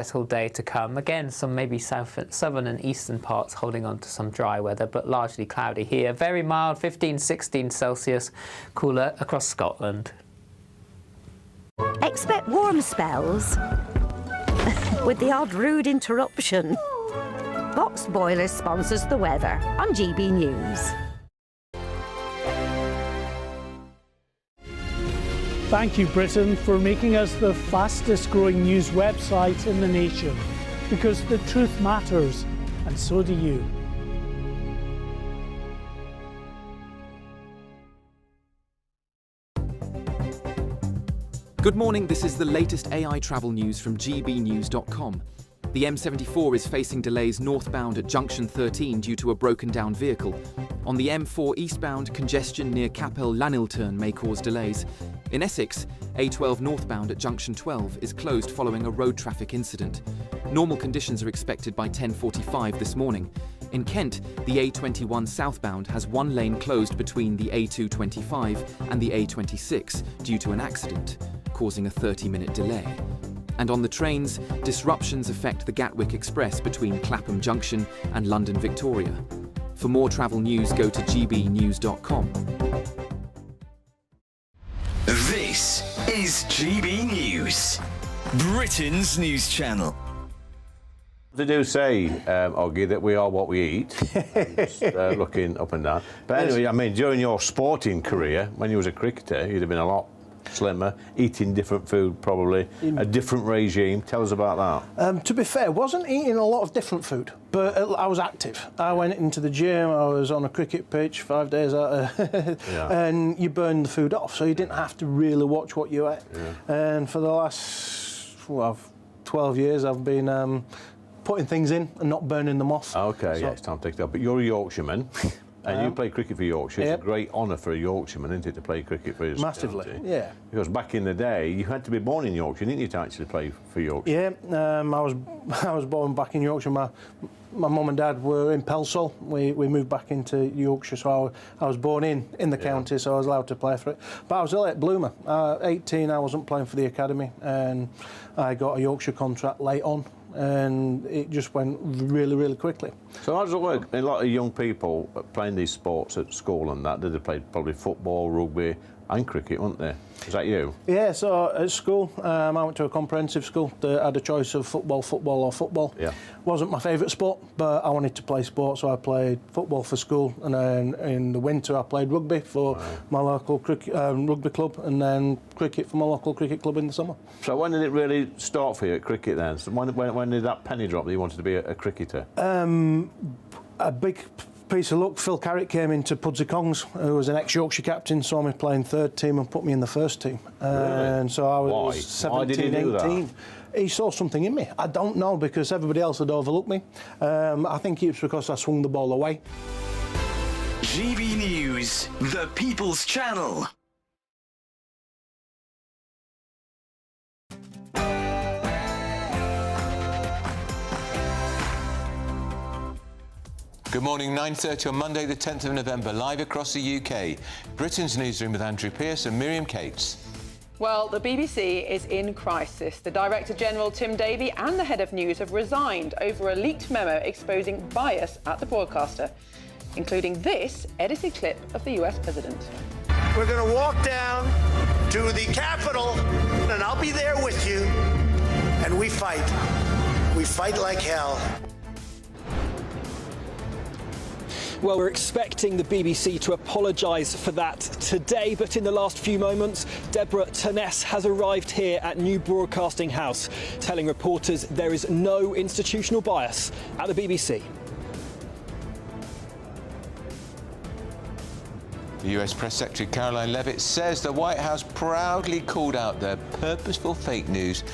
Little day to come. Again, some maybe southern and eastern parts holding on to some dry weather, but largely cloudy here. Very mild, 15, 16 Celsius, cooler across Scotland. Expect warm spells with the odd rude interruption. Box Boilers sponsors the weather on GB News. Thank you, Britain, for making us the fastest growing news website in the nation. Because the truth matters, and so do you. Good morning, this is the latest AI travel news from GBnews.com. The M74 is facing delays northbound at junction 13 due to a broken down vehicle. On the M4 eastbound, congestion near Capel Lanilturn may cause delays. In Essex, A12 northbound at junction 12 is closed following a road traffic incident. Normal conditions are expected by 10:45 this morning. In Kent, the A21 southbound has one lane closed between the A225 and the A26 due to an accident, causing a 30-minute delay. And on the trains, disruptions affect the Gatwick Express between Clapham Junction and London Victoria. For more travel news, go to gbnews.com. This is GB News, Britain's news channel. They do say, Oggy, that we are what we eat. Just, looking up and down. But anyway, I mean, during your sporting career, when you was a cricketer, you'd have been a lot slimmer, eating different food probably, a different regime. Tell us about that. To be fair, wasn't eating a lot of different food, but I was active. I went into the gym, I was on a cricket pitch 5 days out, and you burned the food off, so you didn't have to really watch what you ate. Yeah. And for the last 12 years, I've been putting things in and not burning them off. Okay, so, yeah, it's time to take that. But you're a Yorkshireman. And you play cricket for Yorkshire. It's a great honour for a Yorkshireman, isn't it, to play cricket for his Massively, county? yeah. Because back in the day, you had to be born in Yorkshire, didn't you, to actually play for Yorkshire? Yeah, I was born back in Yorkshire. My mum and dad were in Pelsall. We moved back into Yorkshire, so I was born in the county, so I was allowed to play for it. But I was a late bloomer. 18, I wasn't playing for the academy, and I got a Yorkshire contract late on. And it just went really, really quickly. So how does it work? A lot of young people playing these sports at school and that, they played probably football, rugby and cricket, weren't they? Is that you? Yeah, so at school, I went to a comprehensive school that had a choice of football or football. Yeah. Wasn't my favourite sport, but I wanted to play sport, so I played football for school, and then in the winter I played rugby for my local rugby club, and then cricket for my local cricket club in the summer. So when did it really start for you at cricket then? So when did that penny drop that you wanted to be a cricketer? A big piece of luck. Phil Carrick came into Pudsey Kongs, who was an ex-Yorkshire captain, saw me playing third team and put me in the first team. Really? And so I was 17, Why did he do 18. That? He saw something in me. I don't know, because everybody else had overlooked me. I think it's because I swung the ball away. GB News, the People's Channel. Good morning, 9:30 on Monday the 10th of November, live across the UK. Britain's Newsroom with Andrew Pearce and Miriam Cates. Well, the BBC is in crisis. The Director General, Tim Davie, and the Head of News have resigned over a leaked memo exposing bias at the broadcaster, including this edited clip of the US President. We're going to walk down to the Capitol, and I'll be there with you, and we fight. We fight like hell. Well, we're expecting the BBC to apologise for that today, but in the last few moments, Deborah Turness has arrived here at New Broadcasting House, telling reporters there is no institutional bias at the BBC. The US Press Secretary Caroline Leavitt says the White House proudly called out their purposeful fake news.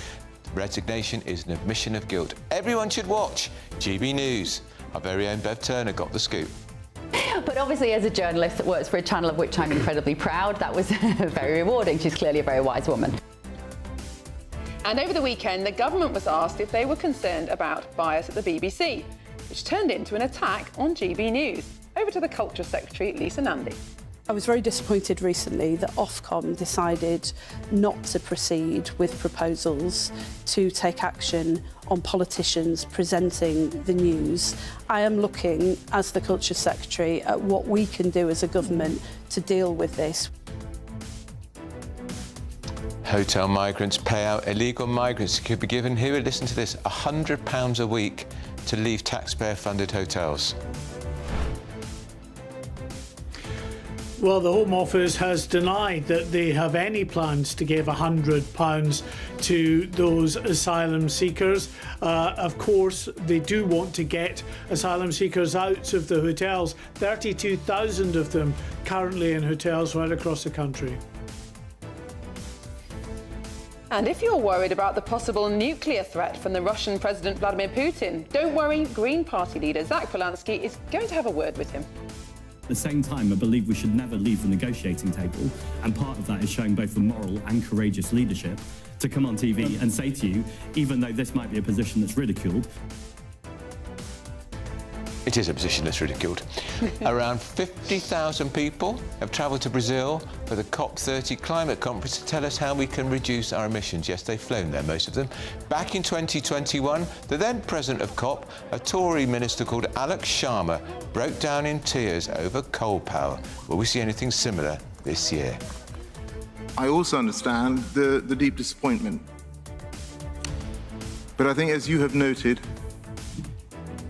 The resignation is an admission of guilt. Everyone should watch GB News. Our very own Bev Turner got the scoop. But obviously, as a journalist that works for a channel of which I'm incredibly proud, that was very rewarding. She's clearly a very wise woman. And over the weekend, the government was asked if they were concerned about bias at the BBC, which turned into an attack on GB News. Over to the Culture Secretary, Lisa Nandy. I was very disappointed recently that Ofcom decided not to proceed with proposals to take action on politicians presenting the news. I am looking, as the Culture Secretary, at what we can do as a government to deal with this. Hotel migrants pay out illegal migrants who could be given, here, listen to this, £100 a week to leave taxpayer-funded hotels. Well, the Home Office has denied that they have any plans to give £100 to those asylum seekers. Of course, they do want to get asylum seekers out of the hotels. 32,000 of them currently in hotels right across the country. And if you're worried about the possible nuclear threat from the Russian President Vladimir Putin, don't worry, Green Party leader Zach Polanski is going to have a word with him. At the same time, I believe we should never leave the negotiating table, and part of that is showing both the moral and courageous leadership to come on TV and say to you, even though this might be a position that's ridiculed. It is a position that's ridiculed. Around 50,000 people have travelled to Brazil for the COP30 climate conference to tell us how we can reduce our emissions. Yes, they've flown there, most of them. Back in 2021, the then president of COP, a Tory minister called Alex Sharma, broke down in tears over coal power. Will we see anything similar this year? I also understand the deep disappointment. But I think, as you have noted,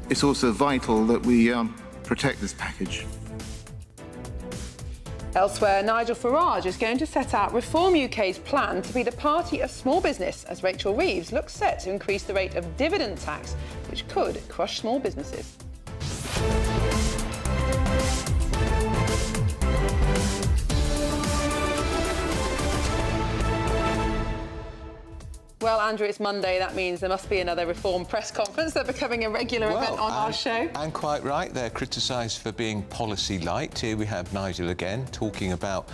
it's also vital that we protect this package. Elsewhere, Nigel Farage is going to set out Reform UK's plan to be the party of small business, as Rachel Reeves looks set to increase the rate of dividend tax, which could crush small businesses. Well, Andrew, it's Monday. That means there must be another Reform press conference. They're becoming a regular event on our show. And quite right. They're criticised for being policy light. Here we have Nigel again talking about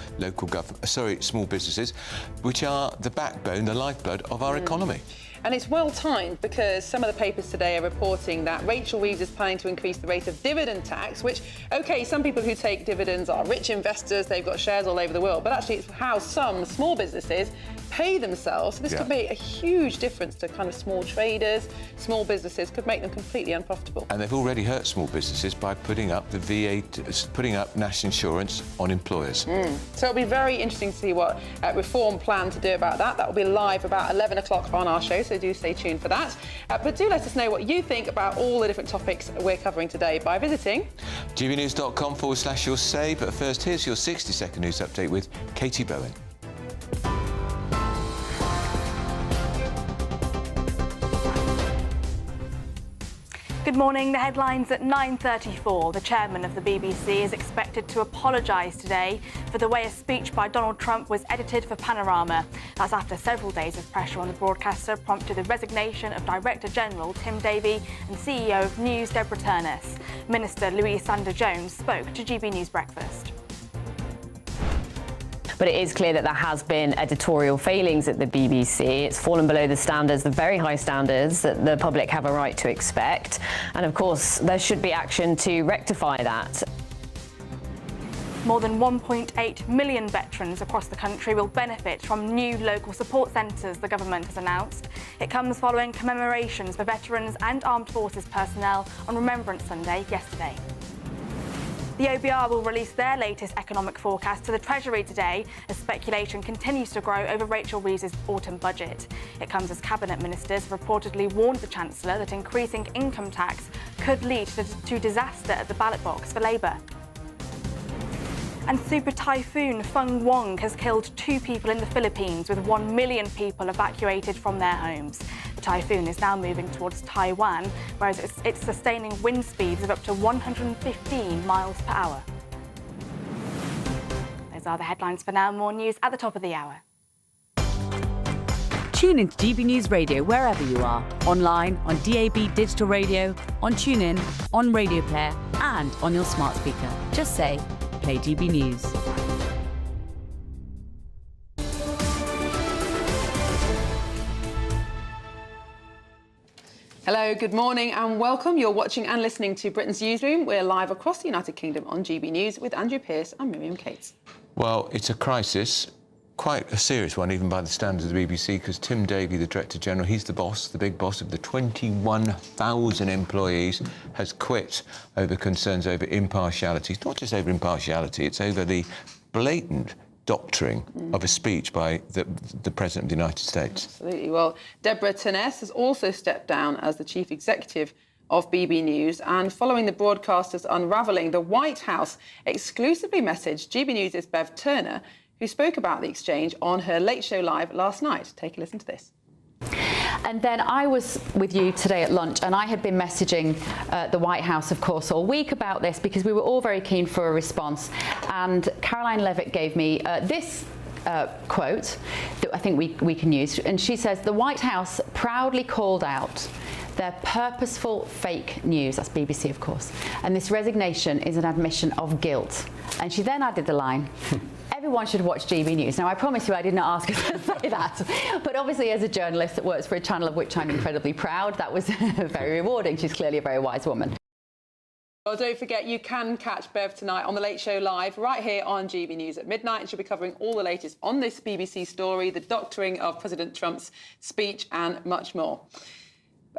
small businesses, which are the backbone, the lifeblood of our economy. And it's well timed because some of the papers today are reporting that Rachel Reeves is planning to increase the rate of dividend tax, which, OK, some people who take dividends are rich investors, they've got shares all over the world, but actually it's how some small businesses pay themselves. So this could make a huge difference to kind of small traders, small businesses, could make them completely unprofitable. And they've already hurt small businesses by putting up the putting up national insurance on employers. So it'll be very interesting to see what Reform plan to do about that. That will be live about 11 o'clock on our show, so do stay tuned for that. But do let us know what you think about all the different topics we're covering today by visiting gbnews.com/your say. But first, here's your 60-second news update with Katie Bowen. Good morning. The headlines at 9:34. The chairman of the BBC is expected to apologise today for the way a speech by Donald Trump was edited for Panorama. That's after several days of pressure on the broadcaster prompted the resignation of Director General Tim Davie and CEO of News Deborah Turness. Minister Louise Sanders-Jones spoke to GB News Breakfast. But it is clear that there has been editorial failings at the BBC. It's fallen below the standards, the very high standards that the public have a right to expect. And of course, there should be action to rectify that. More than 1.8 million veterans across the country will benefit from new local support centres the government has announced. It comes following commemorations for veterans and armed forces personnel on Remembrance Sunday yesterday. The OBR will release their latest economic forecast to the Treasury today as speculation continues to grow over Rachel Reeves' autumn budget. It comes as Cabinet ministers reportedly warned the Chancellor that increasing income tax could lead to disaster at the ballot box for Labour. And Super Typhoon Feng Wong has killed 2 people in the Philippines, with 1 million people evacuated from their homes. The typhoon is now moving towards Taiwan, whereas it's sustaining wind speeds of up to 115 miles per hour. Those are the headlines for now. More news at the top of the hour. Tune into GB News Radio wherever you are, online, on DAB digital radio, on TuneIn, on Radio Player, and on your smart speaker. Just say, play GB News. Hello, good morning and welcome. You're watching and listening to Britain's Newsroom. We're live across the United Kingdom on GB News with Andrew Pearce and Miriam Cates. Well, it's a crisis, quite a serious one, even by the standards of the BBC, because Tim Davie, the Director General, he's the boss, the big boss of the 21,000 employees, has quit over concerns over impartiality. It's not just over impartiality, it's over the blatant doctoring of a speech by the President of the United States. Absolutely. Well, Deborah Turness has also stepped down as the Chief Executive of BB News, and following the broadcaster's unravelling, the White House exclusively messaged GB News' Bev Turner, who spoke about the exchange on her Late Show Live last night. Take a listen to this. And then I was with you today at lunch, and I had been messaging the White House, of course, all week about this because we were all very keen for a response. And Caroline Levitt gave me this quote that I think we can use. And she says, the White House proudly called out their purposeful fake news, that's BBC of course, and this resignation is an admission of guilt. And she then added the line, everyone should watch GB News. Now, I promise you I did not ask her to say that, but obviously as a journalist that works for a channel of which I'm incredibly proud, that was very rewarding. She's clearly a very wise woman. Well, don't forget, you can catch Bev tonight on The Late Show Live right here on GB News at midnight, and she'll be covering all the latest on this BBC story, the doctoring of President Trump's speech and much more.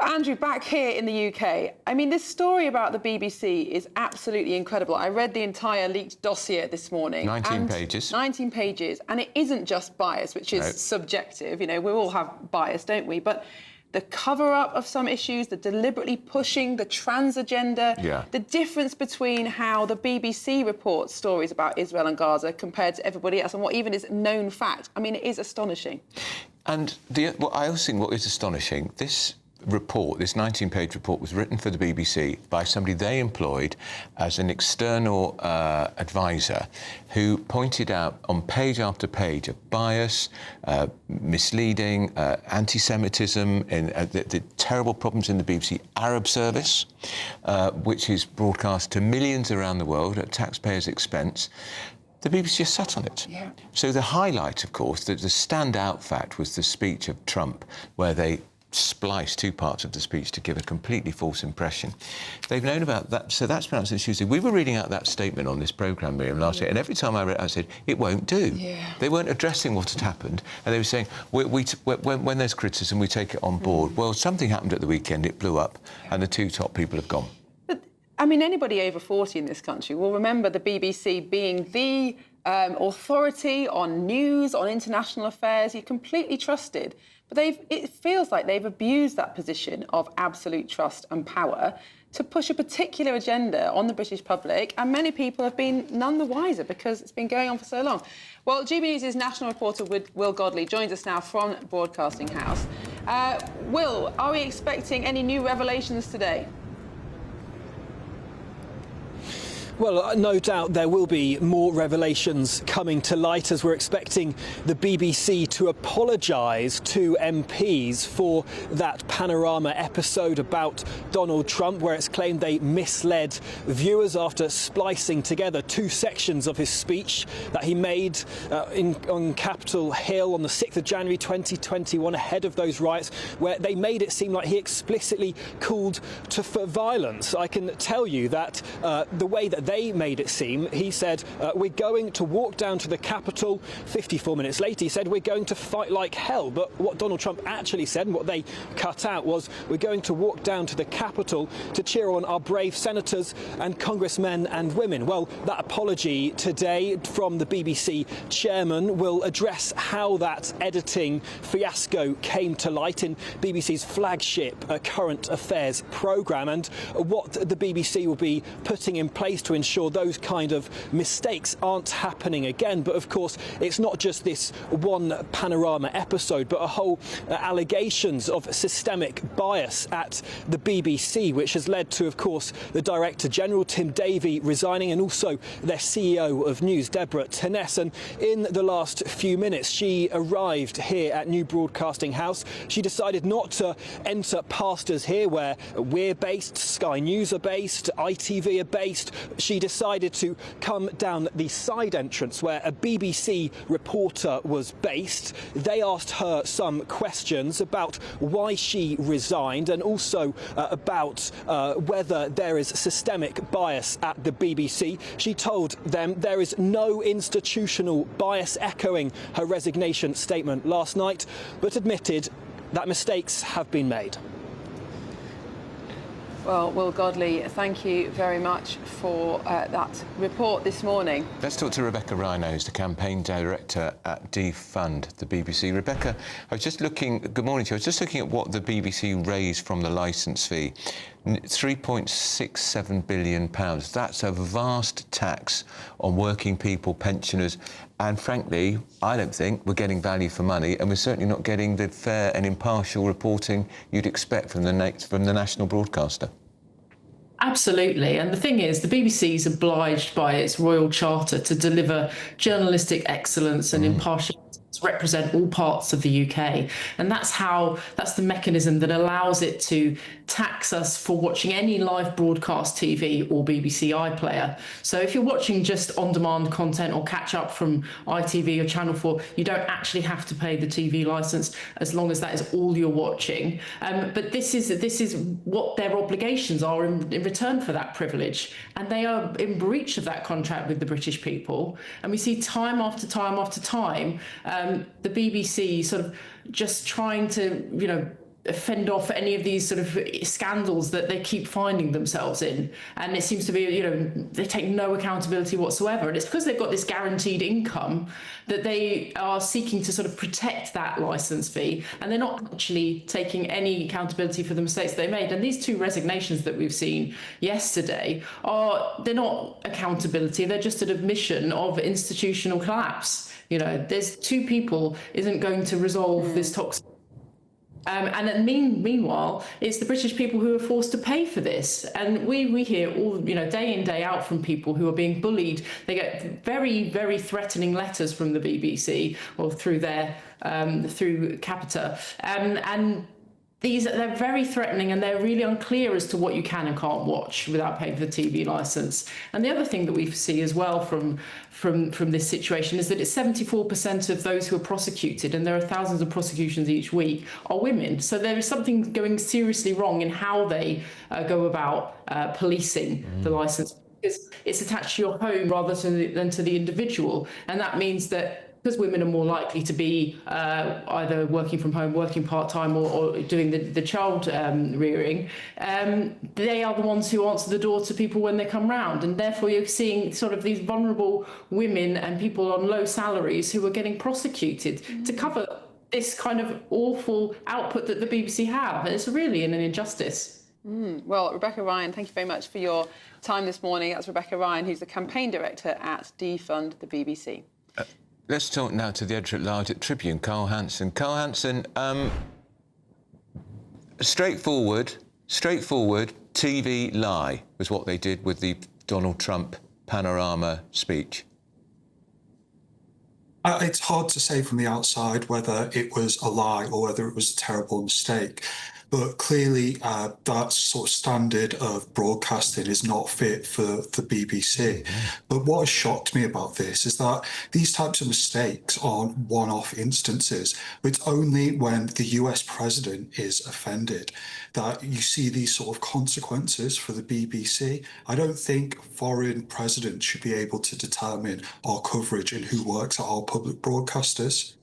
Andrew, back here in the UK, I mean, this story about the BBC is absolutely incredible. I read the entire leaked dossier this morning. 19 pages. 19 pages. And it isn't just bias, which is subjective. You know, we all have bias, don't we? But the cover-up of some issues, the deliberately pushing, the trans agenda, the difference between how the BBC reports stories about Israel and Gaza compared to everybody else and what even is known fact. I mean, it is astonishing. And I also think what is astonishing, this report, this 19-page report, was written for the BBC by somebody they employed as an external advisor who pointed out on page after page of bias, misleading, anti-Semitism, and the terrible problems in the BBC Arab service, which is broadcast to millions around the world at taxpayers' expense. The BBC just sat on it. Yeah. So the highlight, of course, the standout fact was the speech of Trump, where they spliced two parts of the speech to give a completely false impression. They've known about that, so that's been out since Tuesday. We were reading out that statement on this programme, Miriam, last year, and every time I read it, I said, it won't do. Yeah. They weren't addressing what had happened, and they were saying, when there's criticism, we take it on board. Well, something happened at the weekend, it blew up, and the two top people have gone. But, I mean, anybody over 40 in this country will remember the BBC being the authority on news, on international affairs. You completely trusted. But it feels like they've abused that position of absolute trust and power to push a particular agenda on the British public, and many people have been none the wiser because it's been going on for so long. Well, GB News' national reporter Will Godley joins us now from Broadcasting House. Will, are we expecting any new revelations today? Well, no doubt there will be more revelations coming to light, as we're expecting the BBC to apologise to MPs for that Panorama episode about Donald Trump, where it's claimed they misled viewers after splicing together two sections of his speech that he made on Capitol Hill on the 6th of January 2021, ahead of those riots, where they made it seem like he explicitly called for violence. I can tell you that the way that they made it seem, he said, we're going to walk down to the Capitol. 54 minutes later, he said, we're going to fight like hell. But what Donald Trump actually said, and what they cut out, was, we're going to walk down to the Capitol to cheer on our brave senators and congressmen and women. Well, that apology today from the BBC chairman will address how that editing fiasco came to light in BBC's flagship current affairs programme, and what the BBC will be putting in place to ensure those kind of mistakes aren't happening again. But of course, it's not just this one Panorama episode, but a whole allegations of systemic bias at the BBC, which has led to, of course, the Director General, Tim Davie, resigning, and also their CEO of News, Deborah Turness. And in the last few minutes, she arrived here at New Broadcasting House. She decided not to enter past us here, where we're based, Sky News are based, ITV are based. she decided to come down the side entrance where a BBC reporter was based. They asked her some questions about why she resigned and also about whether there is systemic bias at the BBC. She told them there is no institutional bias, echoing her resignation statement last night, but admitted that mistakes have been made. Well, Will Godley, thank you very much for that report this morning. Let's talk to Rebecca Rhino, who's the campaign director at Defund the BBC. Rebecca, I was just looking, good morning to you, I was just looking at what the BBC raised from the licence fee. £3.67 billion. That's a vast tax on working people, pensioners, and frankly, I don't think we're getting value for money, and we're certainly not getting the fair and impartial reporting you'd expect from the national broadcaster. Absolutely. And the thing is, the BBC is obliged by its royal charter to deliver journalistic excellence and impartiality, to represent all parts of the UK. And that's the mechanism that allows it to tax us for watching any live broadcast TV or BBC iPlayer. So if you're watching just on-demand content or catch up from ITV or Channel 4, you don't actually have to pay the TV licence as long as that is all you're watching. But this is what their obligations are in return for that privilege. And they are in breach of that contract with the British people. And we see time after time after time the BBC sort of just trying to, fend off any of these sort of scandals that they keep finding themselves in. And it seems to be, they take no accountability whatsoever. And it's because they've got this guaranteed income that they are seeking to sort of protect that licence fee. And they're not actually taking any accountability for the mistakes they made. And these two resignations that we've seen yesterday they're not accountability. They're just an admission of institutional collapse. There's two people isn't going to resolve this toxic. And then meanwhile, it's the British people who are forced to pay for this. And we hear all, day in, day out from people who are being bullied. They get very, very threatening letters from the BBC or through through Capita. And they're very threatening, and they're really unclear as to what you can and can't watch without paying for the TV licence. And the other thing that we see as well from this situation is that it's 74% of those who are prosecuted, and there are thousands of prosecutions each week, are women. So there is something going seriously wrong in how they go about policing the licence, because it's attached to your home rather than to the individual. And that means that because women are more likely to be either working from home, working part-time, or doing the child rearing, they are the ones who answer the door to people when they come round. And therefore you're seeing sort of these vulnerable women and people on low salaries who are getting prosecuted to cover this kind of awful output that the BBC have. And it's really an injustice. Well, Rebecca Ryan, thank you very much for your time this morning. That's Rebecca Ryan, who's the campaign director at Defund the BBC. Let's talk now to the editor-at-large at Tribune, Carl Hansen. Carl Hansen, straightforward TV lie was what they did with the Donald Trump panorama speech. It's hard to say from the outside whether it was a lie or whether it was a terrible mistake. But clearly, that sort of standard of broadcasting is not fit for the BBC. But what has shocked me about this is that these types of mistakes aren't one-off instances. It's only when the US president is offended that you see these sort of consequences for the BBC. I don't think foreign presidents should be able to determine our coverage and who works at our public broadcasters.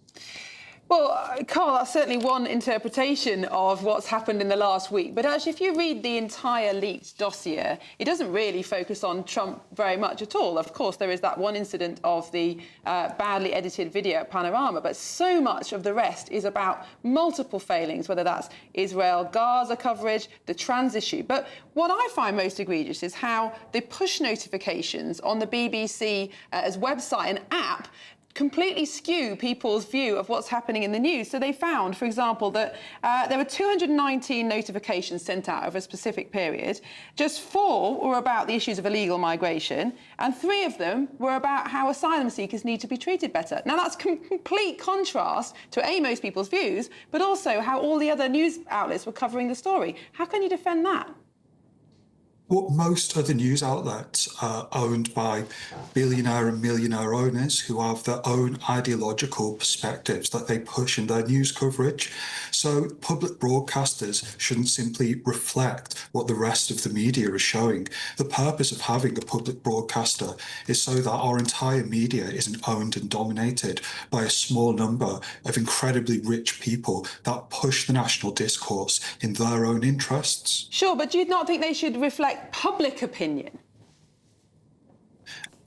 Well, Carl, that's certainly one interpretation of what's happened in the last week. But actually, if you read the entire leaked dossier, it doesn't really focus on Trump very much at all. Of course, there is that one incident of the badly edited video at Panorama, but so much of the rest is about multiple failings, whether that's Israel-Gaza coverage, the trans issue. But what I find most egregious is how the push notifications on the BBC as website and app completely skew people's view of what's happening in the news. So they found, for example, that there were 219 notifications sent out over a specific period. Just 4 were about the issues of illegal migration, and 3 of them were about how asylum seekers need to be treated better. Now, that's complete contrast to most people's views, but also how all the other news outlets were covering the story. How can you defend that? What most other news outlets are owned by billionaire and millionaire owners who have their own ideological perspectives that they push in their news coverage. So public broadcasters shouldn't simply reflect what the rest of the media is showing. The purpose of having a public broadcaster is so that our entire media isn't owned and dominated by a small number of incredibly rich people that push the national discourse in their own interests. Sure, but do you not think they should reflect public opinion?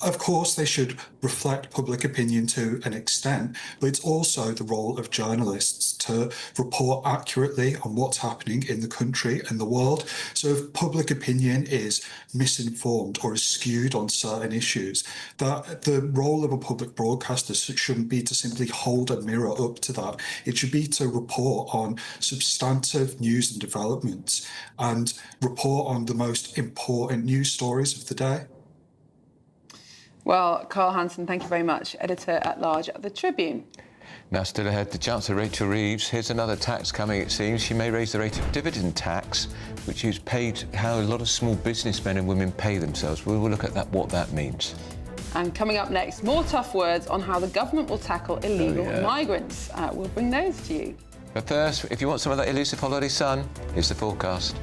Of course, they should reflect public opinion to an extent, but it's also the role of journalists to report accurately on what's happening in the country and the world. So if public opinion is misinformed or is skewed on certain issues, that the role of a public broadcaster shouldn't be to simply hold a mirror up to that. It should be to report on substantive news and developments and report on the most important news stories of the day. Well, Carl Hansen, thank you very much, Editor-at-Large at The Tribune. Now, still ahead, the Chancellor Rachel Reeves. Here's another tax coming, it seems. She may raise the rate of dividend tax, which is paid how a lot of small businessmen and women pay themselves. We'll look at that, what that means. And coming up next, more tough words on how the government will tackle illegal migrants. We'll bring those to you. But first, if you want some of that elusive holiday sun, here's the forecast.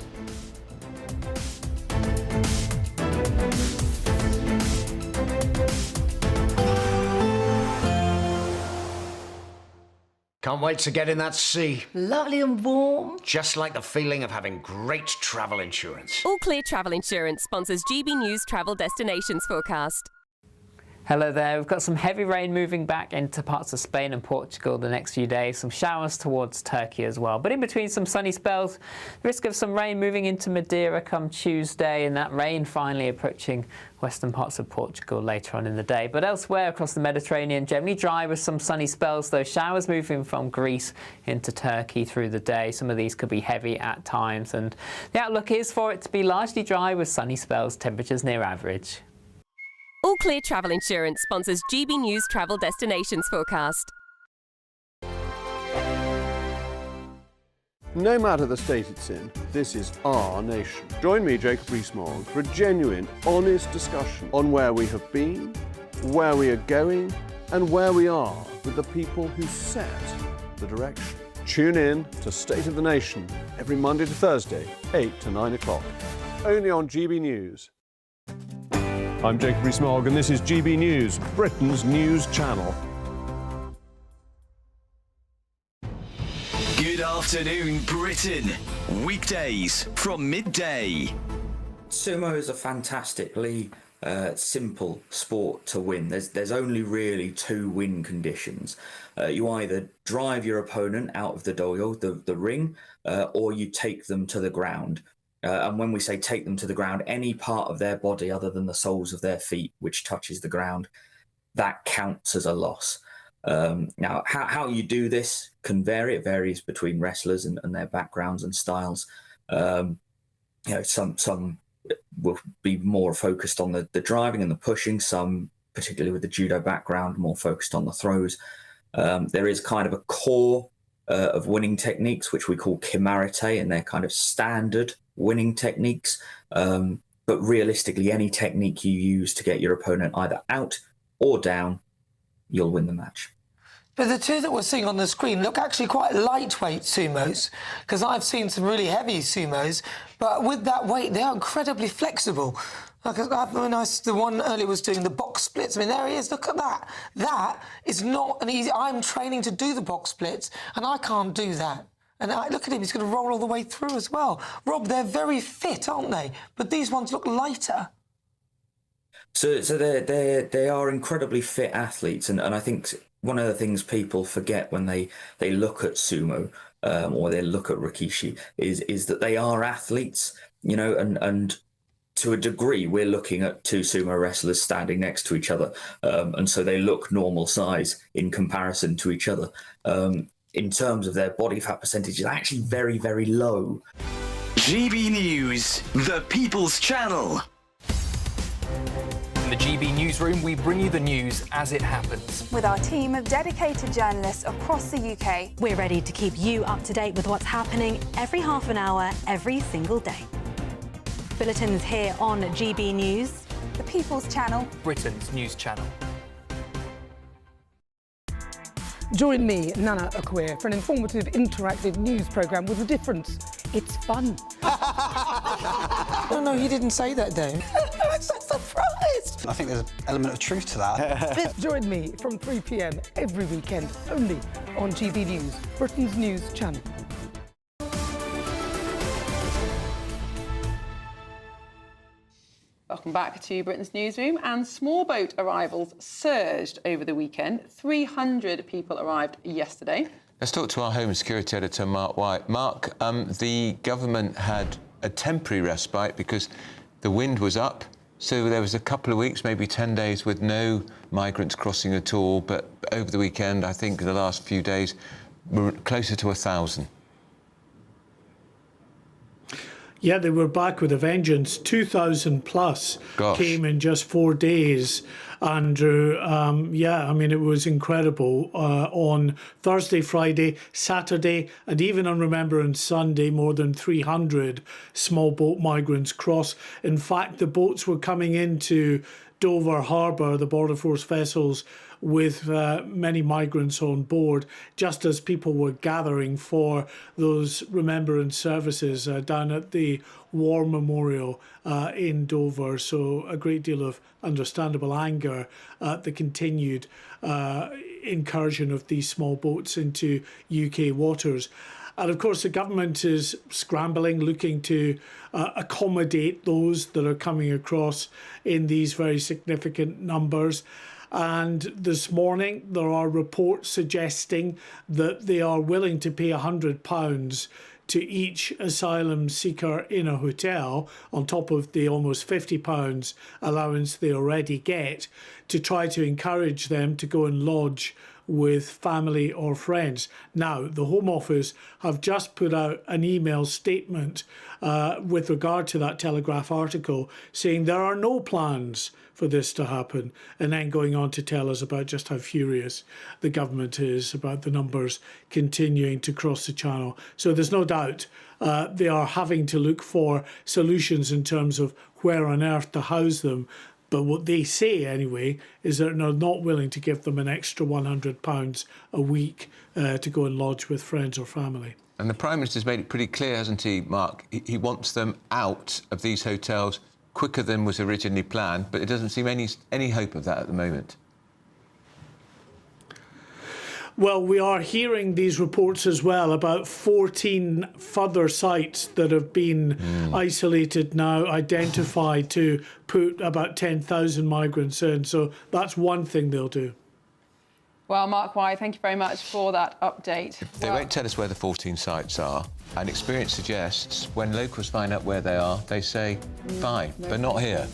Can't wait to get in that sea. Lovely and warm. Just like the feeling of having great travel insurance. All Clear Travel Insurance sponsors GB News Travel Destinations Forecast. Hello there. We've got some heavy rain moving back into parts of Spain and Portugal the next few days. Some showers towards Turkey as well. But in between some sunny spells, risk of some rain moving into Madeira come Tuesday, and that rain finally approaching western parts of Portugal later on in the day. But elsewhere across the Mediterranean, generally dry with some sunny spells, though showers moving from Greece into Turkey through the day. Some of these could be heavy at times, and the outlook is for it to be largely dry with sunny spells, temperatures near average. All Clear Travel Insurance sponsors GB News Travel Destinations Forecast. No matter the state it's in, this is our nation. Join me, Jacob Rees-Mogg, for a genuine, honest discussion on where we have been, where we are going, and where we are with the people who set the direction. Tune in to State of the Nation every Monday to Thursday, 8 to 9 o'clock, only on GB News. I'm Jacob Rees-Mogg, and this is GB News, Britain's news channel. Good afternoon, Britain. Weekdays from midday. Sumo is a fantastically simple sport to win. There's only really two win conditions. You either drive your opponent out of the doyo, the ring, or you take them to the ground. And when we say take them to the ground, any part of their body other than the soles of their feet which touches the ground, that counts as a loss. Now, how you do this can vary. It varies between wrestlers and their backgrounds and styles. Some will be more focused on the driving and the pushing. Some, particularly with the judo background, more focused on the throws. There is kind of a core of winning techniques, which we call kimarite, and they're kind of standard winning techniques. But realistically, any technique you use to get your opponent either out or down, you'll win the match. But the two that we're seeing on the screen look actually quite lightweight sumos, because I've seen some really heavy sumos, but with that weight, they are incredibly flexible. Like the one earlier was doing the box splits. I mean, there he is. Look at that. That is not an easy. I'm training to do the box splits, and I can't do that. And look at him. He's going to roll all the way through as well. Rob, they're very fit, aren't they? But these ones look lighter. So they are incredibly fit athletes, and I think one of the things people forget when they look at sumo or they look at rikishi is that they are athletes, you know, and to a degree we're looking at two sumo wrestlers standing next to each other, and so they look normal size in comparison to each other. In terms of their body fat percentage, it's actually very, very low. GB News, the People's Channel. In the GB Newsroom, we bring you the news as it happens. With our team of dedicated journalists across the UK, we're ready to keep you up to date with what's happening every half an hour, every single day. bulletins here on GB News, the People's Channel, Britain's news channel. Join me, Nana Akweer, for an informative, interactive news programme with a difference. It's fun. No, you didn't say that, Dave. I'm so surprised. I think there's an element of truth to that. Join me from 3 p.m. every weekend, only on GB News, Britain's news channel. Welcome back to Britain's Newsroom. And small boat arrivals surged over the weekend. 300 people arrived yesterday. Let's talk to our Home Security Editor, Mark White. Mark, the government had a temporary respite because the wind was up, so there was a couple of weeks, maybe 10 days, with no migrants crossing at all. But over the weekend, I think the last few days, we're closer to 1,000. Yeah, they were back with a vengeance. 2,000 plus came in just 4 days, Andrew. Yeah, I mean, it was incredible. On Thursday, Friday, Saturday, and even on Remembrance Sunday, more than 300 small boat migrants crossed. In fact, the boats were coming into Dover Harbour, the Border Force vessels, with many migrants on board, just as people were gathering for those remembrance services down at the War Memorial in Dover. So a great deal of understandable anger at the continued incursion of these small boats into UK waters. And of course, the government is scrambling, looking to accommodate those that are coming across in these very significant numbers. And this morning, there are reports suggesting that they are willing to pay £100 to each asylum seeker in a hotel, on top of the almost £50 allowance they already get, to try to encourage them to go and lodge with family or friends. Now, the Home Office have just put out an email statement with regard to that Telegraph article, saying there are no plans for this to happen, and then going on to tell us about just how furious the government is about the numbers continuing to cross the channel. So there's no doubt they are having to look for solutions in terms of where on earth to house them. But what they say, anyway, is that they're not willing to give them an extra £100 a week to go and lodge with friends or family. And the Prime Minister's made it pretty clear, hasn't he, Mark? He wants them out of these hotels quicker than was originally planned, but it doesn't seem any hope of that at the moment. Well, we are hearing these reports as well about 14 further sites that have been isolated now, identified to put about 10,000 migrants in. So that's one thing they'll do. Well, Mark White, thank you very much for that update. They won't tell us where the 14 sites are, and experience suggests when locals find out where they are, they say, fine, but not here,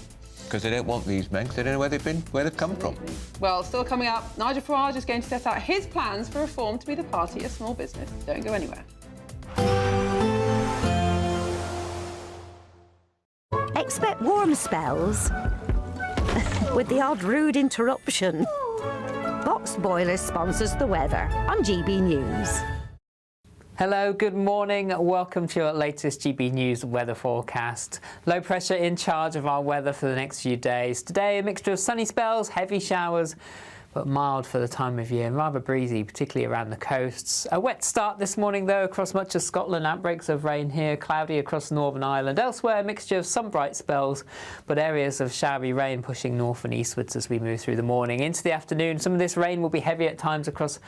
because they don't want these men, because they don't know where they've been, where they've come from. Well, still coming up, Nigel Farage is going to set out his plans for reform to be the party of small business. Don't go anywhere. Expect warm spells with the odd rude interruption. Box Boilers sponsors the weather on GB News. Hello, good morning. Welcome to your latest GB News weather forecast. Low pressure in charge of our weather for the next few days. Today, a mixture of sunny spells, heavy showers, but mild for the time of year and rather breezy, particularly around the coasts. A wet start this morning, though, across much of Scotland. Outbreaks of rain here, cloudy across Northern Ireland. Elsewhere, a mixture of some bright spells, but areas of showery rain pushing north and eastwards as we move through the morning. Into the afternoon, some of this rain will be heavy at times across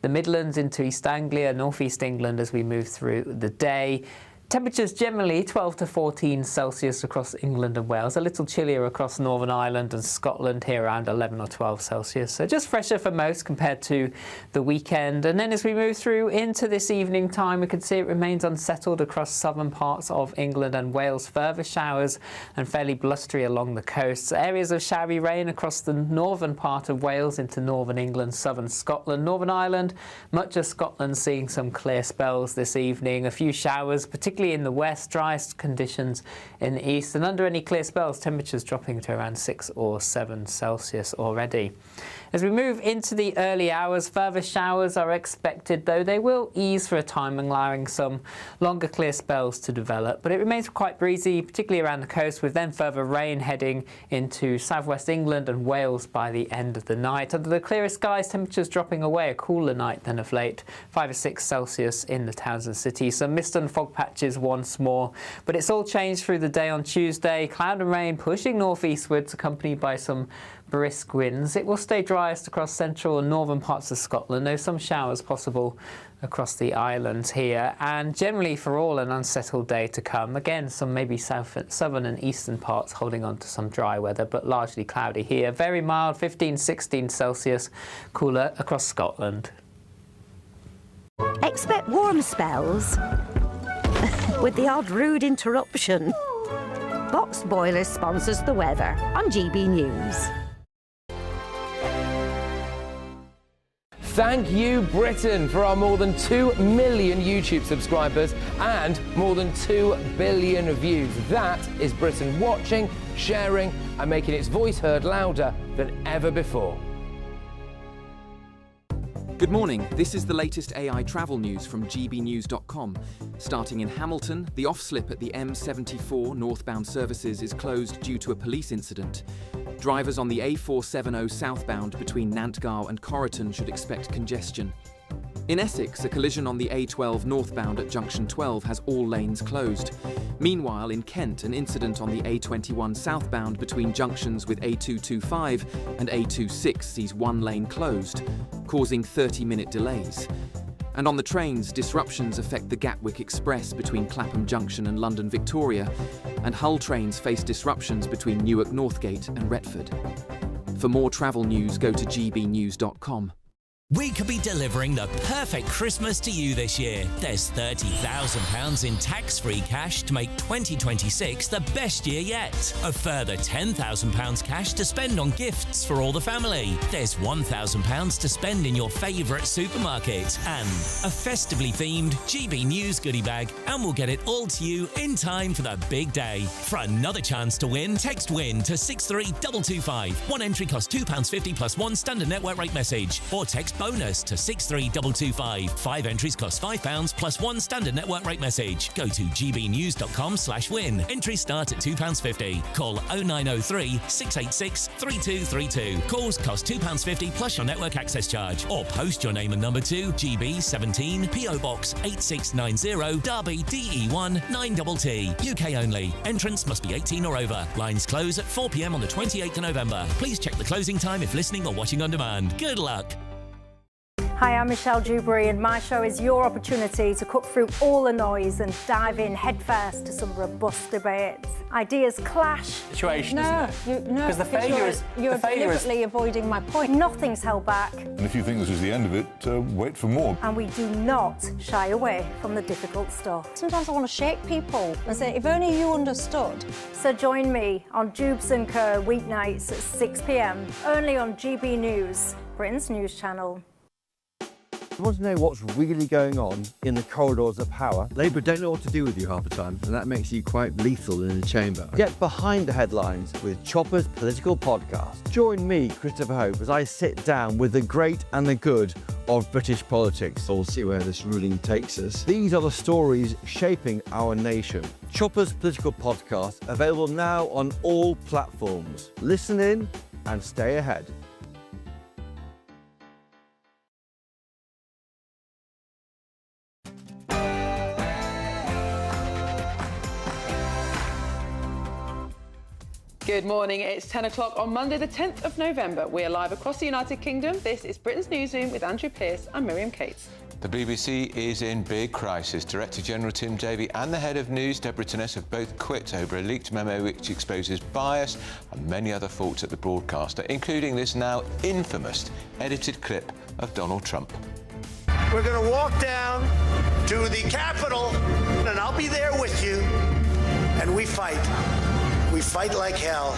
the Midlands into East Anglia, North East England as we move through the day. Temperatures generally 12 to 14 Celsius across England and Wales, a little chillier across Northern Ireland and Scotland, here around 11 or 12 Celsius. So just fresher for most compared to the weekend. And then as we move through into this evening time, we can see it remains unsettled across southern parts of England and Wales. Further showers and fairly blustery along the coasts. Areas of showery rain across the northern part of Wales into northern England, southern Scotland, Northern Ireland. Much of Scotland seeing some clear spells this evening. A few showers, particularly particularly in the west, driest conditions in the east, and under any clear spells, temperatures dropping to around 6 or 7 Celsius already. As we move into the early hours, further showers are expected, though they will ease for a time, allowing some longer clear spells to develop. But it remains quite breezy, particularly around the coast, with then further rain heading into southwest England and Wales by the end of the night. Under the clearest skies, temperatures dropping away, a cooler night than of late, 5 or 6 Celsius in the towns and cities. Some mist and fog patches once more, but it's all changed through the day on Tuesday. Cloud and rain pushing northeastwards, accompanied by some brisk winds. It will stay driest across central and northern parts of Scotland, though some showers possible across the islands here, and generally for all an unsettled day to come. Again, some maybe southern and eastern parts holding on to some dry weather, but largely cloudy here. Very mild, 15, 16 Celsius, cooler across Scotland. Expect warm spells with the odd rude interruption. Boxed Boilers sponsors the weather on GB News. Thank you, Britain, for our more than 2 million YouTube subscribers and more than 2 billion views. That is Britain watching, sharing and making its voice heard louder than ever before. Good morning, this is the latest AI travel news from GBnews.com. Starting in Hamilton, the off-slip at the M74 northbound services is closed due to a police incident. Drivers on the A470 southbound between Nantgarw and Corriton should expect congestion. In Essex, a collision on the A12 northbound at junction 12 has all lanes closed. Meanwhile, in Kent, an incident on the A21 southbound between junctions with A225 and A26 sees one lane closed, causing 30-minute delays. And on the trains, disruptions affect the Gatwick Express between Clapham Junction and London Victoria, and Hull trains face disruptions between Newark Northgate and Retford. For more travel news, go to gbnews.com. We could be delivering the perfect Christmas to you this year. There's £30,000 in tax-free cash to make 2026 the best year yet. A further £10,000 cash to spend on gifts for all the family. There's £1,000 to spend in your favourite supermarket. And a festively themed GB News goodie bag. And we'll get it all to you in time for the big day. For another chance to win, text WIN to 63225. One entry costs £2.50 plus one standard network rate message. Or text bonus to 63225. 5 entries cost £5 plus one standard network rate message. Go to gbnews.com/win. Entries start at £2.50. Call 0903 686 3232. Calls cost £2.50 plus your network access charge. Or post your name and number to GB17 PO Box 8690 Derby DE1 9TT. UK only. Entrance must be 18 or over. Lines close at 4 p.m. on the 28th of November. Please check the closing time if listening or watching on demand. Good luck. Hi, I'm Michelle Dewberry, and my show is your opportunity to cut through all the noise and dive in headfirst to some robust debates. Ideas clash. Situation, isn't it? Because the failure is you're deliberately avoiding my point. Nothing's held back, And if you think this is the end of it, wait for more. and we do not shy away from the difficult stuff. Sometimes I want to shake people and say, if only you understood. So join me on Jubes & Co weeknights at 6 p.m. only on GB News, Britain's news channel. You want to know what's really going on in the corridors of power? Labour don't know what to do with you half the time, and that makes you quite lethal in the chamber. Get behind the headlines with Chopper's political podcast. Join me, Christopher Hope, as I sit down with the great and the good of British politics. We'll see where this ruling takes us. These are the stories shaping our nation. Chopper's political podcast, available now on all platforms. Listen in and stay ahead. Good morning, it's 10 o'clock on Monday the 10th of November. We are live across the United Kingdom. This is Britain's Newsroom with Andrew Pearce and Miriam Cates. The BBC is in big crisis. Director General Tim Davie and the head of news, Deborah Turness, have both quit over a leaked memo which exposes bias and many other faults at the broadcaster, including this now infamous edited clip of Donald Trump. We're going to walk down to the Capitol, and I'll be there with you, and we fight. We fight like hell.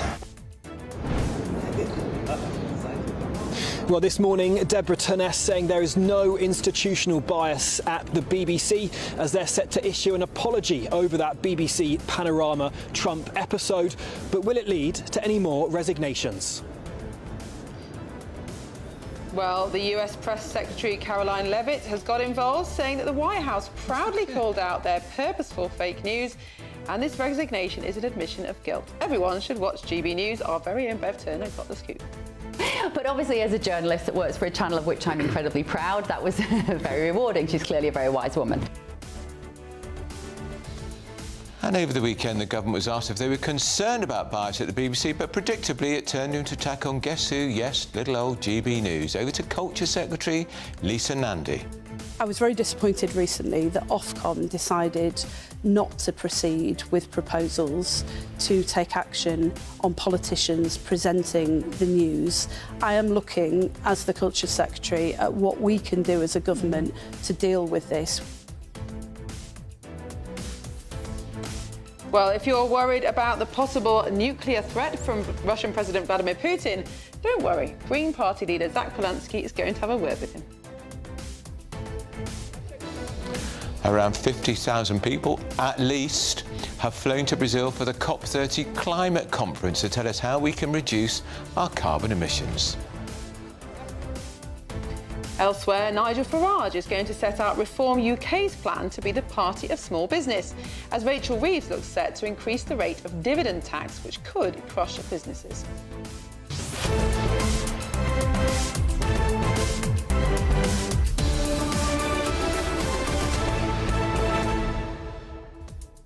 Well, this morning, Deborah Turness saying there is no institutional bias at the BBC as they're set to issue an apology over that BBC Panorama Trump episode. But will it lead to any more resignations? Well, the US Press Secretary Caroline Leavitt has got involved, saying that the White House proudly called out their purposeful fake news, and this resignation is an admission of guilt. Everyone should watch GB News. Our very own Bev Turner got the scoop. But obviously, as a journalist that works for a channel of which I'm incredibly proud, that was very rewarding. She's clearly a very wise woman. And over the weekend, the government was asked if they were concerned about bias at the BBC, but predictably it turned into attack on guess who? Yes, little old GB News. Over to Culture Secretary Lisa Nandy. I was very disappointed recently that Ofcom decided not to proceed with proposals to take action on politicians presenting the news. I am looking, as the Culture Secretary, at what we can do as a government to deal with this. Well, if you're worried about the possible nuclear threat from Russian President Vladimir Putin, don't worry. Green Party leader Zach Polanski is going to have a word with him. Around 50,000 people, at least, have flown to Brazil for the COP30 climate conference to tell us how we can reduce our carbon emissions. Elsewhere, Nigel Farage is going to set out Reform UK's plan to be the party of small business, as Rachel Reeves looks set to increase the rate of dividend tax, which could crush businesses.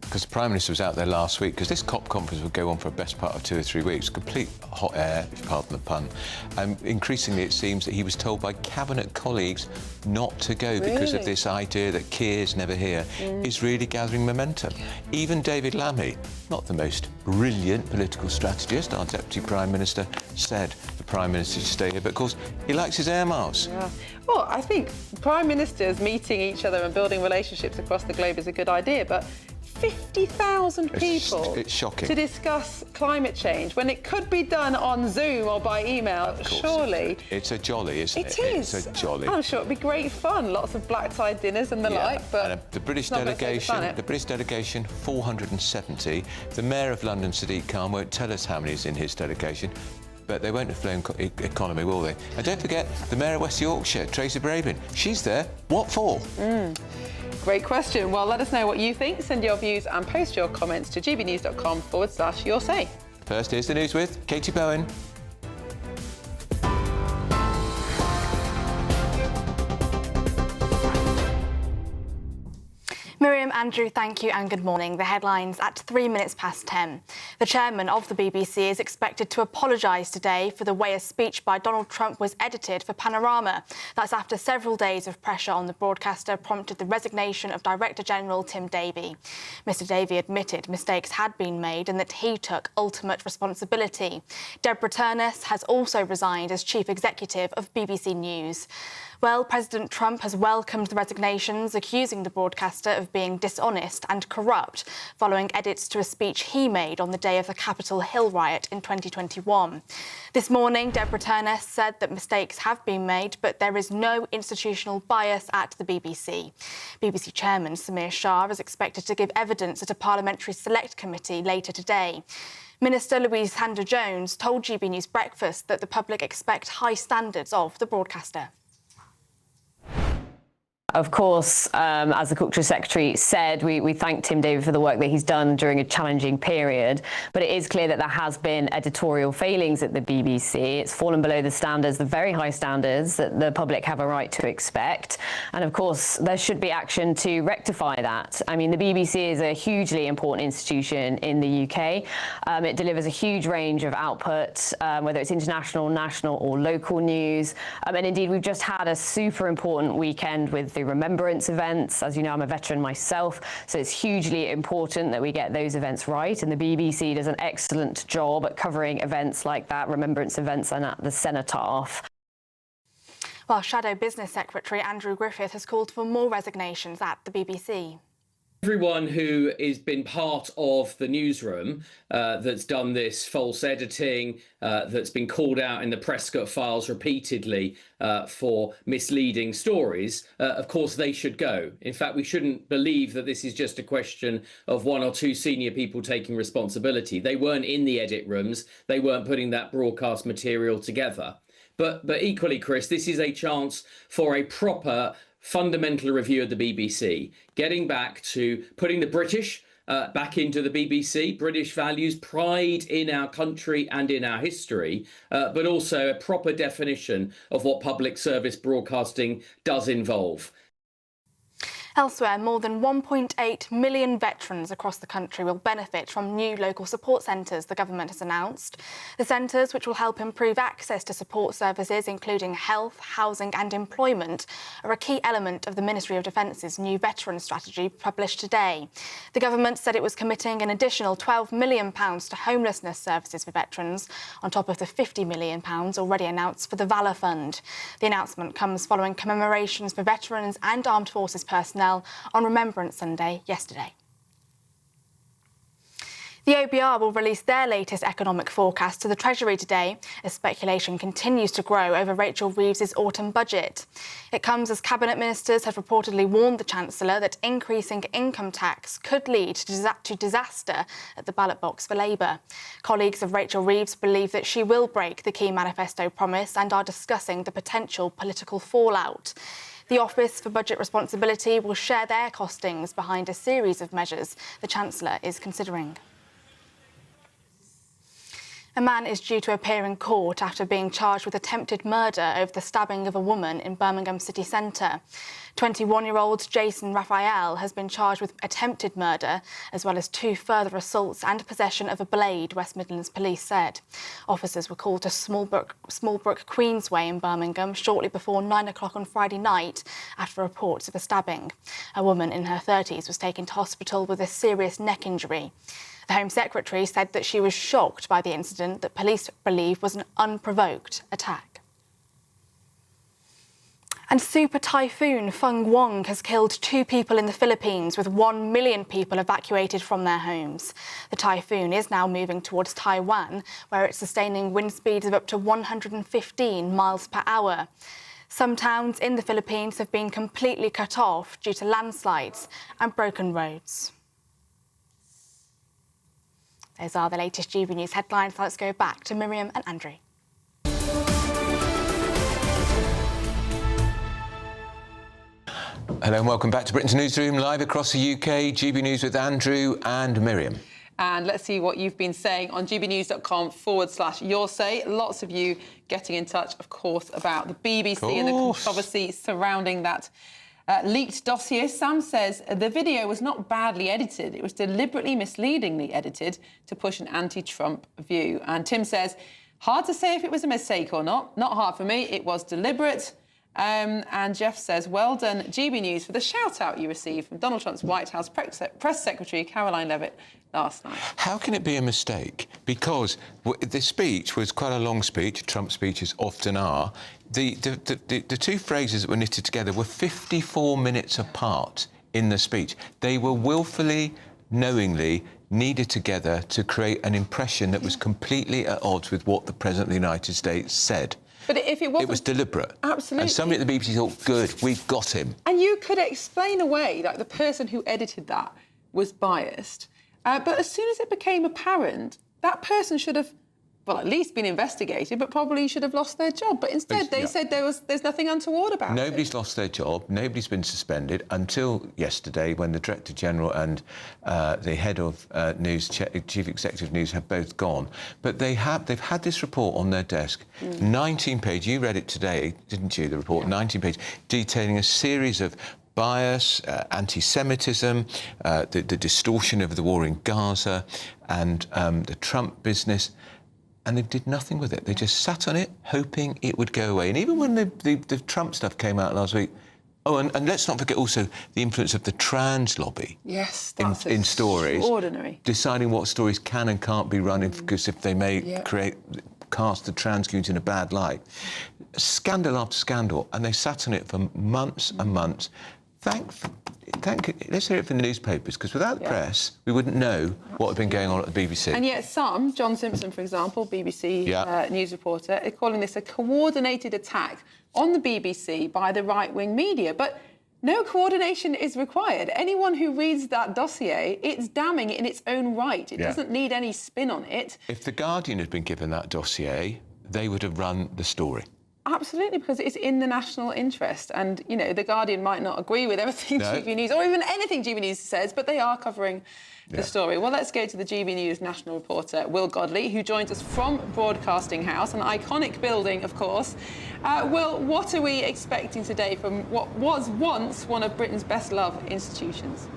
Because the Prime Minister was out there last week, because this COP conference would go on for a best part of 2 or 3 weeks, complete hot air, if you pardon the pun. And increasingly it seems that he was told by cabinet colleagues not to go because of this idea that Keir's never here is really gathering momentum. Even David Lammy, not the most brilliant political strategist, our Deputy Prime Minister, said the Prime Minister should stay here, but of course he likes his air miles. Yeah. Well, I think Prime Ministers meeting each other and building relationships across the globe is a good idea, but 50,000 people it's shocking. to discuss climate change when it could be done on Zoom or by email, surely. It's a jolly, isn't it? It is. It's a jolly. I'm sure it'd be great fun, lots of black tie dinners and the like, but and the British delegation, 470. The Mayor of London, Sadiq Khan, won't tell us how many is in his delegation. But they won't have flown economy, will they? And don't forget, the Mayor of West Yorkshire, Tracy Brabin, she's there. What for? Great question. Well, let us know what you think. Send your views and post your comments to gbnews.com/your say. First, here's the news with Katie Bowen. Miriam, Andrew, thank you and good morning. The headlines at 3 minutes past 10. The chairman of the BBC is expected to apologise today for the way a speech by Donald Trump was edited for Panorama. That's after several days of pressure on the broadcaster prompted the resignation of Director General Tim Davie. Mr Davie admitted mistakes had been made and that he took ultimate responsibility. Deborah Turness has also resigned as Chief Executive of BBC News. Well, President Trump has welcomed the resignations, accusing the broadcaster of being dishonest and corrupt following edits to a speech he made on the day of the Capitol Hill riot in 2021. This morning, Deborah Turness said that mistakes have been made, but there is no institutional bias at the BBC. BBC Chairman Samir Shah is expected to give evidence at a Parliamentary Select Committee later today. Minister Louise Handler-Jones told GB News Breakfast that the public expect high standards of the broadcaster. Of course, as the Culture Secretary said, we thank Tim Davie for the work that he's done during a challenging period. But it is clear that there has been editorial failings at the BBC. It's fallen below the standards, the very high standards that the public have a right to expect. And of course, there should be action to rectify that. I mean, the BBC is a hugely important institution in the UK. It delivers a huge range of output, whether it's international, national or local news. And indeed, we've just had a super important weekend with the remembrance events. As you know, I'm a veteran myself, so it's hugely important that we get those events right, and the BBC does an excellent job at covering events like that, remembrance events, and at the cenotaph. Well, Shadow Business Secretary Andrew Griffith has called for more resignations at the BBC. Everyone who has been part of the newsroom that's done this false editing, that's been called out in the Prescott files repeatedly for misleading stories, of course they should go. In fact, we shouldn't believe that this is just a question of one or two senior people taking responsibility. They weren't in the edit rooms. They weren't putting that broadcast material together. But equally, Chris, this is a chance for a proper fundamental review of the BBC, getting back to putting the British back into the BBC, British values, pride in our country and in our history, but also a proper definition of what public service broadcasting does involve. Elsewhere, more than 1.8 million veterans across the country will benefit from new local support centres the government has announced. The centres, which will help improve access to support services, including health, housing and employment, are a key element of the Ministry of Defence's new veteran strategy published today. The government said it was committing an additional £12 million to homelessness services for veterans, on top of the £50 million already announced for the Valour Fund. The announcement comes following commemorations for veterans and armed forces personnel on Remembrance Sunday yesterday. The OBR will release their latest economic forecast to the Treasury today, as speculation continues to grow over Rachel Reeves's autumn budget. It comes as Cabinet Ministers have reportedly warned the Chancellor that increasing income tax could lead to disaster at the ballot box for Labour. Colleagues of Rachel Reeves believe that she will break the key manifesto promise and are discussing the potential political fallout. The Office for Budget Responsibility will share their costings behind a series of measures the Chancellor is considering. A man is due to appear in court after being charged with attempted murder over the stabbing of a woman in Birmingham city centre. 21-year-old Jason Raphael has been charged with attempted murder, as well as 2 further assaults and possession of a blade, West Midlands Police said. Officers were called to Smallbrook Queensway in Birmingham shortly before 9 o'clock on Friday night after reports of a stabbing. A woman in her 30s was taken to hospital with a serious neck injury. The Home Secretary said that she was shocked by the incident that police believe was an unprovoked attack. And super typhoon Feng Wong has killed 2 people in the Philippines, with 1 million people evacuated from their homes. The typhoon is now moving towards Taiwan, where it's sustaining wind speeds of up to 115 miles per hour. Some towns in the Philippines have been completely cut off due to landslides and broken roads. Those are the latest GB News headlines. Let's go back to Miriam and Andrew. Hello and welcome back to Britain's Newsroom, live across the UK. GB News with Andrew and Miriam. And let's see what you've been saying on gbnews.com/your say. Lots of you getting in touch, of course, about the BBC and the controversy surrounding that leaked dossier. Sam says the video was not badly edited. It was deliberately misleadingly edited to push an anti-Trump view. And Tim says, hard to say if it was a mistake or not. Not hard for me. It was deliberate. And Jeff says, well done, GB News, for the shout-out you received from Donald Trump's White House Press Secretary Caroline Levitt last night. How can it be a mistake? Because the speech was quite a long speech. Trump speeches often are. The 2 phrases that were knitted together were 54 minutes apart in the speech. They were willfully, knowingly kneaded together to create an impression that was completely at odds with what the President of the United States said. But if it wasn't... It was deliberate. Absolutely. And somebody at the BBC thought, good, we've got him. And you could explain away, like, the person who edited that was biased. But as soon as it became apparent, that person should have, well, at least been investigated, but probably should have lost their job. But instead, they said there's nothing untoward about it. Nobody's lost their job. Nobody's been suspended until yesterday, when the Director General and the head of News, Chief Executive News, have both gone. But they've had this report on their desk, 19-page. You read it today, didn't you? The report, 19-page, detailing a series of bias, anti-Semitism, the distortion of the war in Gaza, and the Trump business. And they did nothing with it. They just sat on it, hoping it would go away. And even when the Trump stuff came out last week, and let's not forget also the influence of the trans lobby. Yes, that's in stories. Extraordinary. Deciding what stories can and can't be run, because if they may cast the trans community in a bad light. Scandal after scandal, and they sat on it for months and months. let's hear it from the newspapers, because without the press, we wouldn't know what had been going on at the BBC. And yet some, John Simpson, for example, BBC news reporter, is calling this a coordinated attack on the BBC by the right-wing media. But no coordination is required. Anyone who reads that dossier, it's damning in its own right. It doesn't need any spin on it. If The Guardian had been given that dossier, they would have run the story. Absolutely, because it's in the national interest. And, you know, The Guardian might not agree with everything GBNews or even anything GBNews says, but they are covering the story. Well, let's go to the GBNews national reporter, Will Godley, who joins us from Broadcasting House, an iconic building, of course. Will, what are we expecting today from what was once one of Britain's best-loved institutions?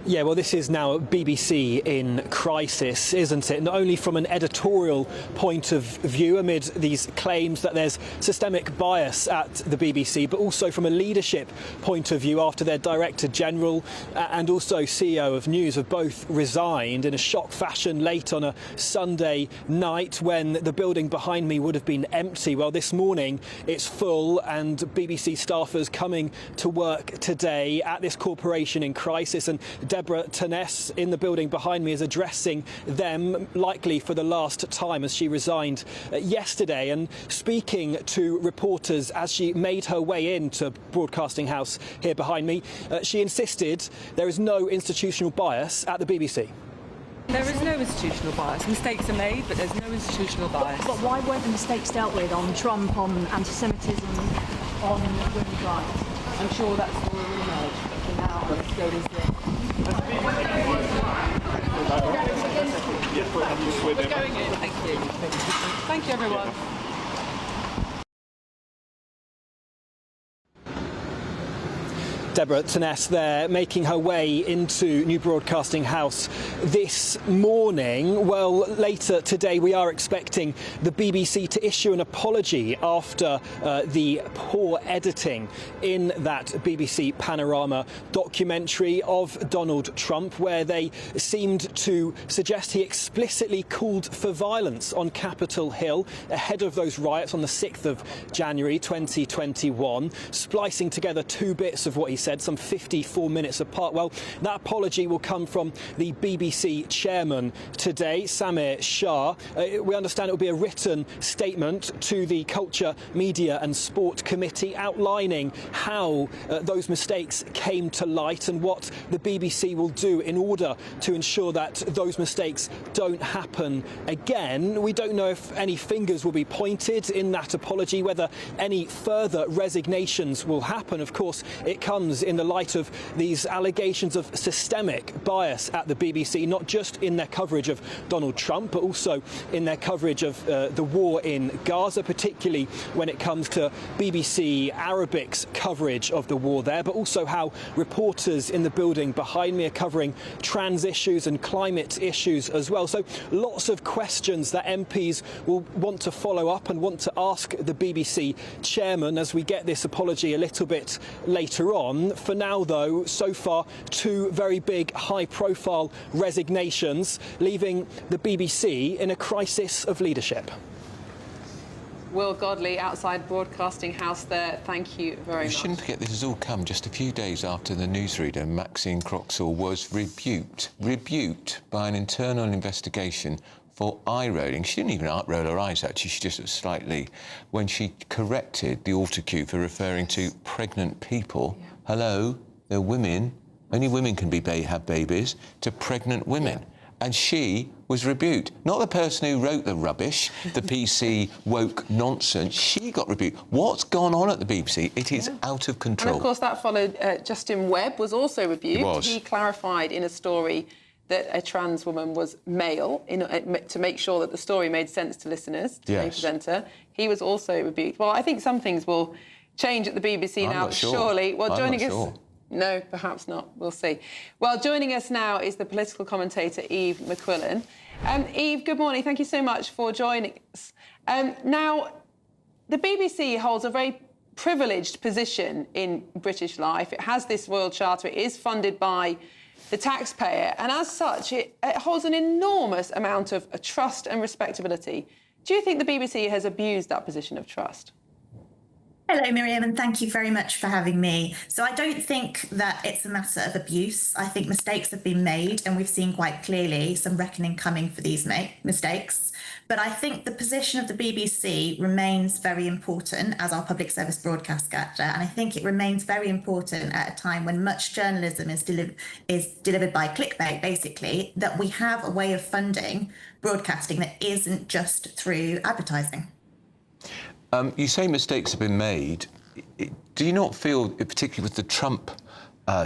Yeah, well, this is now BBC in crisis, isn't it? Not only from an editorial point of view amid these claims that there's systemic bias at the BBC, but also from a leadership point of view after their Director General and also CEO of News have both resigned in a shock fashion late on a Sunday night when the building behind me would have been empty. Well, this morning it's full and BBC staffers coming to work today at this corporation in crisis, and Deborah Turness in the building behind me is addressing them, likely for the last time, as she resigned yesterday. And speaking to reporters as she made her way into Broadcasting House here behind me, she insisted there is no institutional bias at the BBC. There is no institutional bias. Mistakes are made, but there's no institutional bias. But why weren't the mistakes dealt with on Trump, on anti-Semitism, on women's rights? I'm sure that's all will emerge, but for now, let's go with this. We're going in. Thank you. Thank you, everyone. Deborah Turness there, making her way into New Broadcasting House this morning. Well, later today we are expecting the BBC to issue an apology after the poor editing in that BBC Panorama documentary of Donald Trump, where they seemed to suggest he explicitly called for violence on Capitol Hill ahead of those riots on the 6th of January 2021, splicing together two bits of what he said, some 54 minutes apart. Well, that apology will come from the BBC chairman today, Samir Shah. We understand it will be a written statement to the Culture, Media and Sport Committee outlining how those mistakes came to light and what the BBC will do in order to ensure that those mistakes don't happen again. We don't know if any fingers will be pointed in that apology, whether any further resignations will happen. Of course, it comes in the light of these allegations of systemic bias at the BBC, not just in their coverage of Donald Trump, but also in their coverage of the war in Gaza, particularly when it comes to BBC Arabic's coverage of the war there, but also how reporters in the building behind me are covering trans issues and climate issues as well. So lots of questions that MPs will want to follow up and want to ask the BBC chairman as we get this apology a little bit later on. For now, though, so far, two very big, high-profile resignations, leaving the BBC in a crisis of leadership. Will Godley outside Broadcasting House there. Thank you very much. You shouldn't forget this has all come just a few days after the newsreader Maxine Croxall was rebuked by an internal investigation for eye rolling. She didn't even roll her eyes, actually. She just slightly, when she corrected the autocue for referring to pregnant people. Yeah. Hello, they're women. Only women can have babies, to pregnant women. Yeah. And she was rebuked. Not the person who wrote the rubbish, the PC woke nonsense. She got rebuked. What's gone on at the BBC? It is out of control. And of course, that followed Justin Webb was also rebuked. He was. He clarified in a story that a trans woman was male to make sure that the story made sense to listeners, to the presenter. He was also rebuked. Well, I think some things will change at the BBC now, surely. Well, joining us... No, perhaps not. We'll see. Well, joining us now is the political commentator Eve McQuillan. Eve, good morning. Thank you so much for joining us. Now, the BBC holds a very privileged position in British life. It has this royal charter. It is funded by the taxpayer. And as such, it holds an enormous amount of trust and respectability. Do you think the BBC has abused that position of trust? Hello, Miriam, and thank you very much for having me. So I don't think that it's a matter of abuse. I think mistakes have been made, and we've seen quite clearly some reckoning coming for these mistakes. But I think the position of the BBC remains very important as our public service broadcaster, and I think it remains very important at a time when much journalism is delivered by clickbait, basically, that we have a way of funding broadcasting that isn't just through advertising. You say mistakes have been made. Do you not feel, particularly with the Trump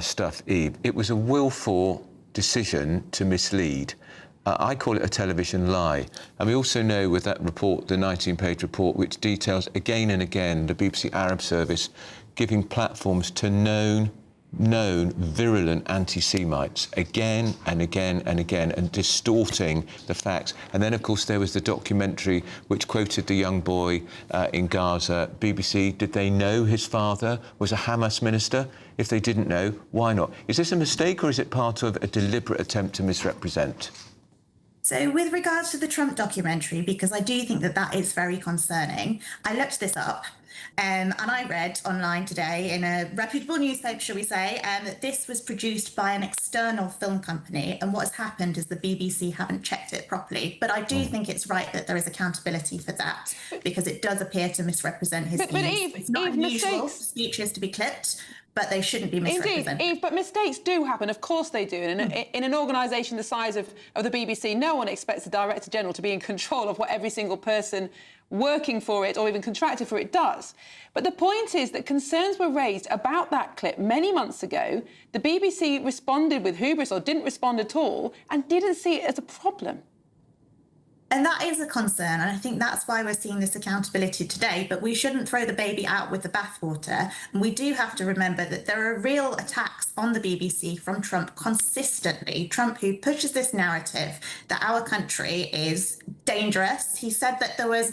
stuff, Eve, it was a willful decision to mislead? I call it a television lie. And we also know with that report, the 19-page report, which details again and again the BBC Arab Service giving platforms to known virulent anti-Semites again and again and again, and distorting the facts. And then, of course, there was the documentary which quoted the young boy in Gaza. BBC, did they know his father was a Hamas minister? If they didn't know, why not? Is this a mistake, or is it part of a deliberate attempt to misrepresent? So with regards to the Trump documentary, because I do think that that is very concerning, I looked this up. And I read online today in a reputable newspaper, shall we say, that this was produced by an external film company. And what has happened is the BBC haven't checked it properly. But I do think it's right that there is accountability for that, because it does appear to misrepresent his views. But Eve, it's not unusual for speeches to be clipped, but they shouldn't be misrepresented. Indeed, Eve, but mistakes do happen. Of course they do. And in an organisation the size of the BBC, no one expects the Director General to be in control of what every single person working for it or even contracted for it does. But the point is that concerns were raised about that clip many months ago. The BBC responded with hubris or didn't respond at all and didn't see it as a problem. And that is a concern, and I think that's why we're seeing this accountability today. But we shouldn't throw the baby out with the bathwater. And we do have to remember that there are real attacks on the BBC from Trump consistently. Trump, who pushes this narrative that our country is dangerous. He said that there was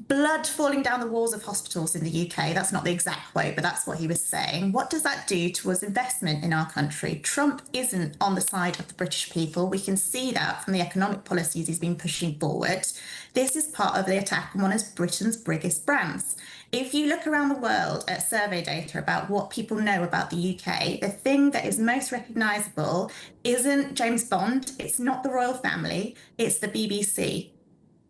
blood falling down the walls of hospitals in the UK. That's not the exact quote, but that's what he was saying. What does that do towards investment in our country? Trump isn't on the side of the British people. We can see that from the economic policies he's been pushing forward. This is part of the attack on one of Britain's biggest brands. If you look around the world at survey data about what people know about the UK, the thing that is most recognisable isn't James Bond, it's not the royal family, it's the BBC.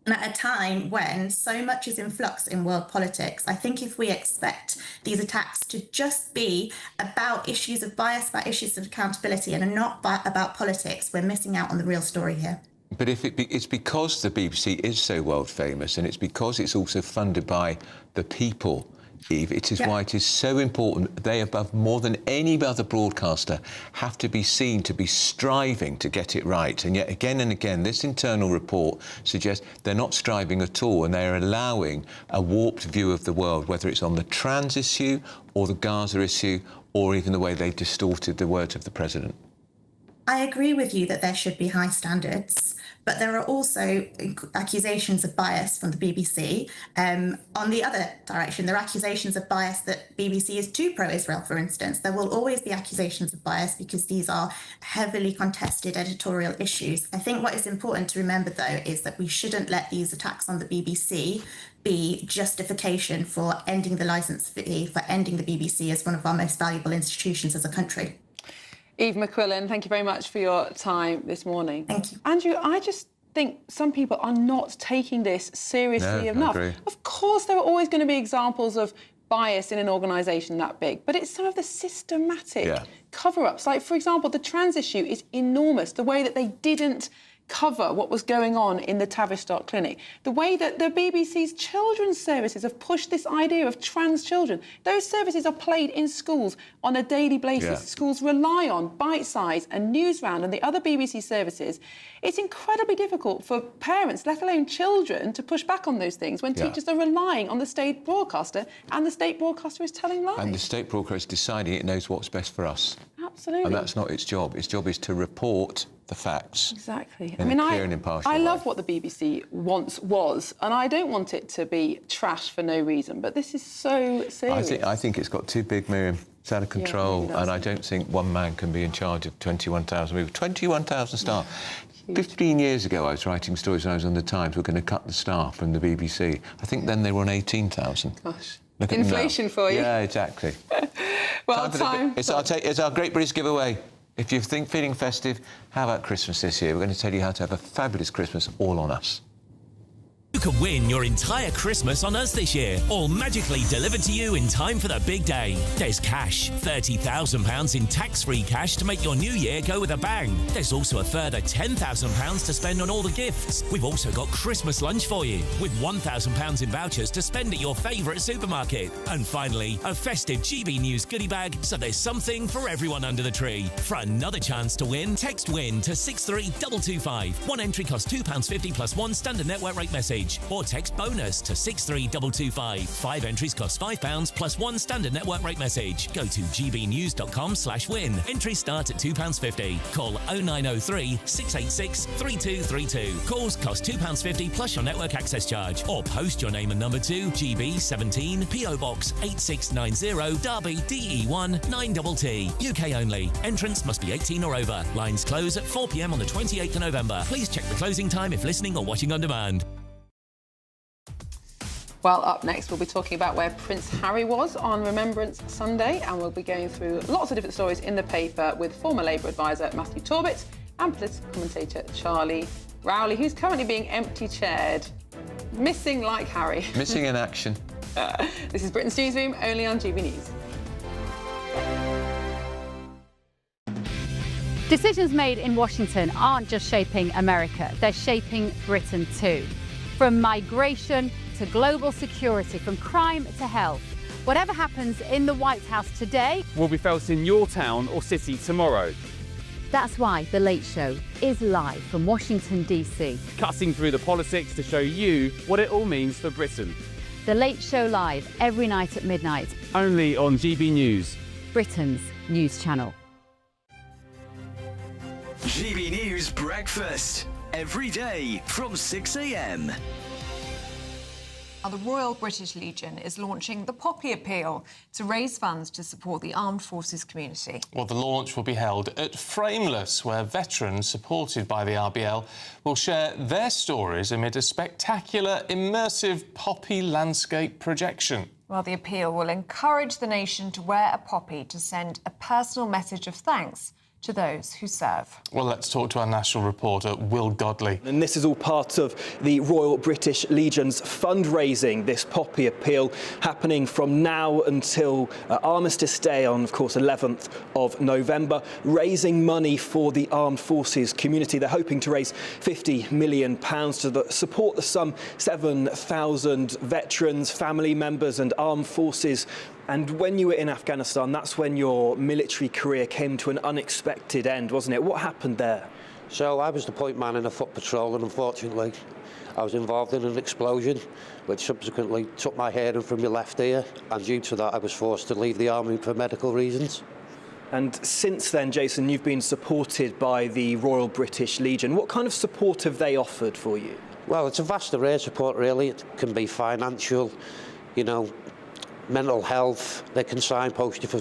And at a time when so much is in flux in world politics, I think if we expect these attacks to just be about issues of bias, about issues of accountability, and not about politics, we're missing out on the real story here. But it's because the BBC is so world famous, and it's because it's also funded by the people, Eve, it is why it is so important they, above more than any other broadcaster, have to be seen to be striving to get it right. And yet again and again, this internal report suggests they're not striving at all, and they're allowing a warped view of the world, whether it's on the trans issue or the Gaza issue, or even the way they distorted the words of the president. I agree with you that there should be high standards, but there are also accusations of bias from the BBC. On the other direction, there are accusations of bias that BBC is too pro-Israel, for instance. There will always be accusations of bias because these are heavily contested editorial issues. I think what is important to remember, though, is that we shouldn't let these attacks on the BBC be justification for ending the licence fee, for ending the BBC as one of our most valuable institutions as a country. Eve McQuillan, thank you very much for your time this morning. Thank you. Andrew, I just think some people are not taking this seriously enough. I agree. Of course, there are always going to be examples of bias in an organisation that big, but it's some of the systematic cover-ups. Like, for example, the trans issue is enormous. The way that they didn't cover what was going on in the Tavistock clinic. The way that the BBC's children's services have pushed this idea of trans children. Those services are played in schools on a daily basis. Schools rely on Bite Size and Newsroom and the other BBC services. It's incredibly difficult for parents, let alone children, to push back on those things when teachers are relying on the state broadcaster, and the state broadcaster is telling lies. And the state broadcaster is deciding it knows what's best for us. Absolutely. And that's not its job. Its job is to report the facts. Exactly. In a clear and impartial I way. love what the BBC once was, and I don't want it to be trash for no reason, but this is so serious. I think it's got too big, Miriam. It's out of control, and I don't think one man can be in charge of 21,000 people. 21,000 staff. 15 years ago, I was writing stories when I was on The Times. We're going to cut the staff from the BBC. I think then they were on 18,000. Gosh. Look at them now. Inflation for you. Yeah, exactly. Well, It's our Great British giveaway. If you're feeling festive, how about Christmas this year? We're going to tell you how to have a fabulous Christmas all on us. You could win your entire Christmas on us this year, all magically delivered to you in time for the big day. There's cash, £30,000 in tax-free cash to make your new year go with a bang. There's also a further £10,000 to spend on all the gifts. We've also got Christmas lunch for you, with £1,000 in vouchers to spend at your favourite supermarket. And finally, a festive GB News goodie bag, so there's something for everyone under the tree. For another chance to win, text WIN to 63225. One entry costs £2.50 plus one standard network rate message. Or text BONUS to 63225. 5 entries cost £5 plus one standard network rate message. Go to gbnews.com/win. Entries start at £2.50. Call 0903 686 3232. Calls cost £2.50 plus your network access charge. Or post your name and number to GB17 PO Box 8690 Derby DE1 9TT. UK only. Entrance must be 18 or over. Lines close at 4 p.m. on the 28th of November. Please check the closing time if listening or watching on demand. Well, up next, we'll be talking about where Prince Harry was on Remembrance Sunday, and we'll be going through lots of different stories in the paper with former Labour advisor Matthew Torbett and political commentator Charlie Rowley, who's currently being empty-chaired, missing like Harry. Missing in action. This is Britain's Newsroom, only on GB News. Decisions made in Washington aren't just shaping America, they're shaping Britain too. From migration to global security, from crime to health. Whatever happens in the White House today will be felt in your town or city tomorrow. That's why The Late Show is live from Washington, D.C. Cutting through the politics to show you what it all means for Britain. The Late Show live every night at midnight. Only on GB News, Britain's news channel. GB News Breakfast. Every day from 6 a.m. The Royal British Legion is launching the Poppy Appeal to raise funds to support the armed forces community. Well, the launch will be held at Frameless, where veterans supported by the RBL will share their stories amid a spectacular, immersive poppy landscape projection. Well, the appeal will encourage the nation to wear a poppy to send a personal message of thanks to those who serve. Well, let's talk to our national reporter, Will Godley. And this is all part of the Royal British Legion's fundraising, this Poppy Appeal, happening from now until Armistice Day on, of course, 11th of November, raising money for the armed forces community. They're hoping to raise £50 million to support the some 7,000 veterans, family members and armed forces. And when you were in Afghanistan, that's when your military career came to an unexpected end, wasn't it? What happened there? So I was the point man in a foot patrol, and unfortunately I was involved in an explosion which subsequently took my hearing from my left ear, and due to that I was forced to leave the army for medical reasons. And since then, Jason, you've been supported by the Royal British Legion. What kind of support have they offered for you? Well, it's a vast array of support, really. It can be financial, you know, mental health. They can signpost you for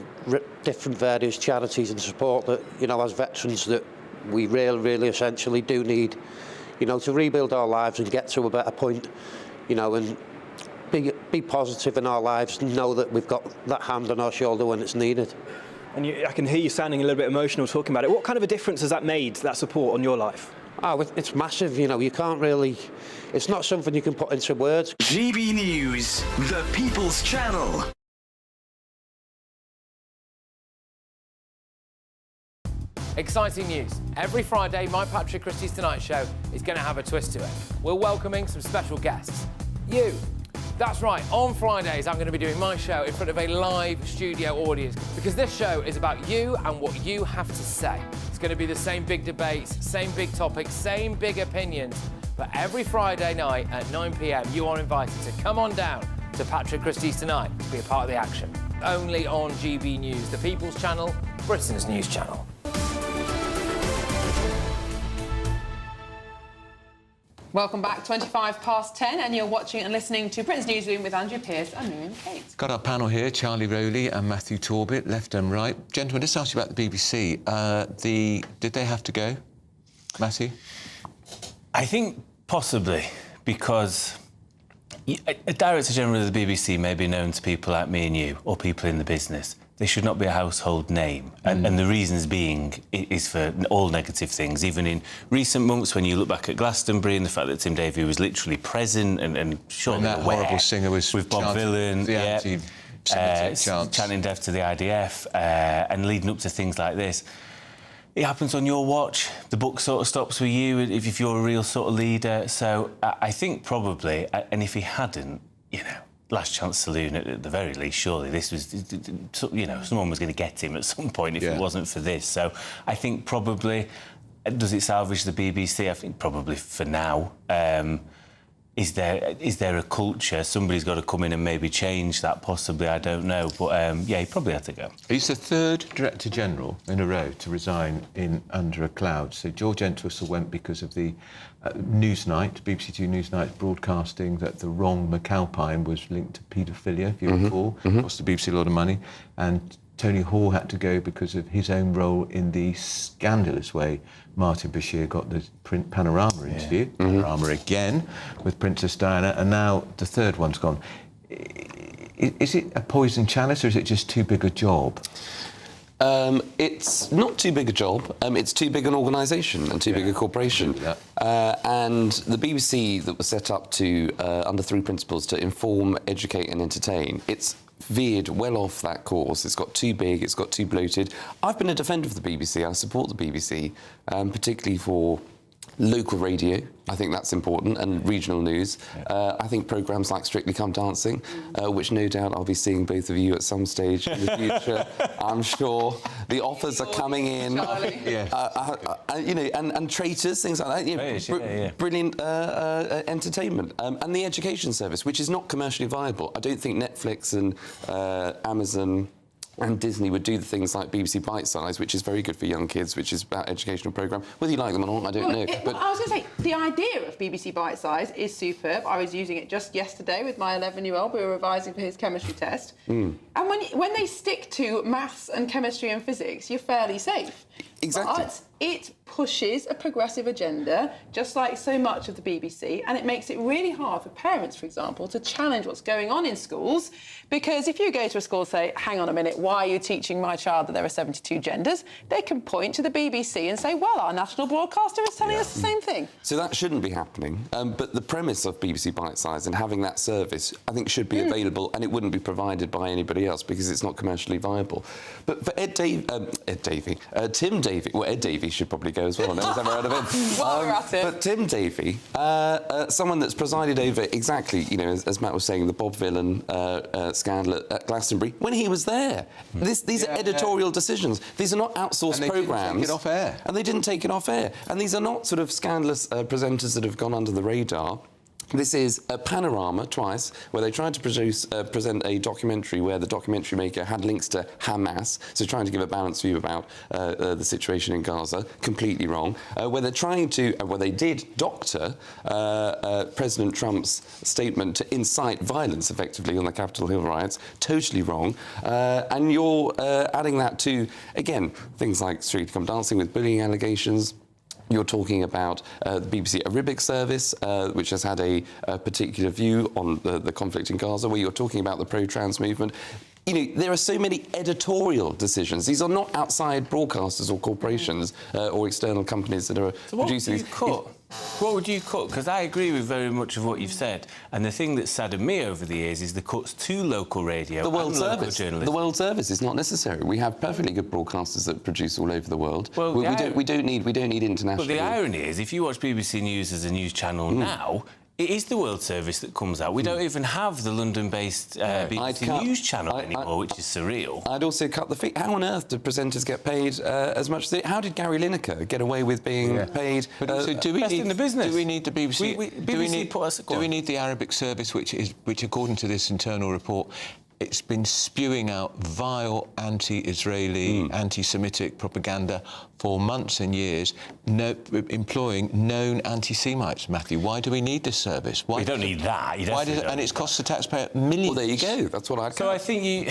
different various charities and support that, you know, as veterans that we really essentially do need, you know, to rebuild our lives and get to a better point, you know, and be positive in our lives, know that we've got that hand on our shoulder when it's needed. And I can hear you sounding a little bit emotional talking about it. What kind of a difference has that made, that support, on your life? Oh, it's massive, you know, you can't really... It's not something you can put into words. GB News, the People's Channel. Exciting news. Every Friday, my Patrick Christie's Tonight Show is going to have a twist to it. We're welcoming some special guests. You. That's right, on Fridays I'm going to be doing my show in front of a live studio audience, because this show is about you and what you have to say. It's going to be the same big debates, same big topics, same big opinions, but every Friday night at 9 p.m. you are invited to come on down to Patrick Christie's Tonight to be a part of the action. Only on GB News, the People's Channel, Britain's news channel. Welcome back, 10:25, and you're watching and listening to Britain's Newsroom with Andrew Pearce and Miriam Kate. Got our panel here, Charlie Rowley and Matthew Torbett, left and right. Gentlemen, let's ask you about the BBC. Did they have to go, Matthew? I think possibly, because A Director General of the BBC may be known to people like me and you, or people in the business. They should not be a household name. And the reasons being is for all negative things. Even in recent months, when you look back at Glastonbury and the fact that Tim Davie was literally present and surely that aware horrible singer was with Bob Villan, chanting death to the IDF, and leading up to things like this. It happens on your watch. The buck sort of stops with you if you're a real sort of leader. So I think probably, and if he hadn't, you know, Last Chance Saloon at the very least, surely this was, you know, someone was going to get him at some point if it wasn't for this. So I think probably, does it salvage the BBC? I think probably for now. Is there a culture? Somebody's got to come in and maybe change that, possibly, I don't know. But, yeah, he probably had to go. He's the third Director General in a row to resign under a cloud. So George Entwistle went because of the Newsnight, BBC Two Newsnight, broadcasting that the wrong McAlpine was linked to paedophilia, if you recall. Cost the BBC a lot of money. And Tony Hall had to go because of his own role in the scandalous way Martin Bashir got the Panorama interview, Panorama again, with Princess Diana, and now the third one's gone. Is it a poison chalice, or is it just too big a job? It's not too big a job. It's too big an organisation and too big a corporation. And the BBC that was set up to under three principles to inform, educate and entertain, it's veered well off that course. It's got too big, it's got too bloated. I've been a defender of the BBC. I support the BBC, particularly for local radio. I think that's important, and regional news. I think programmes like Strictly Come Dancing, which no doubt I'll be seeing both of you at some stage in the future. I'm sure the offers are coming in. You know, and Traitors, things like that. You know, brilliant entertainment. And the education service, which is not commercially viable. I don't think Netflix and Amazon and Disney would do the things like BBC Bite Size, which is very good for young kids, which is about educational programme. Whether you like them or not, I don't know. But I was going to say, the idea of BBC Bite Size is superb. I was using it just yesterday with my 11-year-old. We were revising for his chemistry test. And when they stick to maths and chemistry and physics, you're fairly safe. Exactly. But it pushes a progressive agenda, just like so much of the BBC, and it makes it really hard for parents, for example, to challenge what's going on in schools, because if you go to a school and say, hang on a minute, why are you teaching my child that there are 72 genders? They can point to the BBC and say, well, our national broadcaster is telling us the same thing. So that shouldn't be happening, but the premise of BBC Bite Size and having that service, I think, should be available, and it wouldn't be provided by anybody else because it's not commercially viable. But for Tim Davie, well, Ed Davie should probably go as well. No one's ever heard of him. While we're at it. But Tim Davie, someone that's presided over exactly, you know, as Matt was saying, the Bob Villan scandal at Glastonbury, when he was there. These are editorial decisions. These are not outsourced programmes. Didn't take it off air. And they didn't take it off air. And these are not sort of scandalous presenters that have gone under the radar. This is a Panorama, twice, where they tried to present a documentary where the documentary maker had links to Hamas, so trying to give a balanced view about the situation in Gaza, completely wrong. Where they're trying to, where they did doctor President Trump's statement to incite violence, effectively, on the Capitol Hill riots, totally wrong. And you're adding that to, again, things like Strictly Come Dancing with bullying allegations. You're talking about the BBC Arabic service, which has had a particular view on the conflict in Gaza, where you're talking about the pro-trans movement. You know, there are so many editorial decisions. These are not outside broadcasters or corporations or external companies that are producing these. What would you cut? Because I agree with very much of what you've said. And the thing that's saddened me over the years is the cuts to local radio the world and service. local journalism. The world service is not necessary. We have perfectly good broadcasters that produce all over the world. Well, we don't need international. But the irony is, if you watch BBC News as a news channel now, it is the World Service that comes out. We don't even have the London-based BBC News channel anymore, which is surreal. I'd also cut the fee. How on earth do presenters get paid as much as they... How did Gary Lineker get away with being paid... so do we need, in the business? Do we need the BBC... Do we need the Arabic service, which according to this internal report, it's been spewing out vile anti-Israeli, anti-Semitic propaganda for months and years, employing known anti-Semites. Matthew, why do we need this service? We don't need that. And it's cost the taxpayer millions. Well, there you go. That's what I'd So I think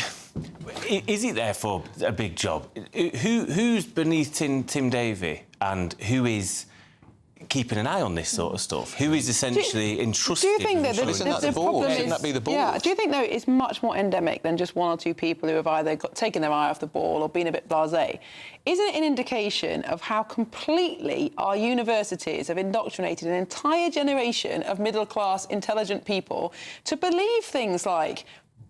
is it therefore a big job? Who's beneath Tim Davie, and who is keeping an eye on this sort of stuff? Who is essentially entrusted? Do you think that the problem is... Shouldn't that be the board? Yeah. Do you think, though, it's much more endemic than just one or two people who have either taken their eye off the ball or been a bit blasé? Isn't it an indication of how completely our universities have indoctrinated an entire generation of middle-class, intelligent people to believe things like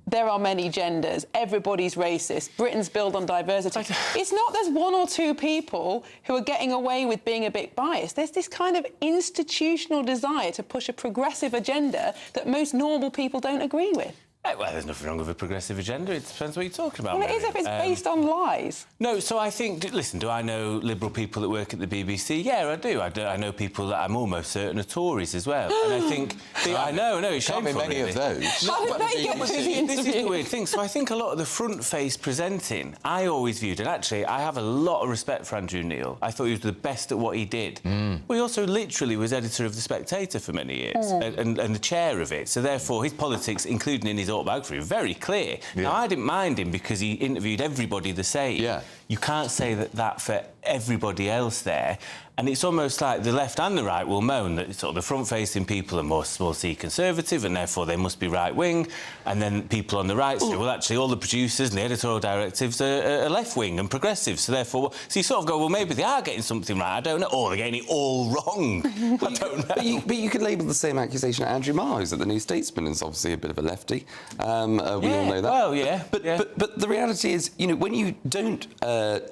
there are many genders, everybody's racist, Britain's built on diversity? It's not there's one or two people who are getting away with being a bit biased. There's this kind of institutional desire to push a progressive agenda that most normal people don't agree with. Well, there's nothing wrong with a progressive agenda. It depends what you're talking about. Well, it is if it's based on lies. No, so I think... Listen, do I know liberal people that work at the BBC? Yeah, I do. I know people that I'm almost certain are Tories as well. And I think... I know, it's Can't be shameful, many really. of those. How did they get through the This is the weird thing. So I think a lot of the front-face presenting, I always viewed... And actually, I have a lot of respect for Andrew Neil. I thought he was the best at what he did. Well, he also literally was editor of The Spectator for many years and the chair of it. So therefore, his politics, including in his autobiography, are very clear. Yeah. Now, I didn't mind him because he interviewed everybody the same. Yeah. You can't say that for everybody else there. And it's almost like the left and the right will moan that sort of the front-facing people are more C conservative and therefore they must be right-wing. And then people on the right say, well, actually, all the producers and the editorial directives are left-wing and progressive. So therefore... So you sort of go, well, maybe they are getting something right, I don't know. Or they're getting it all wrong. I don't know. But you could label the same accusation at Andrew Marr, who's at the New Statesman, and is obviously a bit of a lefty. We all know that. Well, yeah. But the reality is, you know, when you don't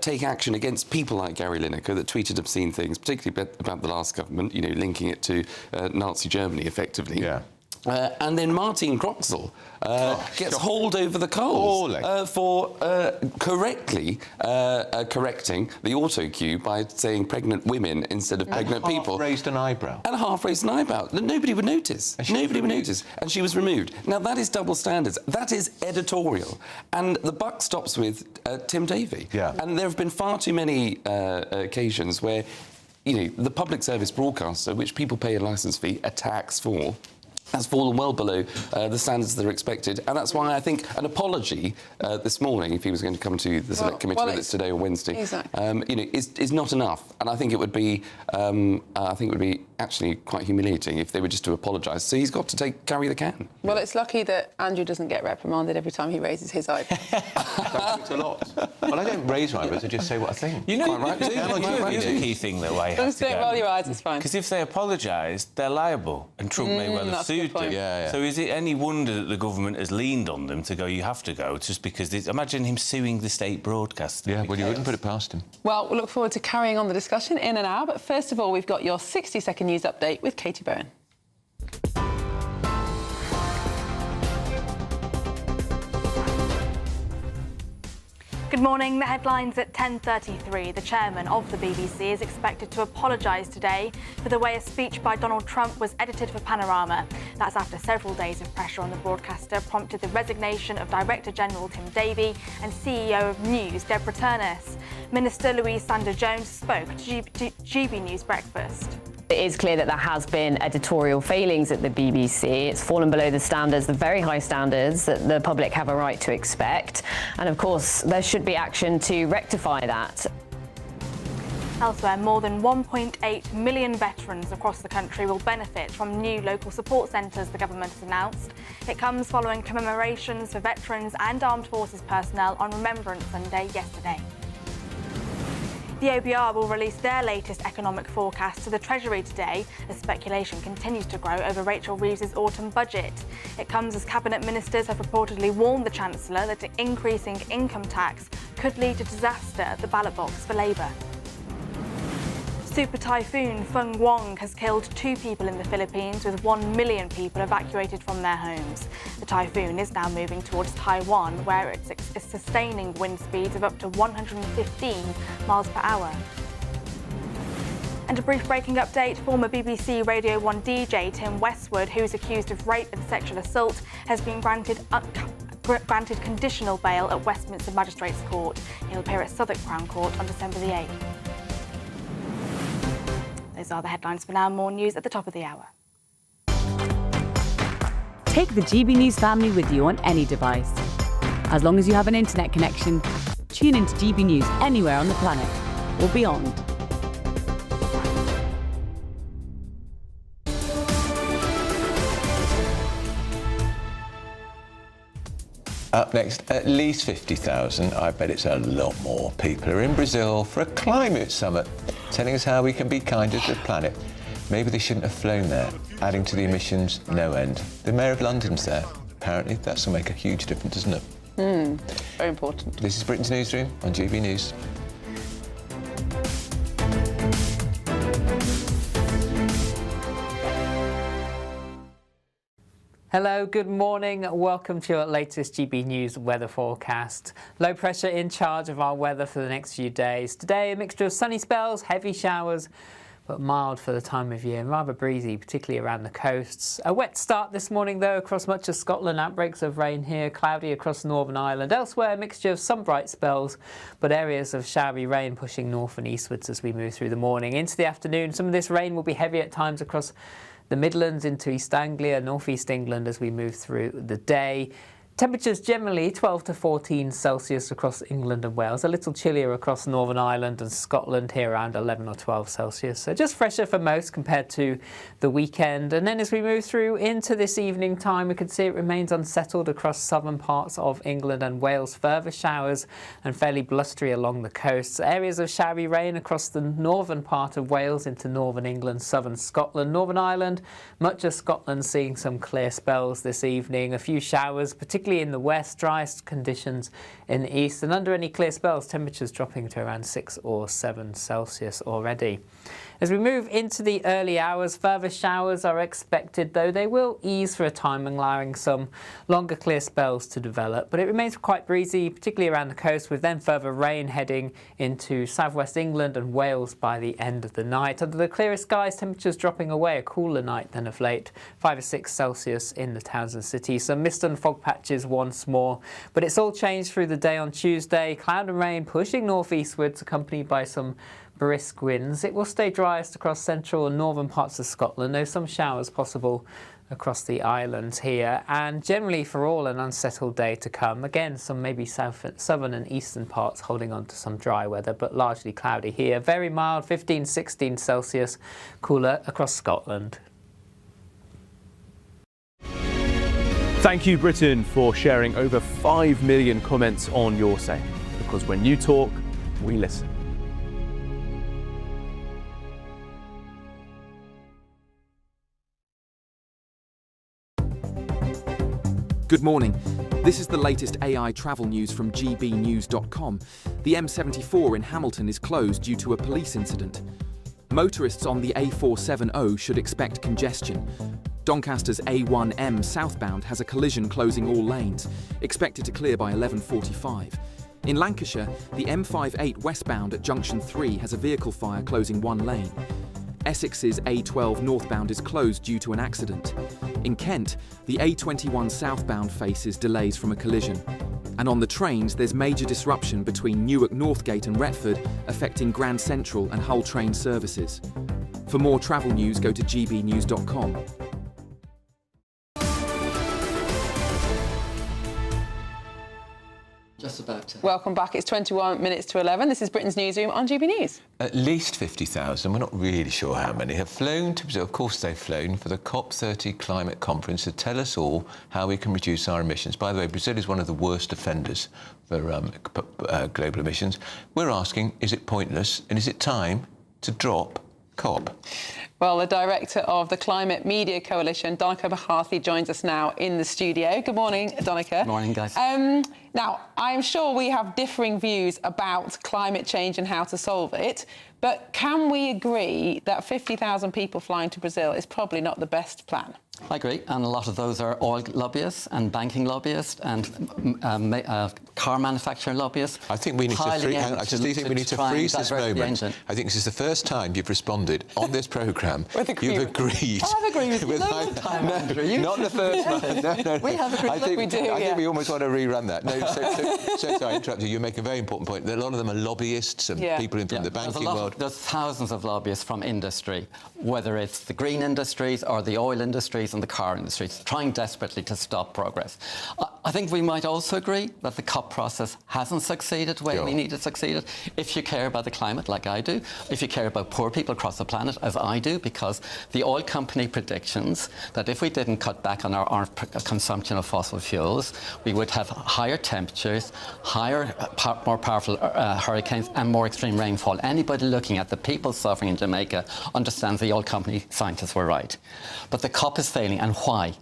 take action against people like Gary Lineker that tweeted obscene things, particularly about the last government, you know, linking it to Nazi Germany, effectively. Yeah. And then Martin Croxall gets hauled over the coals for correctly correcting the auto cue by saying pregnant women instead of pregnant people. And half-raised an eyebrow. And half-raised an eyebrow. Nobody would notice. Nobody would notice. And she was removed. Now, that is double standards. That is editorial. And the buck stops with Tim Davie. Yeah. And there have been far too many occasions where, you know, the public service broadcaster, which people pay a licence fee, a tax for, has fallen well below the standards that are expected. And that's why I think an apology this morning, if he was going to come to the Select Committee, whether it's today or Wednesday, you know, is not enough. And I think it would be, actually quite humiliating if they were just to apologise. So he's got to carry the can. Well, it's lucky that Andrew doesn't get reprimanded every time he raises his eyebrow. That's a lot. Well, I don't raise my eyebrows, I just say what I think. You know, quite right. Here's a key thing that I have to don't roll your eyes, it's fine. Because if they apologise, they're liable, and Trump may well have sued them. Yeah. So is it any wonder that the government has leaned on them to go, you have to go, just because... Imagine him suing the state broadcaster. Yeah, well, you wouldn't put it past him. Well, we'll look forward to carrying on the discussion in an hour, but first of all, we've got your 60-second news update with Katie Bowen. Good morning. The headlines at 10:33. The chairman of the BBC is expected to apologise today for the way a speech by Donald Trump was edited for Panorama. That's after several days of pressure on the broadcaster prompted the resignation of Director General Tim Davie and CEO of News, Deborah Turness. Minister Louise Sanders-Jones spoke to GBNews Breakfast. It is clear that there has been editorial failings at the BBC. It's fallen below the standards, the very high standards that the public have a right to expect. And of course, there should be action to rectify that. Elsewhere, more than 1.8 million veterans across the country will benefit from new local support centres the government has announced. It comes following commemorations for veterans and armed forces personnel on Remembrance Sunday yesterday. The OBR will release their latest economic forecast to the Treasury today as speculation continues to grow over Rachel Reeves's autumn budget. It comes as Cabinet ministers have reportedly warned the Chancellor that increasing income tax could lead to disaster at the ballot box for Labour. Super typhoon Feng Wong has killed 2 people in the Philippines, with 1 million people evacuated from their homes. The typhoon is now moving towards Taiwan, where it's sustaining wind speeds of up to 115 miles per hour. And a brief breaking update, former BBC Radio 1 DJ Tim Westwood, who is accused of rape and sexual assault, has been granted conditional bail at Westminster Magistrates Court. He'll appear at Southwark Crown Court on December the 8th. Those are the headlines for now. More news at the top of the hour. Take the GB News family with you on any device. As long as you have an internet connection, tune into GB News anywhere on the planet or beyond. Up next, at least 50,000, I bet it's a lot more, people are in Brazil for a climate summit, telling us how we can be kinder to the planet. Maybe they shouldn't have flown there, adding to the emissions no end. The Mayor of London's there. Apparently, that's will make a huge difference, doesn't it? Very important. This is Britain's Newsroom on GB News. Hello, good morning. Welcome to your latest GB News weather forecast. Low pressure in charge of our weather for the next few days. Today, a mixture of sunny spells, heavy showers, but mild for the time of year and rather breezy, particularly around the coasts. A wet start this morning, though, across much of Scotland. Outbreaks of rain here, cloudy across Northern Ireland. Elsewhere, a mixture of some bright spells, but areas of showery rain pushing north and eastwards as we move through the morning. Into the afternoon, some of this rain will be heavy at times across the Midlands into East Anglia, North East England as we move through the day. Temperatures generally 12 to 14 Celsius across England and Wales, a little chillier across Northern Ireland and Scotland, here around 11 or 12 Celsius. So just fresher for most compared to the weekend. And then as we move through into this evening time, we can see it remains unsettled across southern parts of England and Wales. Further showers and fairly blustery along the coasts. Areas of showery rain across the northern part of Wales into northern England, southern Scotland, Northern Ireland. Much of Scotland seeing some clear spells this evening. A few showers, particularly in the west, driest conditions in the east, and under any clear spells, temperatures dropping to around 6 or 7 Celsius already. As we move into the early hours, further showers are expected, though they will ease for a time, allowing some longer clear spells to develop. But it remains quite breezy, particularly around the coast, with then further rain heading into southwest England and Wales by the end of the night. Under the clearest skies, temperatures dropping away, a cooler night than of late, 5 or 6 Celsius in the towns and cities. Some mist and fog patches once more, but it's all changed through the day on Tuesday. Cloud and rain pushing northeastwards, accompanied by some brisk winds. It will stay driest across central and northern parts of Scotland, though some showers possible across the islands here, and generally for all an unsettled day to come. Again, some maybe southern and eastern parts holding on to some dry weather, but largely cloudy here. Very mild, 15, 16 Celsius, cooler across Scotland. Thank you, Britain, for sharing over 5 million comments on your say, because when you talk, we listen. Good morning. This is the latest AI travel news from GBnews.com. The M74 in Hamilton is closed due to a police incident. Motorists on the A470 should expect congestion. Doncaster's A1M southbound has a collision closing all lanes, expected to clear by 11:45. In Lancashire, the M58 westbound at Junction 3 has a vehicle fire closing one lane. Essex's A12 northbound is closed due to an accident. In Kent, the A21 southbound faces delays from a collision. And on the trains, there's major disruption between Newark Northgate and Retford, affecting Grand Central and Hull train services. For more travel news, go to gbnews.com. Just about to. Welcome back. It's 21 minutes to 11. This is Britain's Newsroom on GB News. At least 50,000, we're not really sure how many, have flown to Brazil. Of course they've flown for the COP30 climate conference to tell us all how we can reduce our emissions. By the way, Brazil is one of the worst offenders for global emissions. We're asking, is it pointless and is it time to drop COP? Well, the director of the Climate Media Coalition, Donica Baharthi, joins us now in the studio. Good morning, Donica. Good morning, guys. Now, I'm sure we have differing views about climate change and how to solve it, but can we agree that 50,000 people flying to Brazil is probably not the best plan? I agree, and a lot of those are oil lobbyists and banking lobbyists and car manufacturer lobbyists. I think we need to freeze. I just think we need to freeze this moment. I think this is the first time you've responded on this programme. You've agreed. I have agreed with you loads of time, Andrew. Not the first one. No. We have agreed. I think we almost want to rerun that. No, so sorry, I interrupted you. You make a very important point. A lot of them are lobbyists and people from the banking world. There's thousands of lobbyists from industry, whether it's the green industries or the oil industries and the car industries, trying desperately to stop progress. I think we might also agree that the COP process hasn't succeeded the way we need it succeeded. If you care about the climate, like I do, if you care about poor people across the planet, as I do, argue, because the oil company predictions that if we didn't cut back on our consumption of fossil fuels, we would have higher temperatures, more powerful hurricanes and more extreme rainfall. Anybody looking at the people suffering in Jamaica understands the oil company scientists were right. But the COP is failing, and why?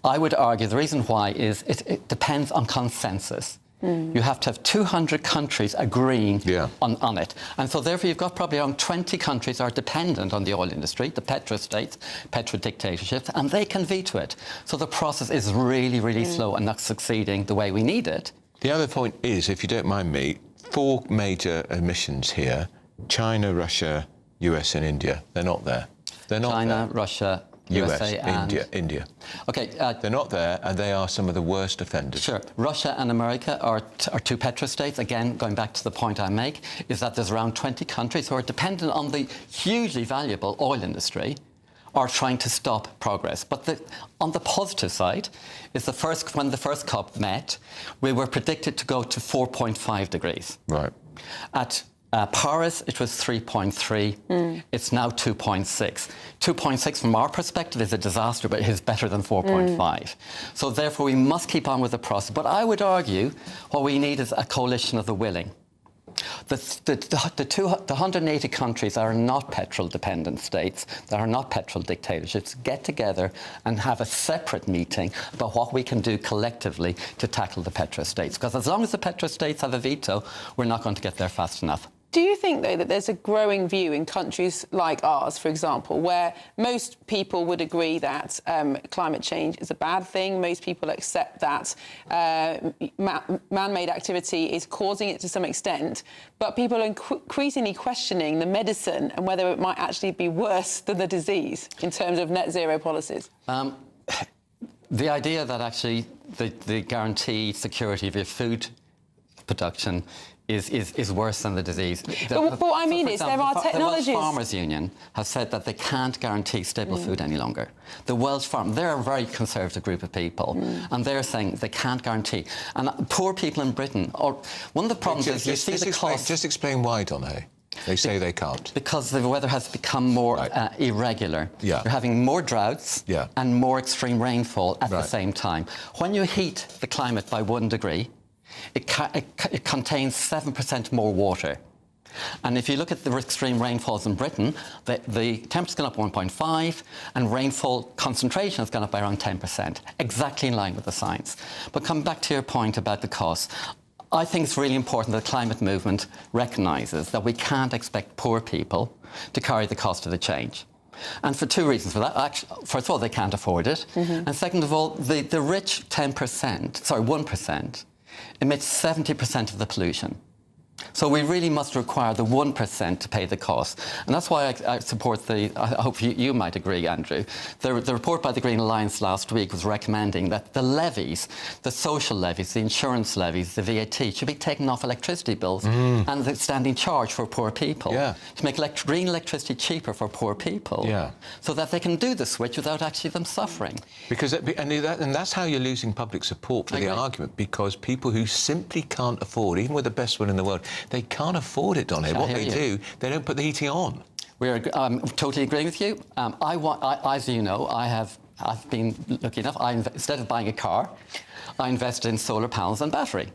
I would argue the reason why is it depends on consensus. You have to have 200 countries agreeing on it. And so therefore you've got probably around 20 countries are dependent on the oil industry, the petrostates, petrodictatorships, and they can veto it. So the process is really, really slow and not succeeding the way we need it. The other point is, if you don't mind me, 4 major emissions here: China, Russia, US and India. They're not there. They're not China, there. Russia, US, USA and India. Okay, they're not there, and they are some of the worst offenders. Sure. Russia and America are 2 petrostates. Again, going back to the point I make, is that there's around 20 countries who are dependent on the hugely valuable oil industry, are trying to stop progress. But on the positive side, is when the first COP met, we were predicted to go to 4.5 degrees. Right. At Paris, it was 3.3. It's now 2.6. 2.6 from our perspective is a disaster, but it is better than 4.5. So therefore, we must keep on with the process. But I would argue what we need is a coalition of the willing. The 180 countries are not petrol-dependent states, that are not petrol dictatorships, get together and have a separate meeting about what we can do collectively to tackle the petrostates. Because as long as the petrostates have a veto, we're not going to get there fast enough. Do you think, though, that there's a growing view in countries like ours, for example, where most people would agree that climate change is a bad thing? Most people accept that man-made activity is causing it to some extent, but people are increasingly questioning the medicine and whether it might actually be worse than the disease in terms of net zero policies? The idea that actually the guaranteed security of your food production is worse than the disease. But what I mean is, there are technologies... The Welsh Farmers Union have said that they can't guarantee stable food any longer. The Welsh Farm, they're a very conservative group of people, and they're saying they can't guarantee. And poor people in Britain, or one of the problems is you see the cost... Just explain why, Donna. They say they can't. Because the weather has become more irregular. Yeah. You're having more droughts and more extreme rainfall at the same time. When you heat the climate by 1 degree, it contains 7% more water. And if you look at the extreme rainfalls in Britain, the temperature's gone up 1.5 and rainfall concentration has gone up by around 10%, exactly in line with the science. But coming back to your point about the costs, I think it's really important that the climate movement recognises that we can't expect poor people to carry the cost of the change. And for 2 reasons for that. Actually, first of all, they can't afford it. And second of all, the rich 1% emits 70% of the pollution. So we really must require the 1% to pay the cost. And that's why I support I hope you might agree, Andrew. The report by the Green Alliance last week was recommending that the levies, the social levies, the insurance levies, the VAT, should be taken off electricity bills and the standing charge for poor people to make green electricity cheaper for poor people so that they can do the switch without actually them suffering. Because and that's how you're losing public support for the argument, because people who simply can't afford, even with the best one in the world, they can't afford it, Donna. What they do, they don't put the heating on. I'm totally agreeing with you. As you know, I've been lucky enough. Instead of buying a car, I invested in solar panels and battery.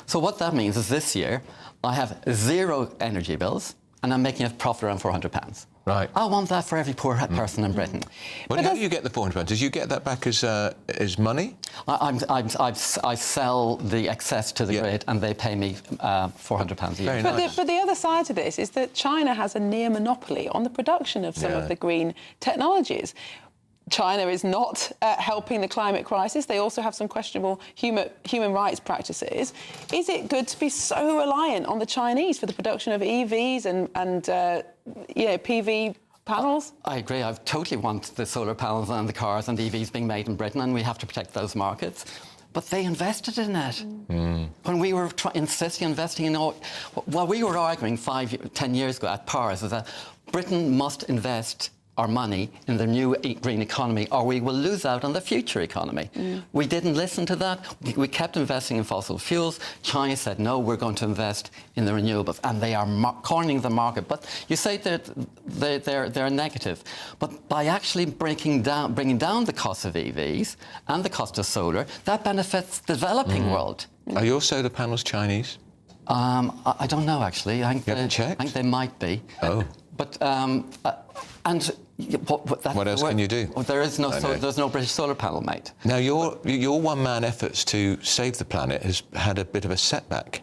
So what that means is this year I have 0 energy bills and I'm making a profit around £400. Right. I want that for every poor person in Britain. But how do you get the £400? Did you get that back as money? I sell the excess to the grid and they pay me £400 a year. But the other side to this is that China has a near monopoly on the production of some of the green technologies. China is not helping the climate crisis. They also have some questionable human rights practices. Is it good to be so reliant on the Chinese for the production of EVs and PV panels? I agree. I totally want the solar panels and the cars and EVs being made in Britain, and we have to protect those markets. But they invested in it. When we were insisting on investing in oil, what we were arguing 10 years ago at Paris is that Britain must invest our money in the new green economy, or we will lose out on the future economy. We didn't listen to that. We kept investing in fossil fuels. China said, no, we're going to invest in the renewables, and they are cornering the market. But you say that they're negative. But by actually bringing down the cost of EVs and the cost of solar, that benefits the developing world. Are your solar panels Chinese? I don't know, actually. I think they might be. Oh. But what else can you do? Well, there's no British solar panel made. Now, your one-man efforts to save the planet has had a bit of a setback.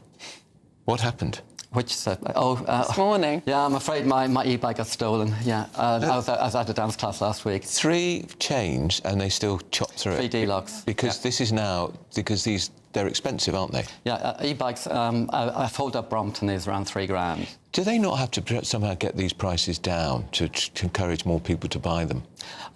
What happened? Which setback? Oh, this morning. Yeah, I'm afraid my e-bike got stolen. Yeah, I was at a dance class last week. 3 chains, and they still chop through 3 it. D-locks. Because this is now they're expensive, aren't they? Yeah, e-bikes. A fold-up Brompton is around £3,000. Do they not have to somehow get these prices down to encourage more people to buy them?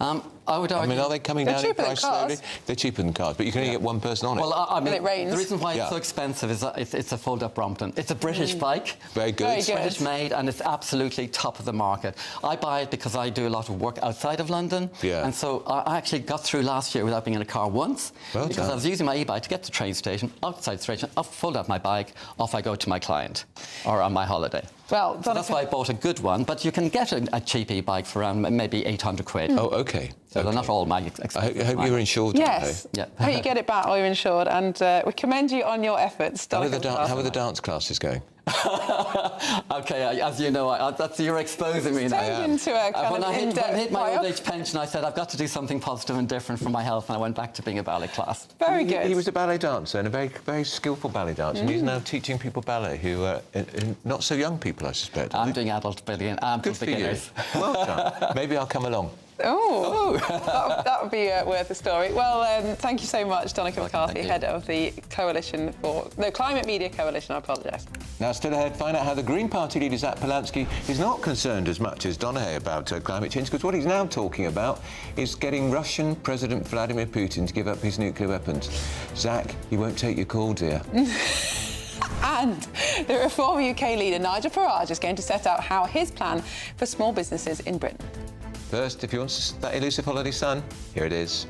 I would argue... I mean, are they coming down in price slowly? They're cheaper than cars, but you can only get one person on it. Well, I mean, it rains. The reason why it's so expensive is that it's a fold-up Brompton. It's a British bike. Very good. It's British made, and it's absolutely top of the market. I buy it because I do a lot of work outside of London. Yeah. And so I actually got through last year without being in a car once. Well because done. I was using my e-bike to get to the train station, outside the station, I'll fold up my bike, off I go to my client or on my holiday. Well, so that's why I bought a good one, but you can get a cheap e-bike for around maybe £800. Oh, OK. So they're not all my expensive. I hope you're insured. Yes. Yeah. I hope you get it back or you're insured, and we commend you on your efforts. How are the dance classes going? OK, as you know, you're exposing me now. Turned into a kind when of I hit in-depth my bio. old age pension, I said, I've got to do something positive and different for my health, and I went back to being a ballet class. Very good. He was a ballet dancer, and a very, very skillful ballet dancer, and he's now teaching people ballet who are not so young people, I suspect. I'm doing adult beginners. Well done. Maybe I'll come along. Oh, that would be worth a story. Well, thank you so much, Donncha McCarthy, head of the Climate Media Coalition. I apologise. Now, still ahead, find out how the Green Party leader, Zach Polansky, is not concerned as much as Donncha about climate change, because what he's now talking about is getting Russian President Vladimir Putin to give up his nuclear weapons. Zach, he won't take your call, dear. And the Reform UK leader, Nigel Farage, is going to set out how his plan for small businesses in Britain. First, if you want that elusive holiday sun, here it is.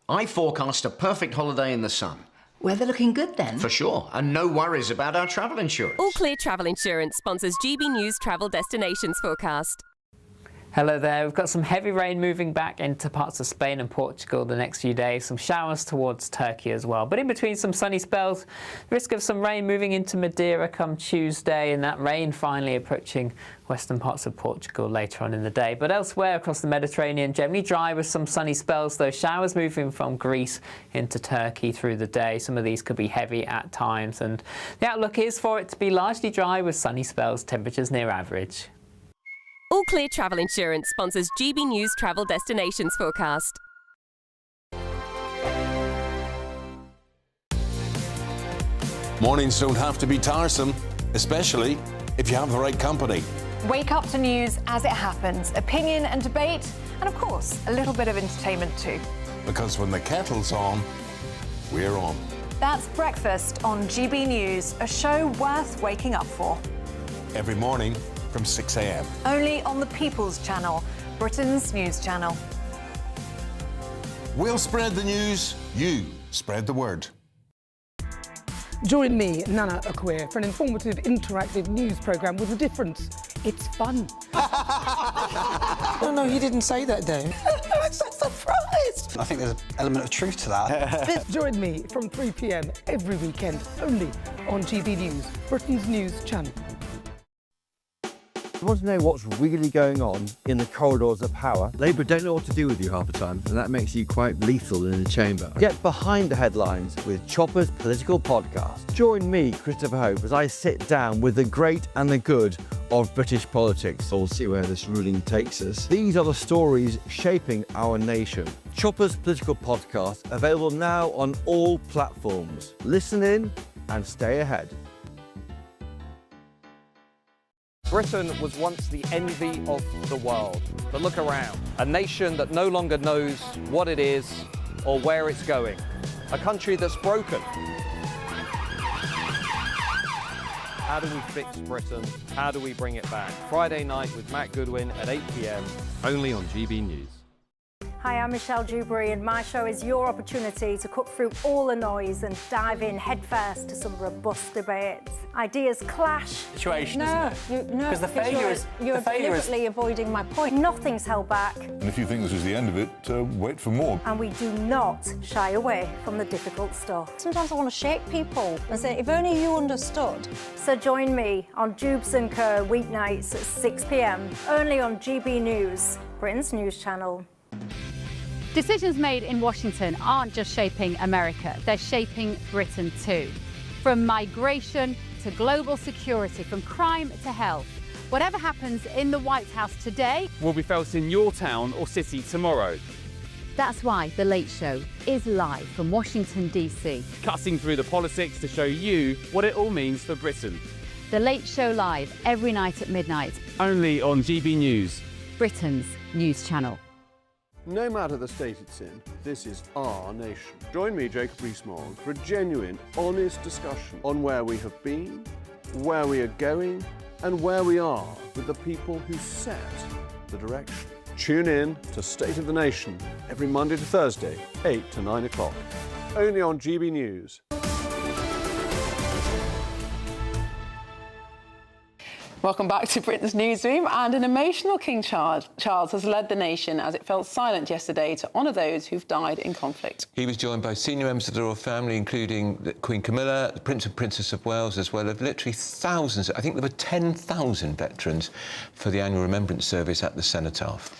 I forecast a perfect holiday in the sun. Weather looking good then? For sure, and no worries about our travel insurance. All Clear Travel Insurance sponsors GBNews Travel Destinations Forecast. Hello there. We've got some heavy rain moving back into parts of Spain and Portugal the next few days. Some showers towards Turkey as well. But in between some sunny spells, risk of some rain moving into Madeira come Tuesday, and that rain finally approaching western parts of Portugal later on in the day. But elsewhere across the Mediterranean, generally dry with some sunny spells, though showers moving from Greece into Turkey through the day. Some of these could be heavy at times, and the outlook is for it to be largely dry with sunny spells, temperatures near average. All Clear Travel Insurance sponsors GBNews Travel Destinations Forecast. Mornings don't have to be tiresome, especially if you have the right company. Wake up to news as it happens, opinion and debate, and of course, a little bit of entertainment too. Because when the kettle's on, we're on. That's Breakfast on GB News, a show worth waking up for. Every morning from 6 a.m. Only on the People's Channel, Britain's news channel. We'll spread the news, you spread the word. Join me, Nana Akwe, for an informative, interactive news programme with a difference. It's fun. No, he didn't say that, Dave. I'm so surprised. I think there's an element of truth to that. Join me from 3 p.m. every weekend, only on GB News, Britain's news channel. You want to know what's really going on in the corridors of power? Labour don't know what to do with you half the time, and that makes you quite lethal in the chamber. Get behind the headlines with Chopper's Political Podcast. Join me, Christopher Hope, as I sit down with the great and the good of British politics. We'll see where this ruling takes us. These are the stories shaping our nation. Chopper's Political Podcast, available now on all platforms. Listen in and stay ahead. Britain was once the envy of the world. But look around. A nation that no longer knows what it is or where it's going. A country that's broken, How do we fix Britain? How do we bring it back? Friday night with Matt Goodwin at 8 p.m. only on GB News. Hi, I'm Michelle Dewberry, and my show is your opportunity to cut through all the noise and dive in headfirst to some robust debates. Ideas clash. Situation, no, isn't it? No, Because the failure is you're deliberately avoiding my point. Nothing's held back, And if you think this is the end of it, wait for more. and we do not shy away from the difficult stuff. Sometimes I want to shake people and say, if only you understood. So join me on Jubes and Kerr weeknights at 6 p.m. only on GB News, Britain's news channel. Decisions made in Washington aren't just shaping America, they're shaping Britain too. From migration to global security, from crime to health. Whatever happens in the White House today will be felt in your town or city tomorrow. That's why The Late Show is live from Washington, D.C. Cutting through the politics to show you what it all means for Britain. The Late Show live every night at midnight. Only on GB News, Britain's news channel. No matter the state it's in, this is our nation. Join me, Jacob Rees-Mogg, for a genuine, honest discussion on where we have been, where we are going, and where we are with the people who set the direction. Tune in to State of the Nation every Monday to Thursday, 8 to 9 o'clock. Only on GB News. Welcome back to Britain's Newsroom. And an emotional King Charles has led the nation as it fell silent yesterday to honour those who've died in conflict. He was joined by senior members of the royal family, including Queen Camilla, the Prince and Princess of Wales, as well as literally thousands. I think there were 10,000 veterans for the annual remembrance service at the cenotaph.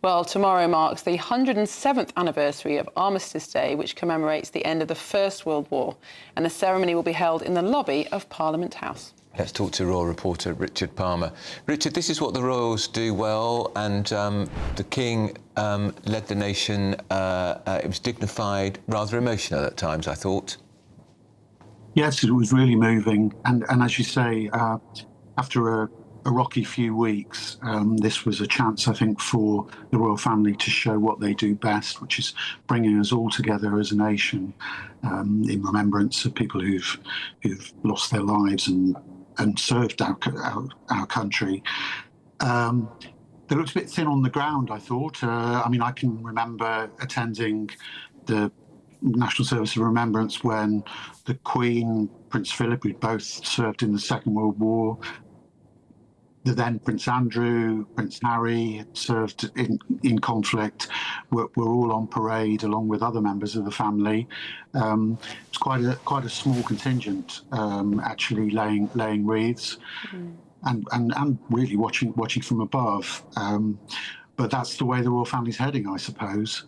Well, tomorrow marks the 107th anniversary of Armistice Day, which commemorates the end of the First World War. And the ceremony will be held in the lobby of Parliament House. Let's talk to royal reporter Richard Palmer. Richard, this is what the royals do well, and the King led the nation. It was dignified, rather emotional at times, I thought. Yes, it was really moving, and as you say, after a rocky few weeks, this was a chance, I think, for the royal family to show what they do best, which is bringing us all together as a nation in remembrance of people who've lost their lives and served our country. They looked a bit thin on the ground, I thought. I mean, I can remember attending the National Service of Remembrance when the Queen, Prince Philip, who'd both served in the Second World War, the then Prince Andrew, Prince Harry had served in conflict, were all on parade along with other members of the family. It's quite a small contingent actually laying wreaths and really watching from above. But that's the way the royal family's heading, I suppose.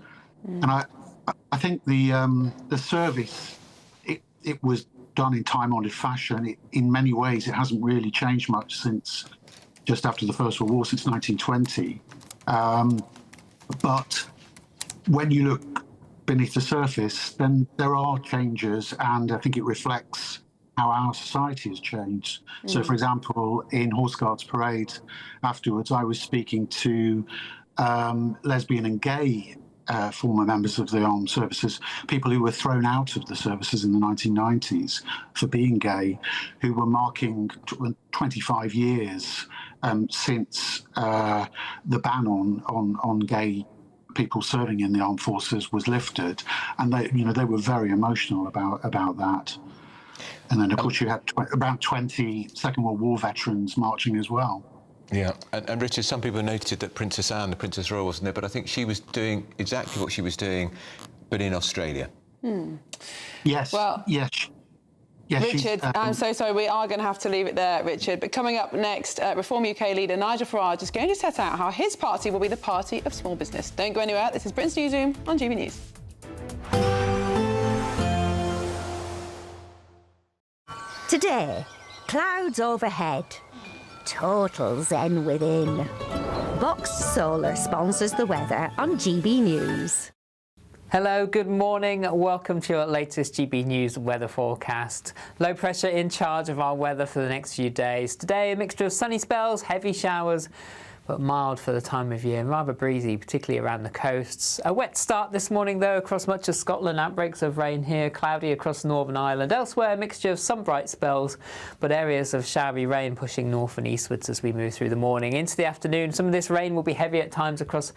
And I think the service it was done in time-honoured fashion. In many ways, it hasn't really changed much since just after the First World War, since 1920. But when you look beneath the surface, then there are changes, and I think it reflects how our society has changed. So, for example, in Horse Guards Parade afterwards, I was speaking to lesbian and gay former members of the armed services, people who were thrown out of the services in the 1990s for being gay, who were marking 25 years since the ban on gay people serving in the armed forces was lifted, and they were very emotional about that. And then, of course, you had around 20 Second World War veterans marching as well. Yeah, and Richard, some people noted that Princess Anne, the Princess Royal, wasn't there, but I think she was doing exactly what she was doing, but in Australia. Yes. Well, yes. Yes, Richard, I'm so sorry, we are going to have to leave it there, Richard. But coming up next, Reform UK leader Nigel Farage is going to set out how his party will be the party of small business. Don't go anywhere. This is Britain's Newsroom on GB News. Today, clouds overhead, total zen within. Boxed Solar sponsors the weather on GB News. Hello, good morning. Welcome to your latest GB News weather forecast. Low pressure in charge of our weather for the next few days. Today, a mixture of sunny spells, heavy showers, but mild for the time of year and rather breezy, particularly around the coasts. A wet start this morning, though, across much of Scotland. Outbreaks of rain here, cloudy across Northern Ireland. Elsewhere, a mixture of some bright spells, but areas of showery rain pushing north and eastwards as we move through the morning. Into the afternoon, some of this rain will be heavy at times across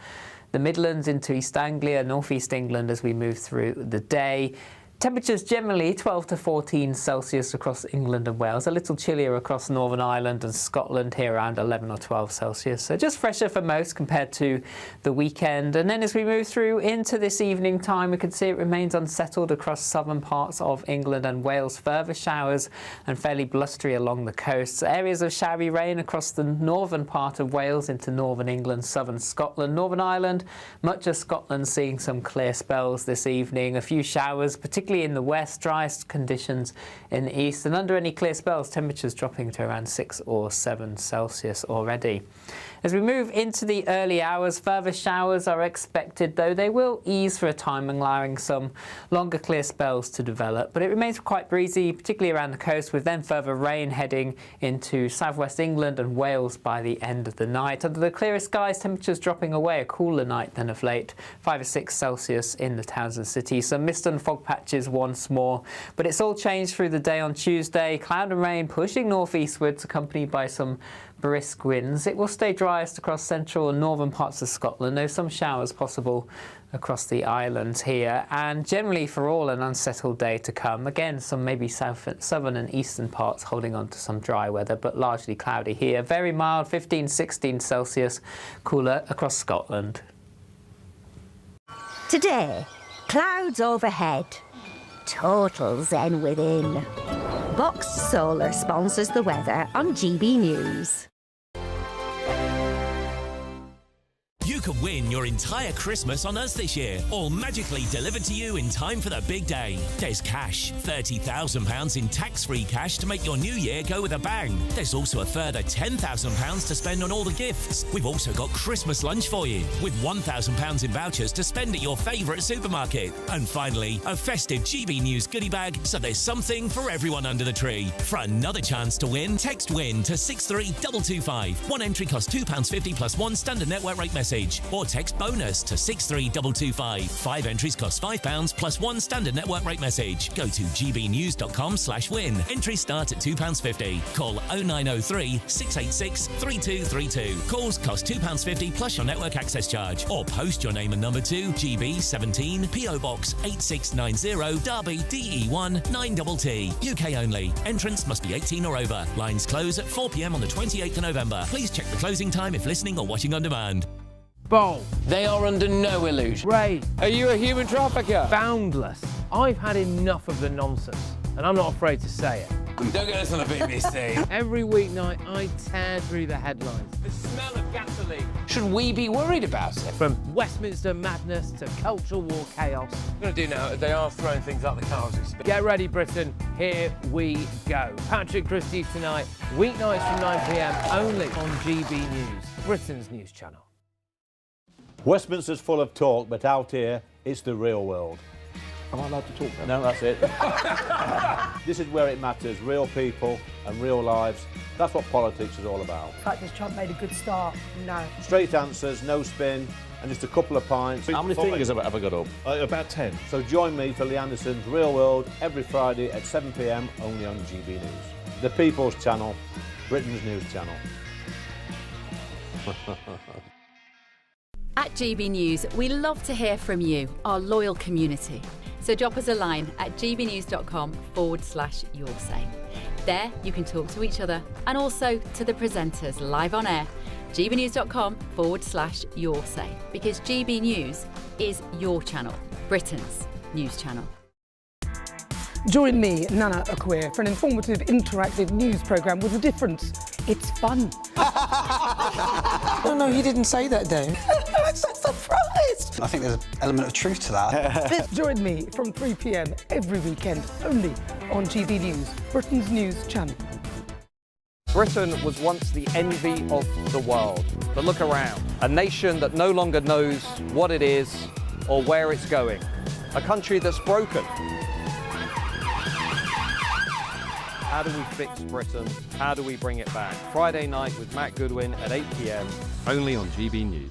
the Midlands into East Anglia, North East England as we move through the day. Temperatures generally 12 to 14 Celsius across England and Wales, a little chillier across Northern Ireland and Scotland, here around 11 or 12 Celsius. So just fresher for most compared to the weekend. And then as we move through into this evening time, we can see it remains unsettled across southern parts of England and Wales. Further showers and fairly blustery along the coasts. Areas of showery rain across the northern part of Wales into northern England, southern Scotland, Northern Ireland. Much of Scotland seeing some clear spells this evening. A few showers, particularly in the west, driest conditions in the east, and under any clear spells, temperatures dropping to around 6 or 7 Celsius already. As we move into the early hours, further showers are expected, though they will ease for a time, allowing some longer clear spells to develop. But it remains quite breezy, particularly around the coast, with then further rain heading into southwest England and Wales by the end of the night. Under the clearest skies, temperatures dropping away, a cooler night than of late, 5 or 6 Celsius in the towns and cities. Some mist and fog patches once more, but it's all changed through the day on Tuesday. Cloud and rain pushing northeastwards, accompanied by some brisk winds. It will stay driest across central and northern parts of Scotland, though some showers possible across the islands here, and generally for all an unsettled day to come. Again, some maybe southern and eastern parts holding on to some dry weather, but largely cloudy here. Very mild, 15, 16 Celsius, cooler across Scotland. Today, clouds overhead, total zen within. Box Solar sponsors the weather on GB News. You could win your entire Christmas on us this year, all magically delivered to you in time for the big day. There's cash, £30,000 in tax-free cash to make your new year go with a bang. There's also a further £10,000 to spend on all the gifts. We've also got Christmas lunch for you, with £1,000 in vouchers to spend at your favourite supermarket. And finally, a festive GB News goodie bag, so there's something for everyone under the tree. For another chance to win, text WIN to 63225. One entry costs £2.50 plus one standard network rate message. Or text BONUS to 63225. 5 entries cost £5 plus one standard network rate message. Go to gbnews.com/win. Entries start at £2.50. Call 0903 686 3232. Calls cost £2.50 plus your network access charge. Or post your name and number to GB17 PO Box 8690 Derby DE1 9TT. UK only. Entrance must be 18 or over. Lines close at 4 p.m. on the 28th of November. Please check the closing time if listening or watching on demand. Bold. They are under no illusion. Ray. Are you a human trafficker? Boundless. I've had enough of the nonsense, and I'm not afraid to say it. Don't get us on the BBC. Every weeknight, I tear through the headlines. The smell of gasoline. Should we be worried about it? From Westminster madness to cultural war chaos. What I'm going to do now, they are throwing things out the car as we speak. Get ready, Britain. Here we go. Patrick Christie's tonight, weeknights from 9 p.m, only on GB News, Britain's news channel. Westminster's full of talk, but out here, it's the real world. Am I allowed to talk then? No, that's it. This is where it matters, real people and real lives. That's what politics is all about. The fact has Trump made a good start? No. Straight answers, no spin, and just a couple of pints. How many fingers have I got up? About 10. So join me for Lee Anderson's Real World every Friday at 7 p.m, only on GB News. The People's Channel, Britain's news channel. At GB News, we love to hear from you, our loyal community. So drop us a line at gbnews.com/yoursay. There you can talk to each other and also to the presenters live on air. gbnews.com/yoursay, because GB News is your channel, Britain's news channel. Join me, Nana Akweer, for an informative, interactive news programme with a difference. It's fun. No, he didn't say that, though. I'm so surprised. I think there's an element of truth to that. Join me from 3 p.m. every weekend, only on GB News, Britain's news channel. Britain was once the envy of the world, but look around. A nation that no longer knows what it is or where it's going. A country that's broken. How do we fix Britain? How do we bring it back? Friday night with Matt Goodwin at 8 p.m. Only on GB News.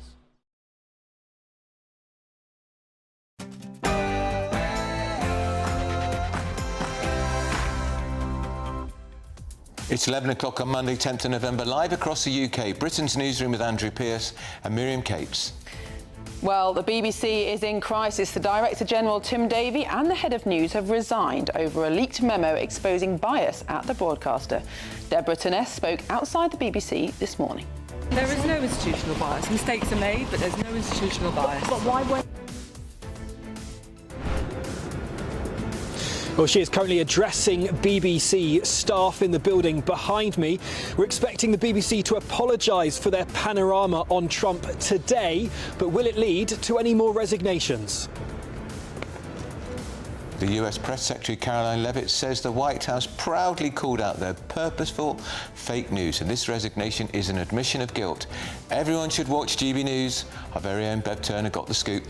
It's 11 o'clock on Monday, 10th of November, live across the UK. Britain's Newsroom with Andrew Pearce and Miriam Capes. Well, the BBC is in crisis. The Director General, Tim Davie, and the Head of News have resigned over a leaked memo exposing bias at the broadcaster. Deborah Turness spoke outside the BBC this morning. There is no institutional bias. Mistakes are made, but there's no institutional bias. But why won't... Well, she is currently addressing BBC staff in the building behind me. We're expecting the BBC to apologise for their panorama on Trump today, but will it lead to any more resignations? The US Press Secretary Caroline Leavitt says the White House proudly called out their purposeful fake news, and this resignation is an admission of guilt. Everyone should watch GB News. Our very own Bev Turner got the scoop.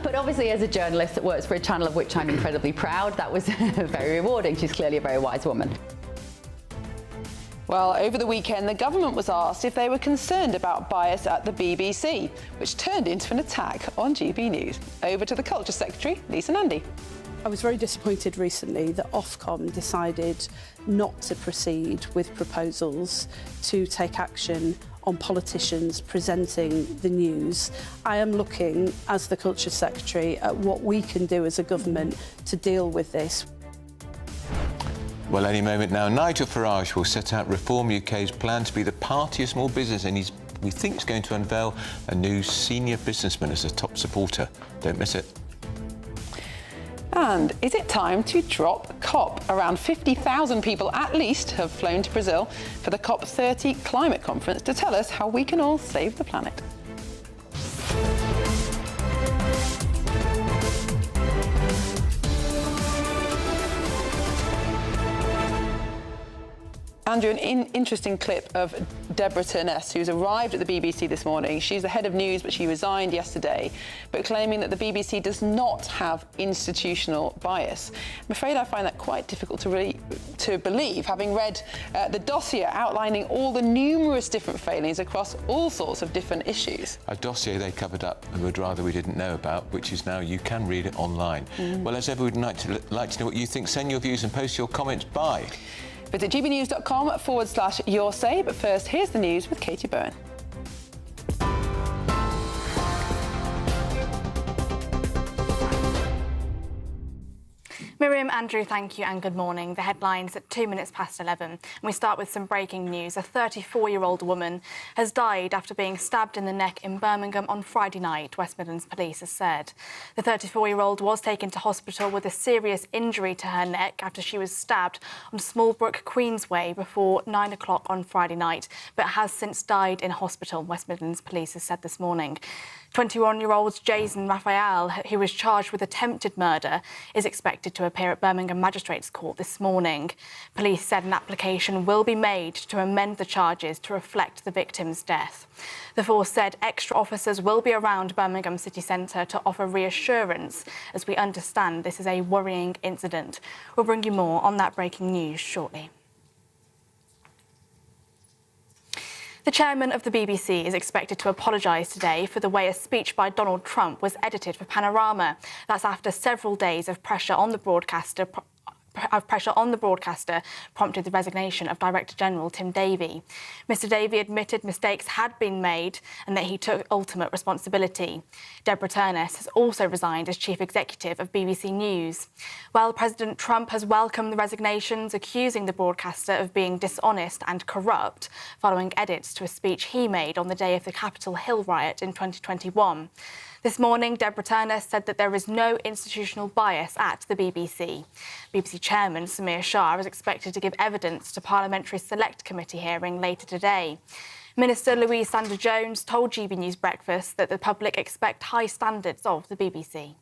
But obviously, as a journalist that works for a channel of which I'm incredibly proud, that was very rewarding. She's clearly a very wise woman. Well, over the weekend, the government was asked if they were concerned about bias at the BBC, which turned into an attack on GB News. Over to the Culture Secretary, Lisa Nandy. I was very disappointed recently that Ofcom decided not to proceed with proposals to take action on politicians presenting the news. I am looking, as the Culture Secretary, at what we can do as a government to deal with this. Well, any moment now, Nigel Farage will set out Reform UK's plan to be the party of small business, and we think he's going to unveil a new senior businessman as a top supporter. Don't miss it. And is it time to drop COP? Around 50,000 people at least have flown to Brazil for the COP30 climate conference to tell us how we can all save the planet. Andrew, an interesting clip of Deborah Turness, who's arrived at the BBC this morning. She's the head of news, but she resigned yesterday, but claiming that the BBC does not have institutional bias. I'm afraid I find that quite difficult to believe, having read the dossier outlining all the numerous different failings across all sorts of different issues. A dossier they covered up and would rather we didn't know about, which is now you can read it online. Well, as ever, we'd like to know what you think. Send your views and post your comments by Visit gbnews.com/your say. But first, here's the news with Katie Bowen. Miriam, Andrew, thank you and good morning. The headlines at 2 minutes past 11. And we start with some breaking news. A 34-year-old woman has died after being stabbed in the neck in Birmingham on Friday night, West Midlands Police has said. The 34-year-old was taken to hospital with a serious injury to her neck after she was stabbed on Smallbrook Queensway before 9 o'clock on Friday night, but has since died in hospital, West Midlands Police has said this morning. 21-year-old Jason Raphael, who was charged with attempted murder, is expected to appear at Birmingham Magistrates Court this morning. Police said an application will be made to amend the charges to reflect the victim's death. The force said extra officers will be around Birmingham City Centre to offer reassurance, as we understand this is a worrying incident. We'll bring you more on that breaking news shortly. The chairman of the BBC is expected to apologise today for the way a speech by Donald Trump was edited for Panorama. That's after several days of pressure on the broadcaster prompted the resignation of Director General Tim Davie. Mr Davie admitted mistakes had been made and that he took ultimate responsibility. Deborah Turness has also resigned as Chief Executive of BBC News. While President Trump has welcomed the resignations, accusing the broadcaster of being dishonest and corrupt following edits to a speech he made on the day of the Capitol Hill riot in 2021. This morning, Deborah Turness said that there is no institutional bias at the BBC. BBC Chairman Samir Shah is expected to give evidence to Parliamentary Select Committee hearing later today. Minister Louise Sanders-Jones told GB News Breakfast that the public expect high standards of the BBC.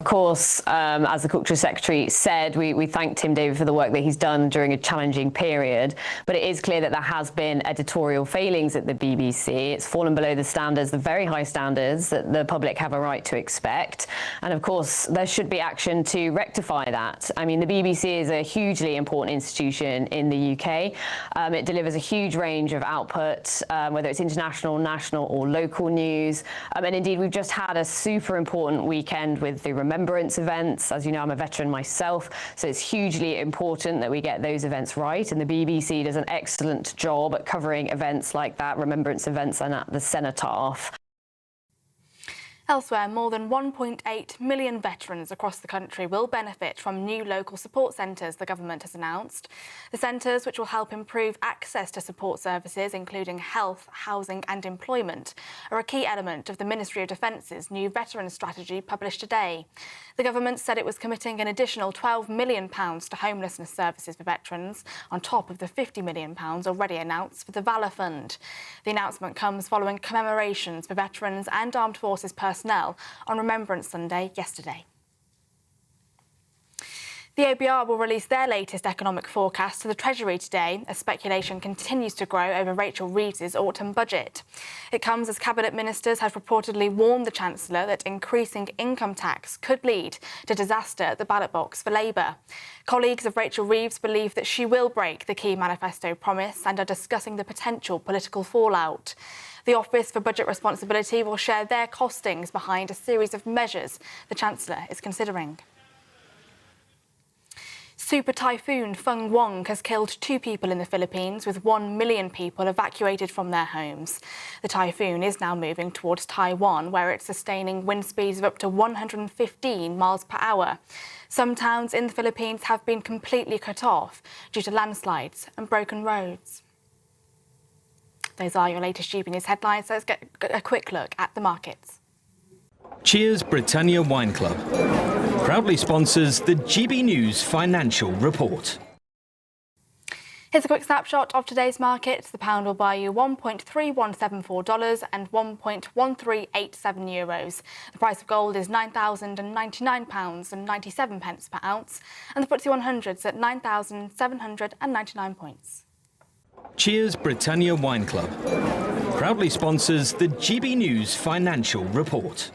Of course, as the Culture Secretary said, we thank Tim Davie for the work that he's done during a challenging period, but it is clear that there has been editorial failings at the BBC. It's fallen below the standards, the very high standards that the public have a right to expect. And of course, there should be action to rectify that. I mean, the BBC is a hugely important institution in the UK. It delivers a huge range of output, whether it's international, national or local news. And indeed, we've just had a super important weekend with the remembrance events. As you know, I'm a veteran myself, so it's hugely important that we get those events right. And the BBC does an excellent job at covering events like that, remembrance events, and at the cenotaph. Elsewhere, more than 1.8 million veterans across the country will benefit from new local support centres the government has announced. The centres, which will help improve access to support services, including health, housing and employment, are a key element of the Ministry of Defence's new veteran strategy published today. The government said it was committing an additional £12 million to homelessness services for veterans, on top of the £50 million already announced for the Valour Fund. The announcement comes following commemorations for veterans and armed forces personnel on Remembrance Sunday yesterday. The OBR will release their latest economic forecast to the Treasury today as speculation continues to grow over Rachel Reeves's autumn budget. It comes as Cabinet ministers have reportedly warned the Chancellor that increasing income tax could lead to disaster at the ballot box for Labour. Colleagues of Rachel Reeves believe that she will break the key manifesto promise and are discussing the potential political fallout. The Office for Budget Responsibility will share their costings behind a series of measures the Chancellor is considering. Super typhoon Feng Wong has killed 2 people in the Philippines, with 1 million people evacuated from their homes. The typhoon is now moving towards Taiwan, where it's sustaining wind speeds of up to 115 miles per hour. Some towns in the Philippines have been completely cut off due to landslides and broken roads. Those are your latest GBNews headlines, so let's get a quick look at the markets. Cheers Britannia Wine Club proudly sponsors the GBNews Financial Report. Here's a quick snapshot of today's markets. The pound will buy you $1.3174 and €1.1387. The price of gold is £9,099.97 per ounce, and the FTSE 100's at 9,799 points. Cheers Britannia Wine Club proudly sponsors the GBNews Financial Report.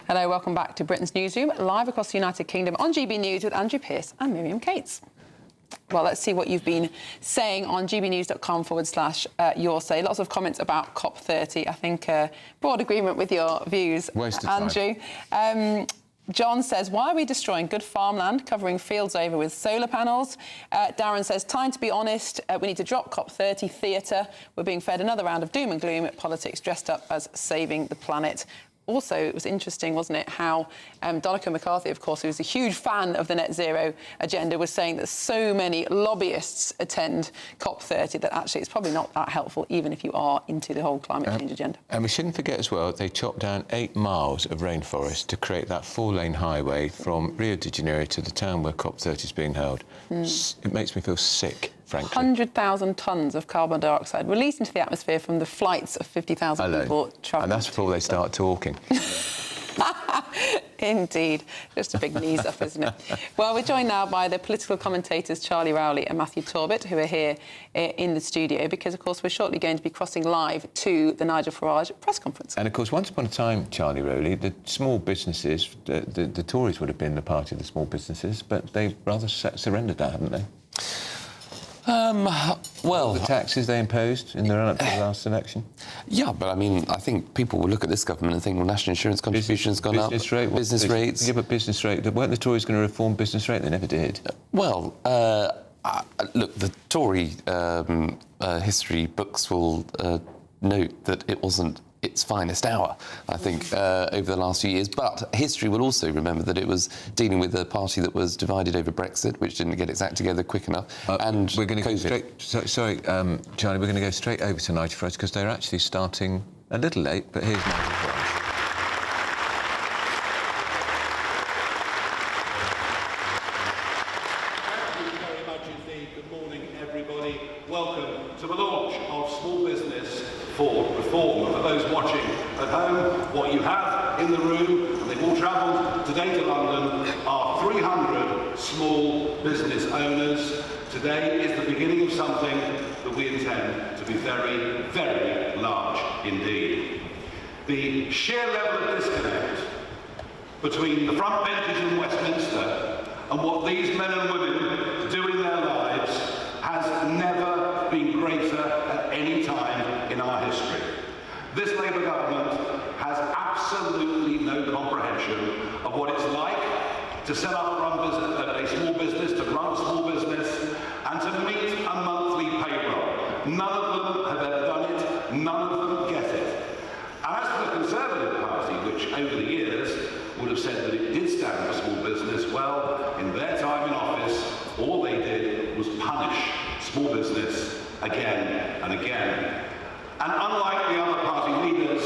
Hello, welcome back to Britain's Newsroom, live across the United Kingdom on GB News with Andrew Pearce and Miriam Cates. Well, let's see what you've been saying on gbnews.com/your say. Lots of comments about COP30. I think broad agreement with your views, Andrew. John says, why are we destroying good farmland, covering fields over with solar panels? Darren says, time to be honest, we need to drop COP30 theatre. We're being fed another round of doom and gloom, politics dressed up as saving the planet. Also, it was interesting, wasn't it, how Donica McCarthy, of course, who's a huge fan of the net zero agenda, was saying that so many lobbyists attend COP30 that actually it's probably not that helpful, even if you are into the whole climate change agenda. And we shouldn't forget as well, they chopped down 8 miles of rainforest to create that 4-lane highway from Rio de Janeiro to the town where COP30 is being held. It makes me feel sick, frankly. 100,000 tonnes of carbon dioxide released into the atmosphere from the flights of 50,000 people travelling. And that's before they start talking. Indeed. Just a big knees up, isn't it? Well, we're joined now by the political commentators Charlie Rowley and Matthew Torbett, who are here in the studio, because, of course, we're shortly going to be crossing live to the Nigel Farage press conference. And, of course, once upon a time, Charlie Rowley, the small businesses, the Tories would have been the party of the small businesses, but they've rather surrendered that, haven't they? Well, the taxes they imposed in the run-up to the last election. Yeah, but I mean, I think people will look at this government and think, well, national insurance contributions gone up, business rates. Yeah, but business rate. Weren't the Tories going to reform business rate? They never did. Well, look, the Tory history books will note that it wasn't its finest hour, I think, over the last few years. But history will also remember that it was dealing with a party that was divided over Brexit, which didn't get its act together quick enough, and we're going to COVID. go straight. Sorry, Charlie, we're going to go straight over to Nigel Farage because they're actually starting a little late. But here's Nigel Farage. Thank you very much indeed. Good morning, everybody. Welcome to the launch of Small Business for Reform. form. For those watching at home, what you have in the room, and they've all travelled today to London, are 300 small business owners. Today is the beginning of something that we intend to be very, very large indeed. The sheer level of disconnect between the front benches in Westminster and what these men and women do in their lives has never been greater at any time in our history. This Labour government has absolutely no comprehension of what it's like to set up a small business, to run a small business, and to meet a monthly payroll. None of them have ever done it, none of them get it. And as for the Conservative Party, which over the years would have said that it did stand for small business, well, in their time in office, all they did was punish small business again and again. And unlike the other party leaders,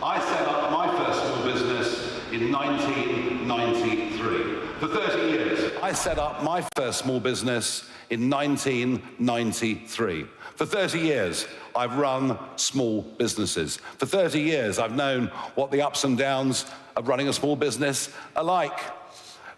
I set up my first small business in 1993. For 30 years. I set up my first small business in 1993. For 30 years, I've run small businesses. For 30 years, I've known what the ups and downs of running a small business are like.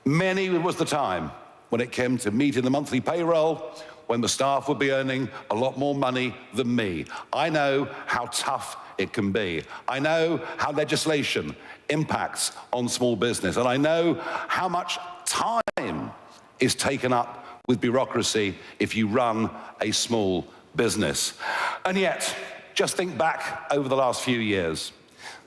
Many was the time when it came to meeting the monthly payroll, when the staff would be earning a lot more money than me. I know how tough it can be. I know how legislation impacts on small business, and I know how much time is taken up with bureaucracy if you run a small business. And yet, just think back over the last few years.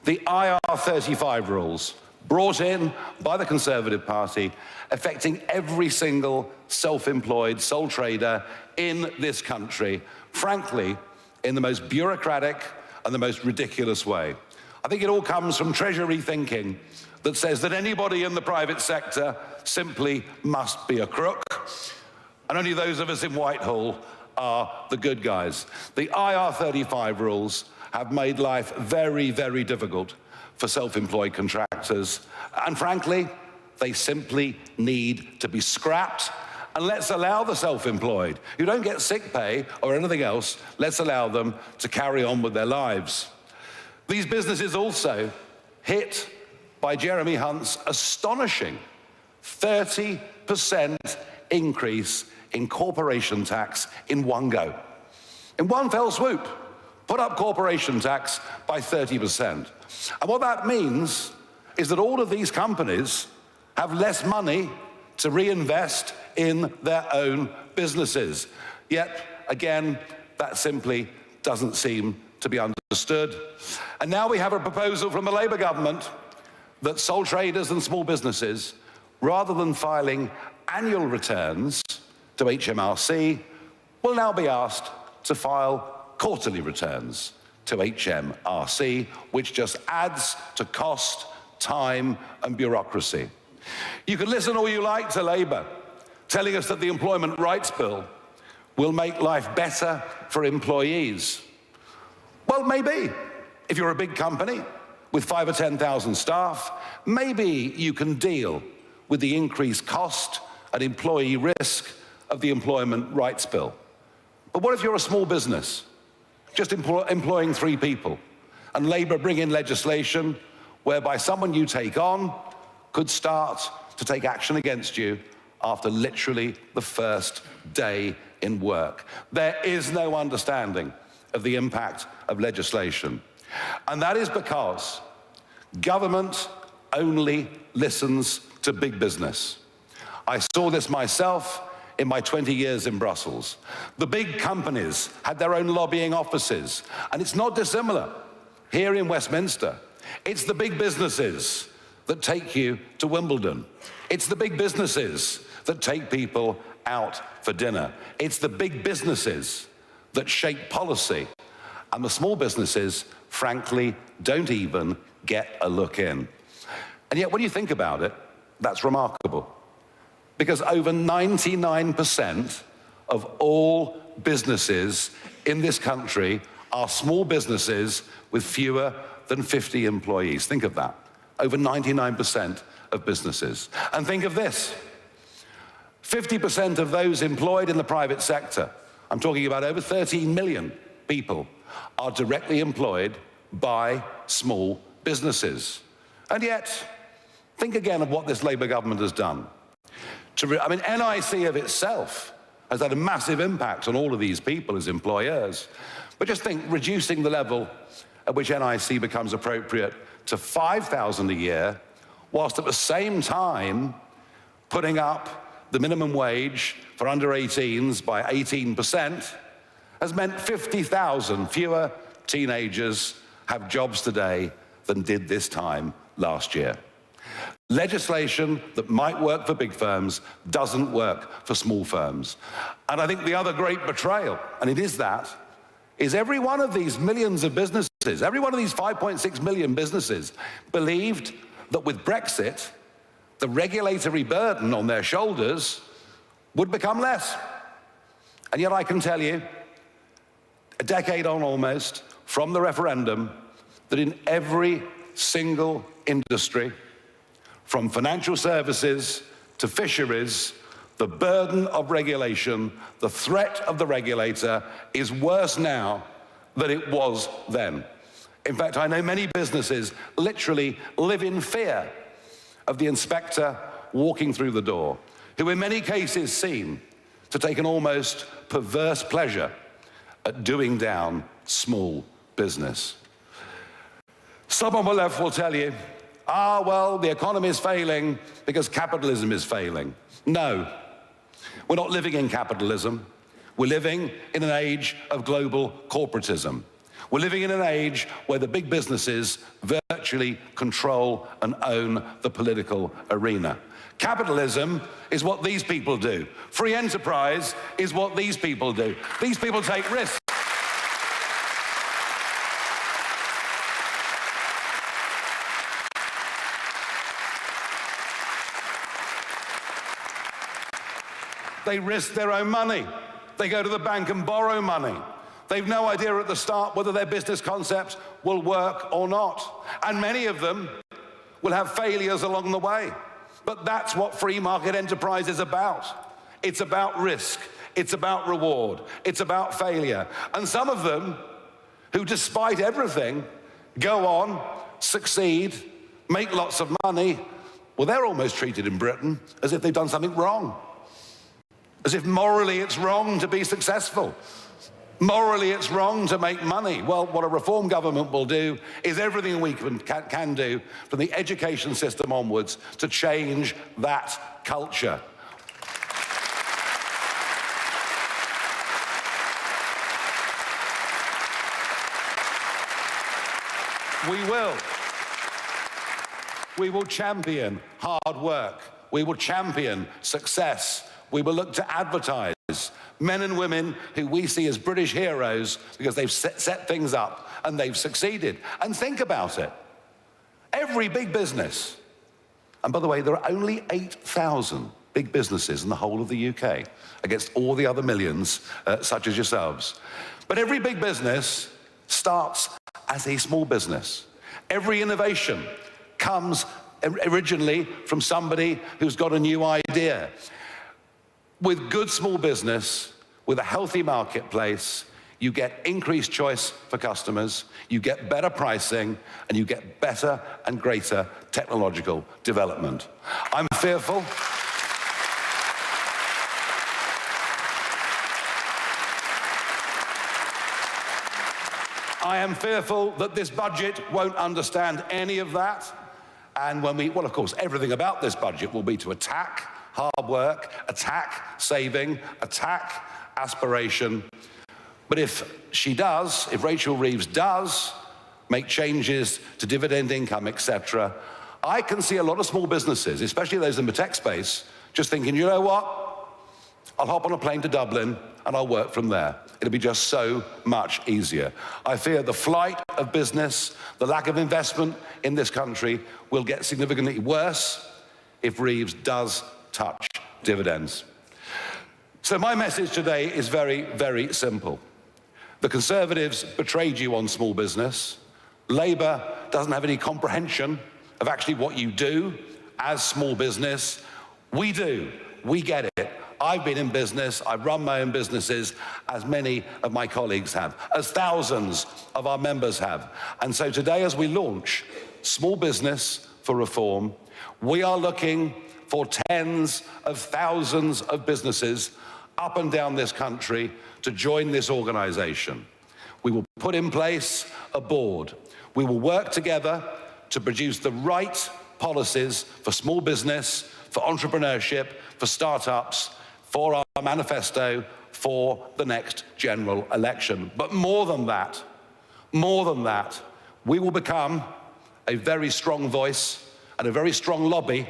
The IR35 rules brought in by the Conservative Party, affecting every single self-employed sole trader in this country, frankly, in the most bureaucratic and the most ridiculous way. I think it all comes from Treasury thinking that says that anybody in the private sector simply must be a crook, and only those of us in Whitehall are the good guys. The IR35 rules have made life very, very difficult for self-employed contractors, and frankly, they simply need to be scrapped. And let's allow the self-employed, who don't get sick pay or anything else, let's allow them to carry on with their lives. These businesses also hit by Jeremy Hunt's astonishing 30% increase in corporation tax in one go. In one fell swoop, put up corporation tax by 30%. And what that means is that all of these companies have less money to reinvest in their own businesses. Yet, again, that simply doesn't seem to be understood. And now we have a proposal from the Labour government that sole traders and small businesses, rather than filing annual returns to HMRC, will now be asked to file quarterly returns to HMRC, which just adds to cost, time, and bureaucracy. You can listen all you like to Labour, telling us that the Employment Rights Bill will make life better for employees. Well, maybe. If you're a big company with 5,000 or 10,000 staff, maybe you can deal with the increased cost and employee risk of the Employment Rights Bill. But what if you're a small business, just employing 3 people, and Labour bring in legislation whereby someone you take on could start to take action against you after literally the first day in work? There is no understanding of the impact of legislation. And that is because government only listens to big business. I saw this myself in my 20 years in Brussels. The big companies had their own lobbying offices, and it's not dissimilar here in Westminster. It's the big businesses that take you to Wimbledon. It's the big businesses that take people out for dinner. It's the big businesses that shape policy. And the small businesses, frankly, don't even get a look in. And yet, when you think about it, that's remarkable. Because over 99% of all businesses in this country are small businesses with fewer than 50 employees. Think of that. Over 99% of businesses. And think of this. 50% of those employed in the private sector, I'm talking about over 13 million people, are directly employed by small businesses. And yet, think again of what this Labour government has done. NIC of itself has had a massive impact on all of these people as employers. But just think, reducing the level at which NIC becomes appropriate to $5,000 a year, whilst at the same time putting up the minimum wage for under 18s by 18%, has meant 50,000 fewer teenagers have jobs today than did this time last year. Legislation that might work for big firms doesn't work for small firms. And I think the other great betrayal, and it is that, is every one of these millions of businesses, every one of these 5.6 million businesses believed that with Brexit, the regulatory burden on their shoulders would become less. And yet I can tell you, a decade on almost from the referendum, that in every single industry, from financial services to fisheries, the burden of regulation, the threat of the regulator is worse now than it was then. In fact, I know many businesses literally live in fear of the inspector walking through the door, who in many cases seem to take an almost perverse pleasure at doing down small business. Some on the left will tell you, well, the economy is failing because capitalism is failing. No, we're not living in capitalism. We're living in an age of global corporatism. We're living in an age where the big businesses virtually control and own the political arena. Capitalism is what these people do. Free enterprise is what these people do. These people take risks. They risk their own money. They go to the bank and borrow money. They've no idea at the start whether their business concepts will work or not. And many of them will have failures along the way. But that's what free market enterprise is about. It's about risk. It's about reward. It's about failure. And some of them, who despite everything, go on, succeed, make lots of money, well, they're almost treated in Britain as if they've done something wrong. As if morally it's wrong to be successful. Morally it's wrong to make money. Well, what a reform government will do is everything we can do from the education system onwards to change that culture. We will champion hard work. We will champion success. We will look to advertise men and women who we see as British heroes because they've set things up and they've succeeded. And think about it. Every big business, and by the way, there are only 8,000 big businesses in the whole of the UK against all the other millions such as yourselves. But every big business starts as a small business. Every innovation comes originally from somebody who's got a new idea. With good small business, with a healthy marketplace, you get increased choice for customers, you get better pricing, and you get better and greater technological development. I'm fearful that this budget won't understand any of that. And well, of course, everything about this budget will be to attack hard work, attack saving, attack aspiration. But if Rachel Reeves does make changes to dividend income, etc., I can see a lot of small businesses, especially those in the tech space, just thinking, you know what? I'll hop on a plane to Dublin and I'll work from there. It'll be just so much easier. I fear the flight of business, the lack of investment in this country will get significantly worse if Reeves does touch dividends. So my message today is very, very simple. The Conservatives betrayed you on small business. Labour doesn't have any comprehension of actually what you do as small business. We do. We get it. I've been in business, I've run my own businesses, as many of my colleagues have, as thousands of our members have. And so today, as we launch Small Business for Reform, we are looking for tens of thousands of businesses up and down this country to join this organisation. We will put in place a board. We will work together to produce the right policies for small business, for entrepreneurship, for startups, for our manifesto for the next general election. But more than that, we will become a very strong voice and a very strong lobby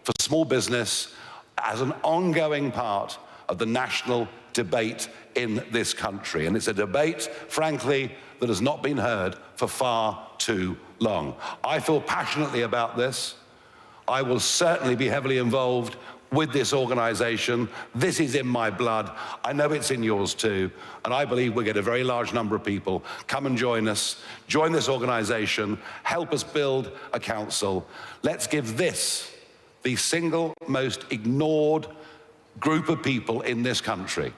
for small business as an ongoing part of the national debate in this country. And it's a debate, frankly, that has not been heard for far too long. I feel passionately about this. I will certainly be heavily involved with this organisation. This is in my blood. I know it's in yours too. And I believe we'll get a very large number of people. Come and join us. Join this organisation. Help us build a council. Let's give this the single most ignored group of people in this country.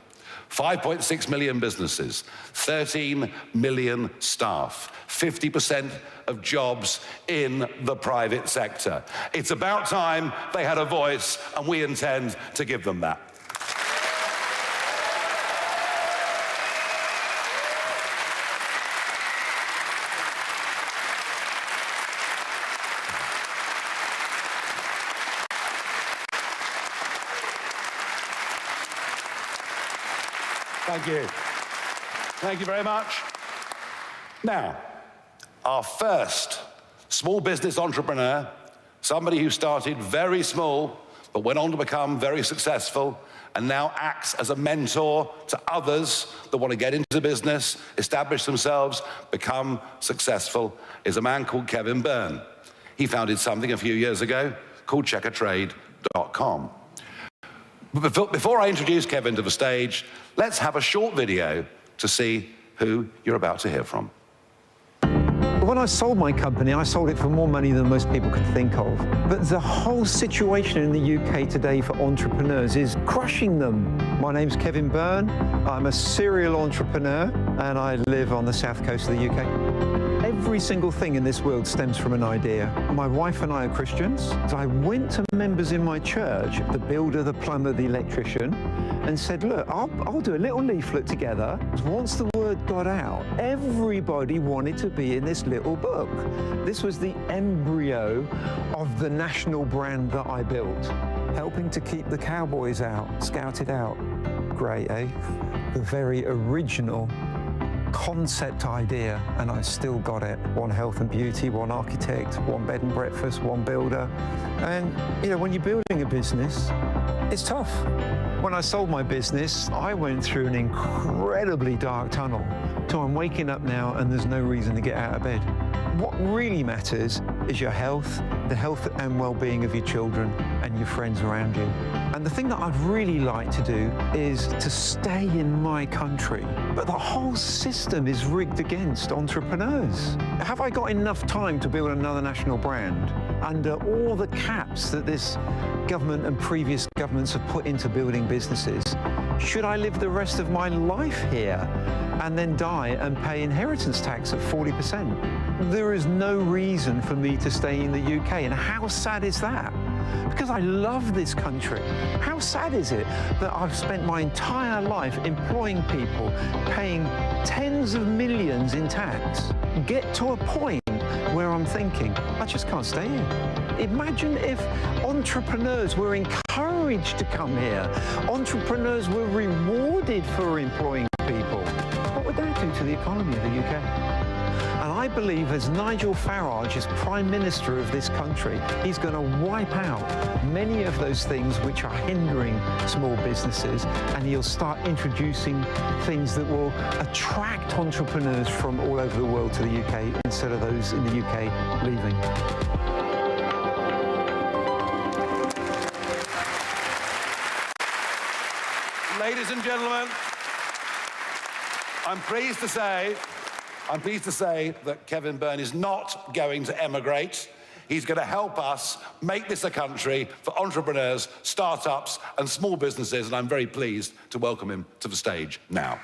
5.6 million businesses, 13 million staff, 50% of jobs in the private sector. It's about time they had a voice, and we intend to give them that. Thank you. Thank you very much. Now, our first small business entrepreneur, somebody who started very small, but went on to become very successful, and now acts as a mentor to others that want to get into business, establish themselves, become successful, is a man called Kevin Byrne. He founded something a few years ago called checkertrade.com. But before I introduce Kevin to the stage, let's have a short video to see who you're about to hear from. When I sold my company, I sold it for more money than most people could think of. But the whole situation in the UK today for entrepreneurs is crushing them. My name's Kevin Byrne. I'm a serial entrepreneur, and I live on the south coast of the UK. Every single thing in this world stems from an idea. My wife and I are Christians. So I went to members in my church, the builder, the plumber, the electrician, and said, look, I'll do a little leaflet together. Once the word got out, everybody wanted to be in this little book. This was the embryo of the national brand that I built, helping to keep the cowboys out, scouted out. Great, eh? The very original concept idea, and I still got it. One health and beauty, one architect, one bed and breakfast, one builder. And, you know, when you're building a business, it's tough. When I sold my business, I went through an incredibly dark tunnel. So I'm waking up now and there's no reason to get out of bed. What really matters is your health, the health and well-being of your children and your friends around you. And the thing that I'd really like to do is to stay in my country. But the whole system is rigged against entrepreneurs. Have I got enough time to build another national brand under all the caps that this government and previous governments have put into building businesses? Should I live the rest of my life here and then die and pay inheritance tax at 40%? There is no reason for me to stay in the UK, and how sad is that? Because I love this country. How sad is it that I've spent my entire life employing people, paying tens of millions in tax, get to a point where I'm thinking, I just can't stay here. Imagine if entrepreneurs were encouraged to come here, entrepreneurs were rewarded for employing people. What would that do to the economy of the UK? And I believe as Nigel Farage is Prime Minister of this country, he's going to wipe out many of those things which are hindering small businesses, and he'll start introducing things that will attract entrepreneurs from all over the world to the UK instead of those in the UK leaving. Ladies and gentlemen, I'm pleased to say that Kevin Byrne is not going to emigrate. He's going to help us make this a country for entrepreneurs, startups and small businesses, and I'm very pleased to welcome him to the stage now.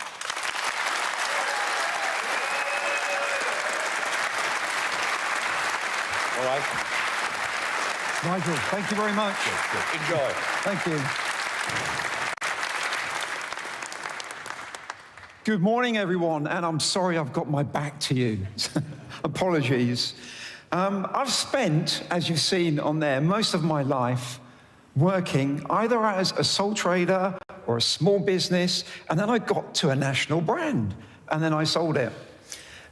All right. Nigel, thank you very much. Good. Enjoy. Thank you. Good morning, everyone, and I'm sorry I've got my back to you. Apologies. I've spent, as you've seen on there, most of my life working either as a sole trader or a small business, and then I got to a national brand, and then I sold it.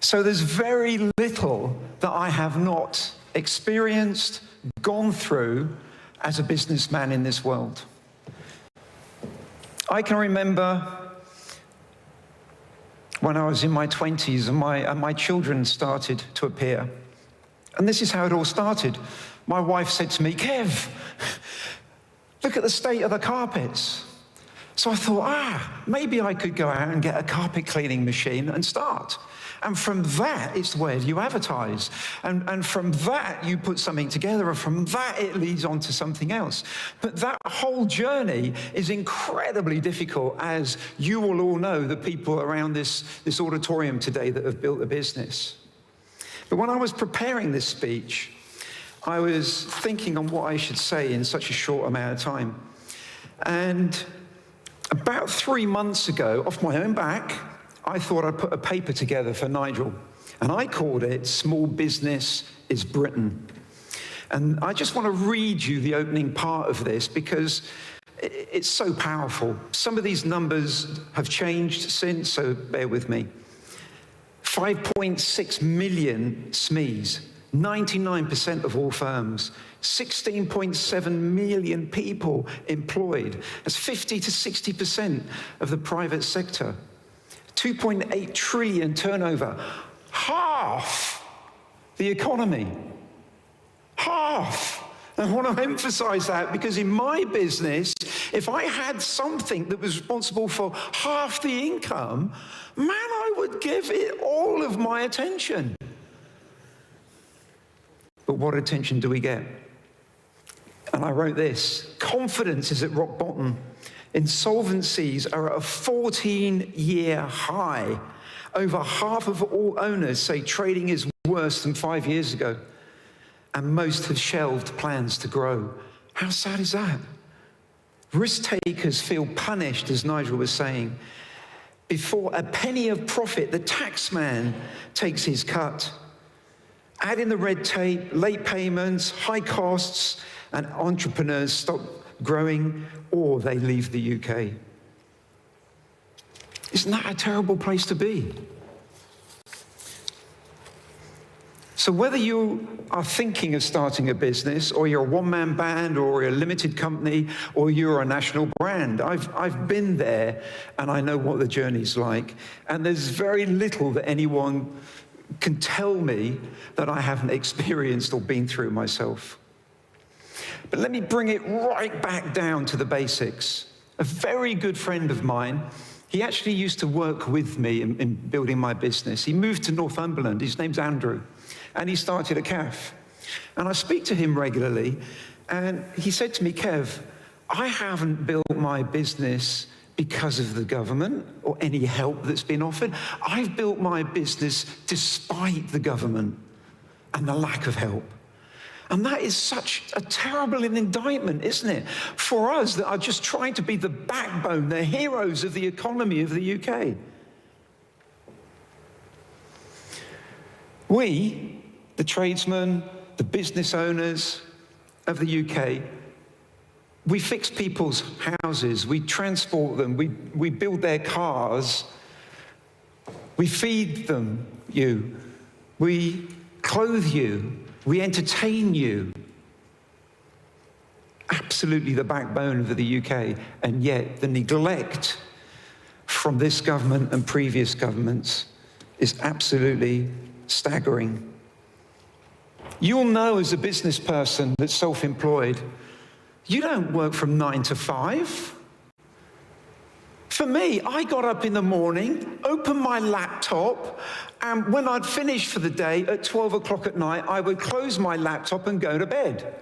So there's very little that I have not experienced, gone through as a businessman in this world. I can remember when I was in my 20s and my children started to appear. And this is how it all started. My wife said to me, Kev, look at the state of the carpets. So I thought, maybe I could go out and get a carpet cleaning machine and start. And from that, it's where you advertise. And from that, you put something together. And from that, it leads on to something else. But that whole journey is incredibly difficult, as you will all know, the people around this auditorium today that have built a business. But when I was preparing this speech, I was thinking on what I should say in such a short amount of time. And about 3 months ago, off my own back, I thought I'd put a paper together for Nigel, and I called it Small Business is Britain. And I just want to read you the opening part of this because it's so powerful. Some of these numbers have changed since, so bear with me. 5.6 million SMEs, 99% of all firms, 16.7 million people employed. That's 50 to 60% of the private sector. 2.8 trillion turnover, half the economy, half. And I want to emphasize that because in my business, if I had something that was responsible for half the income, man, I would give it all of my attention. But what attention do we get? And I wrote this: confidence is at rock bottom. Insolvencies are at a 14-year high. Over half of all owners say trading is worse than 5 years ago. And most have shelved plans to grow. How sad is that? Risk takers feel punished, as Nigel was saying. Before a penny of profit, the tax man takes his cut. Add in the red tape, late payments, high costs, and entrepreneurs stop growing, or they leave the UK. Isn't that a terrible place to be? So whether you are thinking of starting a business, or you're a one-man band, or a limited company, or you're a national brand, I've been there, and I know what the journey's like. And there's very little that anyone can tell me that I haven't experienced or been through myself. But let me bring it right back down to the basics. A very good friend of mine, he actually used to work with me in building my business. He moved to Northumberland. His name's Andrew, and he started a cafe. And I speak to him regularly, and he said to me, Kev, I haven't built my business because of the government or any help that's been offered. I've built my business despite the government and the lack of help. And that is such a terrible indictment, isn't it? For us that are just trying to be the backbone, the heroes of the economy of the UK. We, the tradesmen, the business owners of the UK, we fix people's houses, we transport them, we build their cars, we feed them, we clothe you, we entertain you. Absolutely the backbone of the UK, and yet the neglect from this government and previous governments is absolutely staggering. You'll know as a business person that's self-employed, you don't work from 9 to 5. For me, I got up in the morning, opened my laptop, and when I'd finished for the day at 12 o'clock at night, I would close my laptop and go to bed.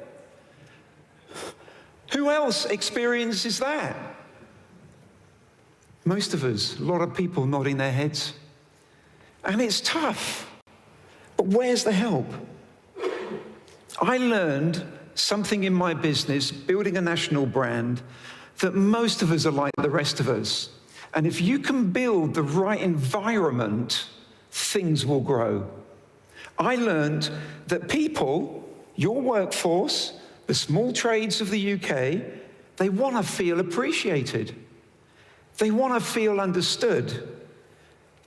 Who else experiences that? Most of us, a lot of people nodding their heads. And it's tough. But where's the help? I learned something in my business, building a national brand, that most of us are like the rest of us. And if you can build the right environment, things will grow. I learned that people, your workforce, the small trades of the UK, they want to feel appreciated. They want to feel understood.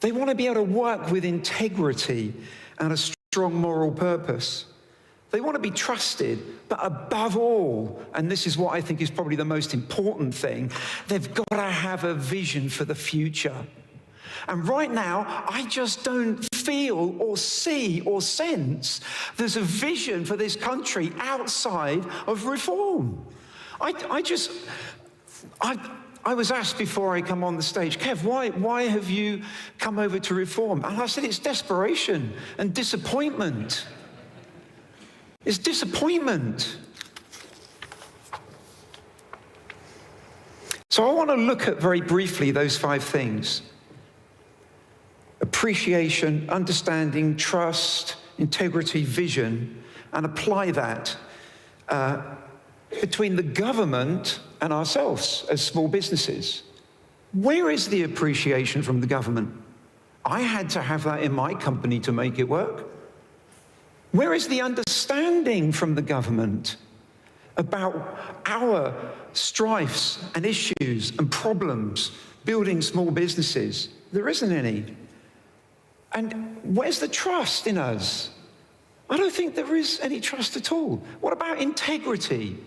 They want to be able to work with integrity and a strong moral purpose. They want to be trusted, but above all, and this is what I think is probably the most important thing, they've got to have a vision for the future. And right now, I just don't feel or see or sense there's a vision for this country outside of reform. I was asked before I come on the stage, Kev, why have you come over to reform? And I said, it's desperation and disappointment. It's disappointment. So I want to look at very briefly those 5 things. Appreciation, understanding, trust, integrity, vision, and apply that between the government and ourselves as small businesses. Where is the appreciation from the government? I had to have that in my company to make it work. Where is the understanding from the government about our strifes and issues and problems building small businesses? There isn't any. And where's the trust in us? I don't think there is any trust at all. What about integrity?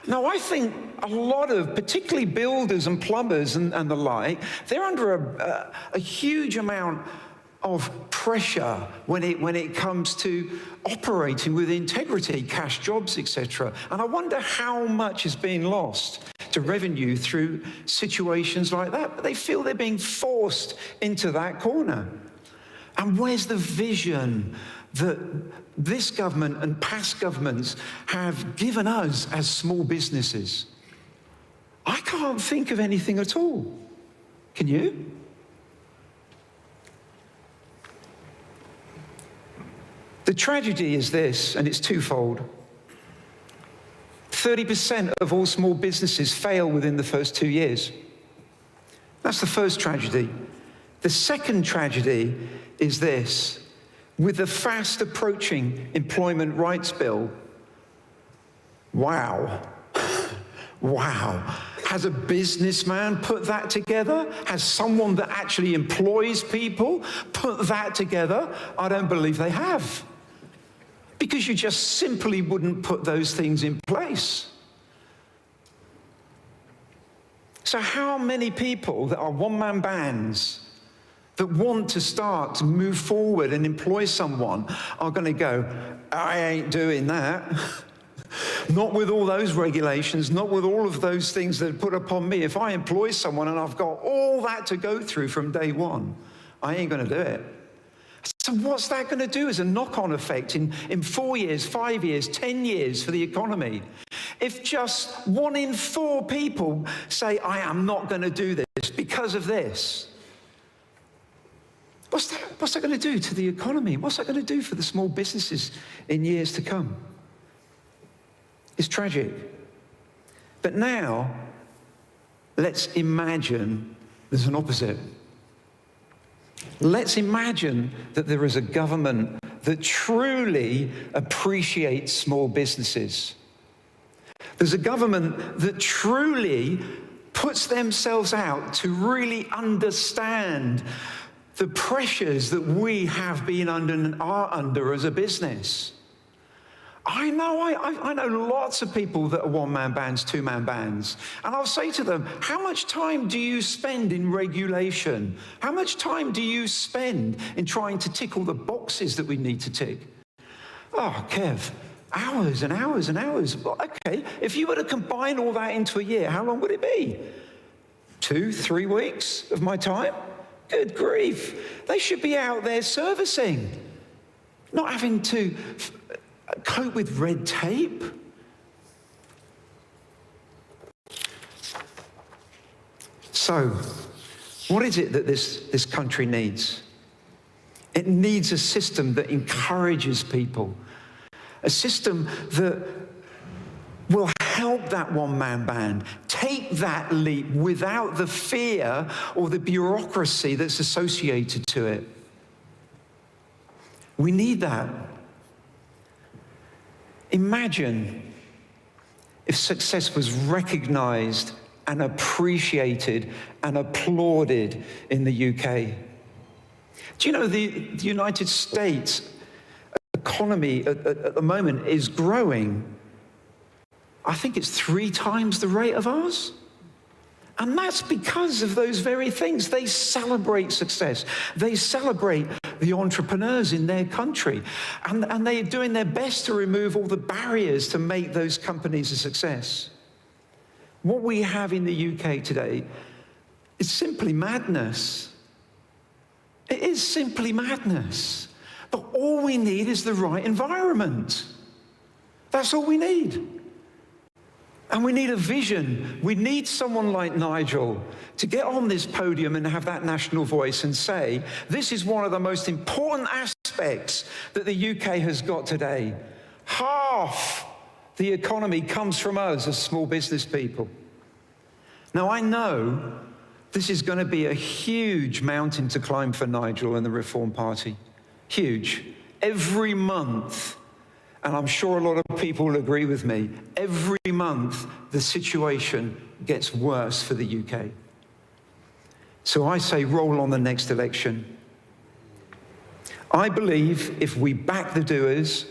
Now, I think a lot of, particularly builders and plumbers and the like, they're under a huge amount of pressure when it comes to operating with integrity, cash jobs, etc. And I wonder how much is being lost to revenue through situations like that. But they feel they're being forced into that corner. And where's the vision that this government and past governments have given us as small businesses? I can't think of anything at all. Can you? The tragedy is this, and it's twofold. 30% of all small businesses fail within the first 2 years. That's the first tragedy. The second tragedy is this. With the fast approaching employment rights bill, wow. Has a businessman put that together? Has someone that actually employs people put that together? I don't believe they have. Because you just simply wouldn't put those things in place. So how many people that are one-man bands that want to start to move forward and employ someone are going to go, I ain't doing that. Not with all those regulations, not with all of those things that are put upon me. If I employ someone and I've got all that to go through from day one, I ain't going to do it. So what's that going to do as a knock-on effect in 4 years, 5 years, 10 years for the economy? If just 1 in 4 people say, I am not going to do this because of this, what's that going to do to the economy? What's that going to do for the small businesses in years to come? It's tragic. But now, let's imagine there's an opposite. Let's imagine that there is a government that truly appreciates small businesses. There's a government that truly puts themselves out to really understand the pressures that we have been under and are under as a business. I know lots of people that are one-man bands, two-man bands. And I'll say to them, how much time do you spend in regulation? How much time do you spend in trying to tick all the boxes that we need to tick? Oh, Kev, hours and hours and hours. Well, okay, if you were to combine all that into a year, how long would it be? 2, 3 weeks of my time? Good grief. They should be out there servicing, not having to cope with red tape. So, what is it that this country needs? It needs a system that encourages people, a system that will help that one-man band take that leap without the fear or the bureaucracy that's associated to it. We need that. Imagine if success was recognized and appreciated and applauded in the UK. Do you know the United States economy at the moment is growing? I think it's 3 times the rate of ours. And that's because of those very things. They celebrate success. They celebrate the entrepreneurs in their country. And they're doing their best to remove all the barriers to make those companies a success. What we have in the UK today is simply madness. It is simply madness. But all we need is the right environment. That's all we need. And we need a vision. We need someone like Nigel to get on this podium and have that national voice and say, this is one of the most important aspects that the UK has got today. Half the economy comes from us as small business people. Now, I know this is going to be a huge mountain to climb for Nigel and the Reform Party. Huge. Every month, and I'm sure a lot of people will agree with me, every month the situation gets worse for the UK. So I say roll on the next election. I believe if we back the doers,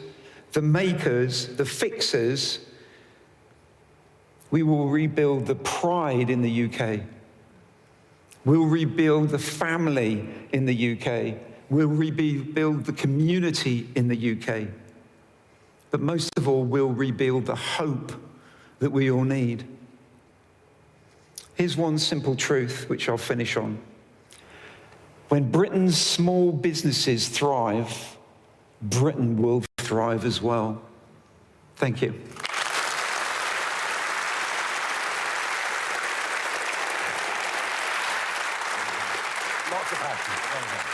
the makers, the fixers, we will rebuild the pride in the UK. We'll rebuild the family in the UK. We'll rebuild the community in the UK. But most of all, we'll rebuild the hope that we all need. Here's one simple truth, which I'll finish on. When Britain's small businesses thrive, Britain will thrive as well. Thank you. Lots of passion. Well done.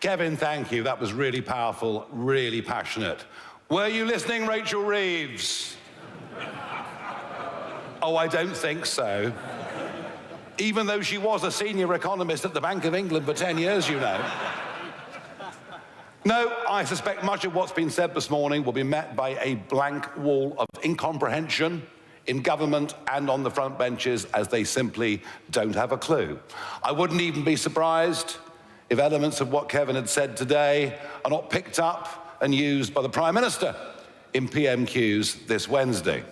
Kevin, thank you. That was really powerful, really passionate. Were you listening, Rachel Reeves? Oh, I don't think so. Even though she was a senior economist at the Bank of England for 10 years, you know. No, I suspect much of what's been said this morning will be met by a blank wall of incomprehension in government and on the front benches, as they simply don't have a clue. I wouldn't even be surprised if elements of what Kevin had said today are not picked up and used by the Prime Minister in PMQs this Wednesday.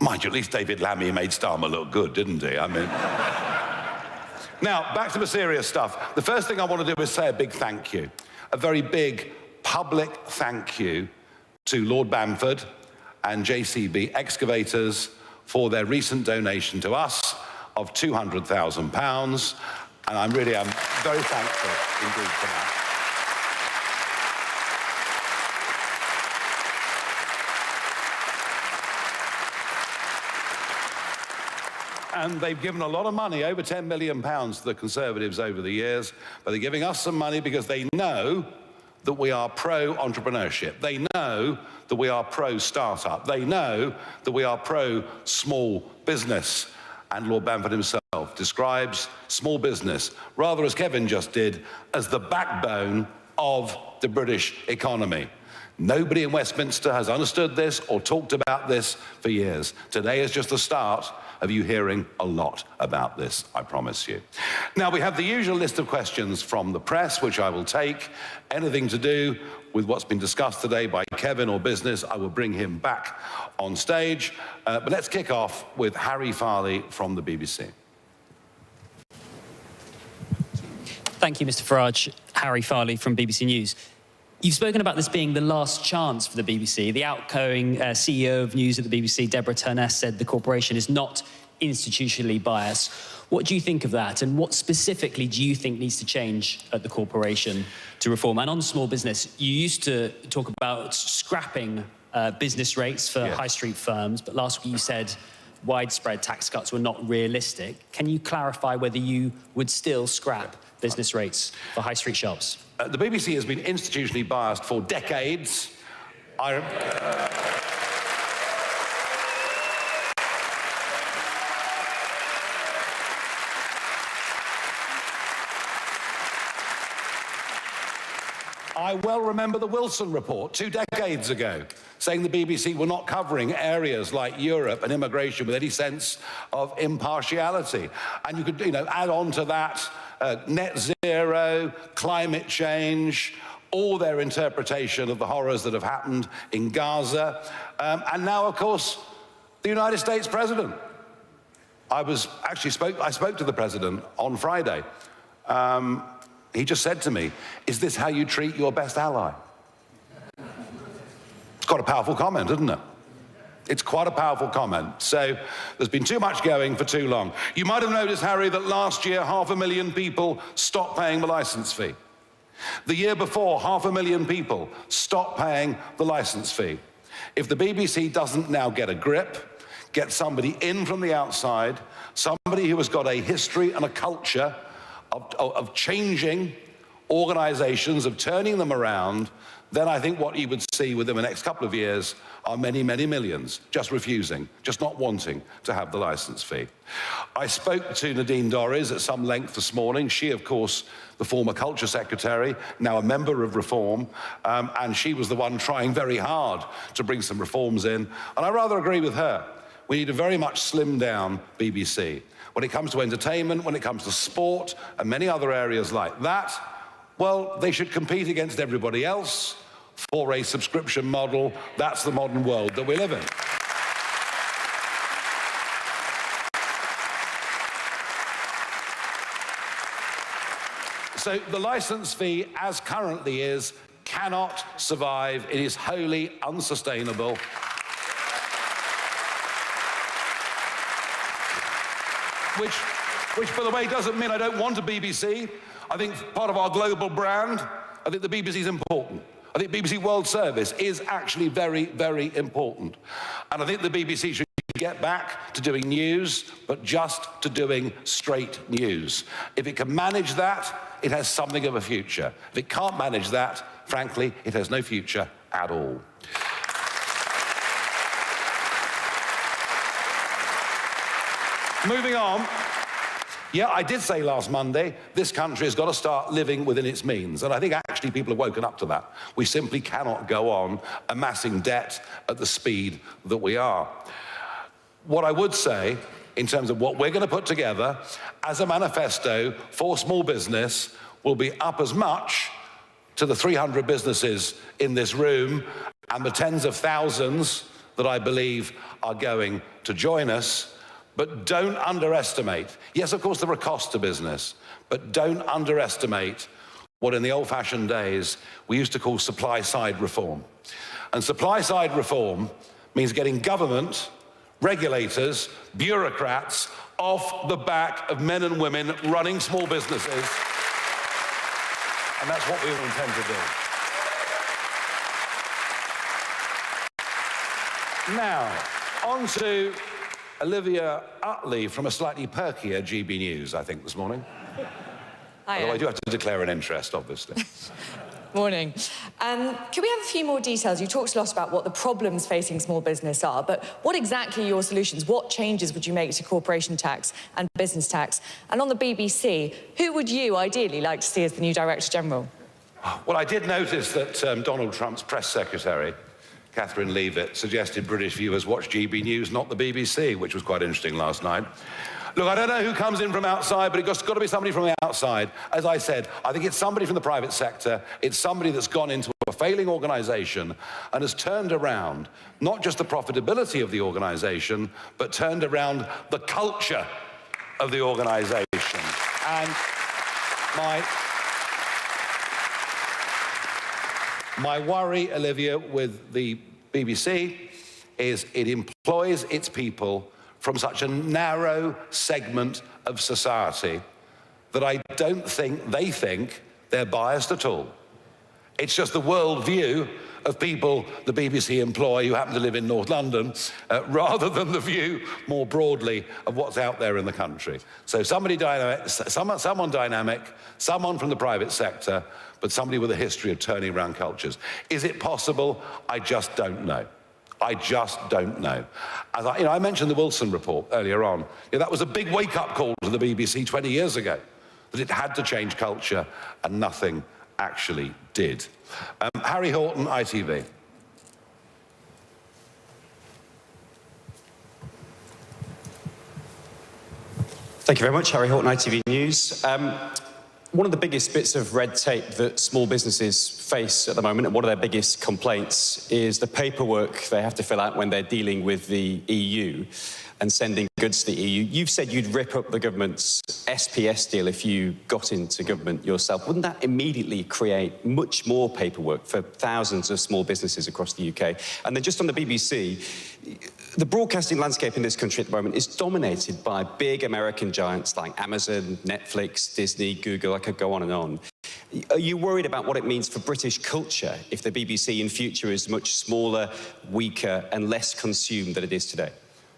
Mind you, at least David Lammy made Starmer look good, didn't he? I mean... Now, back to the serious stuff. The first thing I want to do is say a big thank you. A very big public thank you to Lord Bamford and JCB Excavators for their recent donation to us of £200,000. And I really am very thankful indeed for that. And they've given a lot of money, over £10 million to the Conservatives over the years, but they're giving us some money because they know that we are pro-entrepreneurship. They know that we are pro-startup. They know that we are pro-small business. And Lord Bamford himself describes small business, rather as Kevin just did, as the backbone of the British economy. Nobody in Westminster has understood this or talked about this for years. Today is just the start, of you hearing a lot about this, I promise you. Now, we have the usual list of questions from the press, which I will take. Anything to do with what's been discussed today by Kevin or business, I will bring him back on stage. But let's kick off with Harry Farley from the BBC. Thank you, Mr. Farage. Harry Farley from BBC News. You've spoken about this being the last chance for the BBC. The outgoing CEO of News at the BBC, Deborah Turness, said the corporation is not institutionally biased. What do you think of that? And what specifically do you think needs to change at the corporation to reform? And on small business, you used to talk about scrapping business rates for high street firms, but last week you said widespread tax cuts were not realistic. Can you clarify whether you would still scrap business rates for high street shops? The BBC has been institutionally biased for decades. I well remember the Wilson report 2 decades ago, saying the BBC were not covering areas like Europe and immigration with any sense of impartiality. And you could, add on to that net zero, climate change, all their interpretation of the horrors that have happened in Gaza. And now, of course, the United States president. I spoke to the president on Friday. He just said to me, "Is this how you treat your best ally?" It's quite a powerful comment, isn't it? It's quite a powerful comment. So there's been too much going for too long. You might have noticed, Harry, that last year 500,000 people stopped paying the licence fee. The year before, 500,000 people stopped paying the licence fee. If the BBC doesn't now get a grip, get somebody in from the outside, somebody who has got a history and a culture of changing organisations, of turning them around, then I think what you would see within the next couple of years are many, many millions just refusing, just not wanting to have the licence fee. I spoke to Nadine Dorries at some length this morning. She, of course, the former Culture Secretary, now a member of Reform, and she was the one trying very hard to bring some reforms in. And I rather agree with her. We need to very much slim down BBC. When it comes to entertainment, when it comes to sport, and many other areas like that, well, they should compete against everybody else for a subscription model. That's the modern world that we live in. So the licence fee, as currently is, cannot survive. It is wholly unsustainable. Which, by the way, doesn't mean I don't want a BBC. I think part of our global brand, I think the BBC is important. I think BBC World Service is actually very, very important. And I think the BBC should get back to doing news, but just to doing straight news. If it can manage that, it has something of a future. If it can't manage that, frankly, it has no future at all. Moving on. Yeah, I did say last Monday, this country has got to start living within its means. And I think actually people have woken up to that. We simply cannot go on amassing debt at the speed that we are. What I would say, in terms of what we're going to put together as a manifesto for small business, will be up as much to the 300 businesses in this room and the tens of thousands that I believe are going to join us. But don't underestimate. Yes, of course, there are costs to business, but don't underestimate what in the old-fashioned days we used to call supply-side reform. And supply-side reform means getting government, regulators, bureaucrats off the back of men and women running small businesses. And that's what we all intend to do. Now, on to Olivia Utley from a slightly perkier GB News, I think, this morning. Although I do have to declare an interest, obviously. Morning. Can we have a few more details? You talked a lot about what the problems facing small business are, but what exactly are your solutions? What changes would you make to corporation tax and business tax? And on the BBC, who would you ideally like to see as the new Director General? Well, I did notice that Donald Trump's press secretary Catherine Leavitt, suggested British viewers watch GB News, not the BBC, which was quite interesting last night. Look, I don't know who comes in from outside, but it's got to be somebody from the outside. As I said, I think it's somebody from the private sector. It's somebody that's gone into a failing organisation and has turned around not just the profitability of the organisation, but turned around the culture of the organisation. And my worry, Olivia, with the BBC is it employs its people from such a narrow segment of society that I don't think they think they're biased at all. It's just the worldview of people the BBC employ who happen to live in North London, rather than the view more broadly of what's out there in the country. So someone dynamic, someone from the private sector, but somebody with a history of turning around cultures. Is it possible? I just don't know. I just don't know. As I mentioned the Wilson report earlier on. That was a big wake-up call to the BBC 20 years ago, that it had to change culture, and nothing actually did. Harry Horton, ITV. Thank you very much, Harry Horton, ITV News. One of the biggest bits of red tape that small businesses face at the moment, and one of their biggest complaints, is the paperwork they have to fill out when they're dealing with the EU and sending goods to the EU. You've said you'd rip up the government's SPS deal if you got into government yourself. Wouldn't that immediately create much more paperwork for thousands of small businesses across the UK? And then just on the BBC, the broadcasting landscape in this country at the moment is dominated by big American giants like Amazon, Netflix, Disney, Google. I could go on and on. Are you worried about what it means for British culture if the BBC in future is much smaller, weaker, and less consumed than it is today?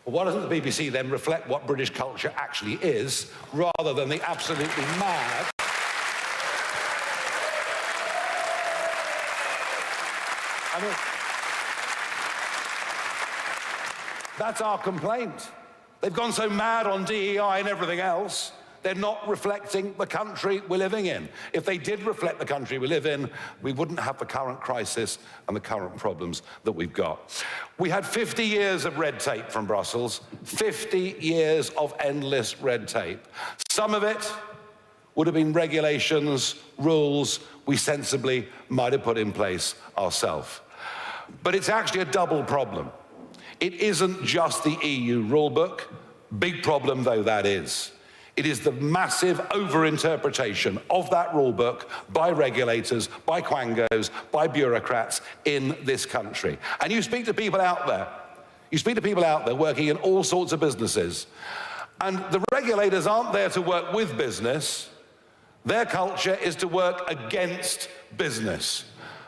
Well, why doesn't the BBC then reflect what British culture actually is, rather than the absolutely mad... I mean, that's our complaint. They've gone so mad on DEI and everything else, they're not reflecting the country we're living in. If they did reflect the country we live in, we wouldn't have the current crisis and the current problems that we've got. We had 50 years of red tape from Brussels, 50 years of endless red tape. Some of it would have been regulations, rules we sensibly might have put in place ourselves. But it's actually a double problem. It isn't just the EU rulebook, big problem though that is. It is the massive over-interpretation of that rulebook by regulators, by quangos, by bureaucrats in this country. And you speak to people out there, working in all sorts of businesses, and the regulators aren't there to work with business. Their culture is to work against business.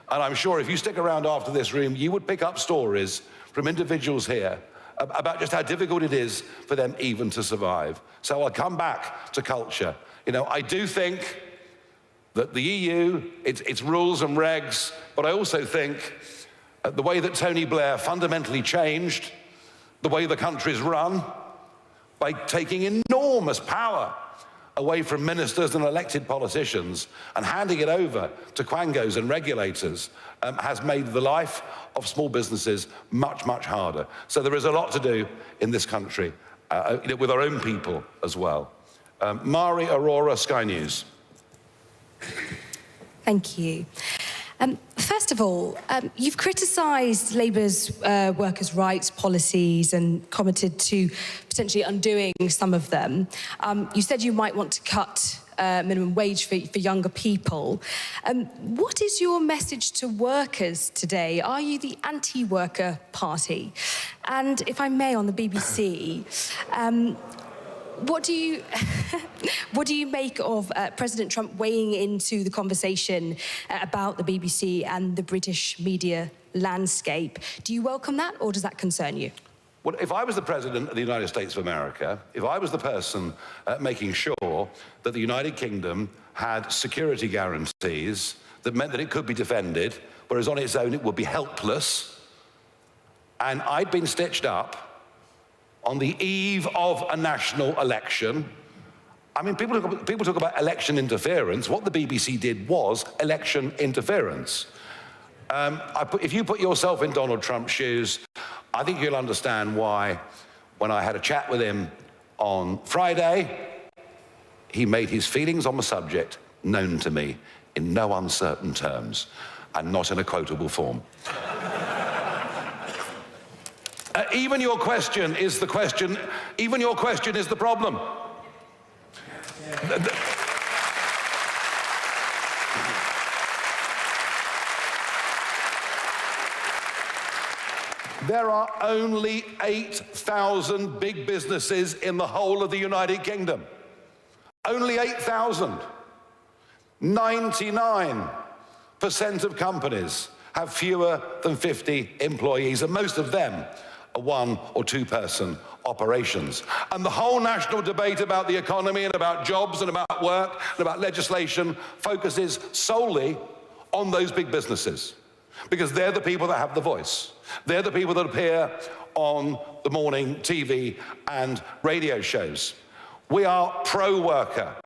And I'm sure if you stick around after this room, you would pick up stories from individuals here about just how difficult it is for them even to survive. So I'll come back to culture. I do think that the EU, its rules and regs, but I also think the way that Tony Blair fundamentally changed the way the country's run by taking enormous power away from ministers and elected politicians and handing it over to quangos and regulators has made the life of small businesses much, much harder. So there is a lot to do in this country with our own people as well. Mari Aurora, Sky News. Thank you. First of all, you've criticised Labour's workers' rights policies and commented to potentially undoing some of them. You said you might want to cut minimum wage for younger people. What is your message to workers today? Are you the anti-worker party? And if I may, on the BBC, what do you make of President Trump weighing into the conversation about the BBC and the British media landscape? Do you welcome that, or does that concern you? Well, if I was the President of the United States of America, if I was the person making sure that the United Kingdom had security guarantees that meant that it could be defended, whereas on its own it would be helpless, and I'd been stitched up on the eve of a national election. I mean, people talk about election interference. What the BBC did was election interference. If you put yourself in Donald Trump's shoes, I think you'll understand why, when I had a chat with him on Friday, he made his feelings on the subject known to me in no uncertain terms and not in a quotable form. Even your question is the question, even your question is the problem. There are only 8,000 big businesses in the whole of the United Kingdom. Only 8,000. 99% of companies have fewer than 50 employees, and most of them are one or two person operations. And the whole national debate about the economy and about jobs and about work and about legislation focuses solely on those big businesses, because they're the people that have the voice. They're the people that appear on the morning TV and radio shows. We are pro-worker.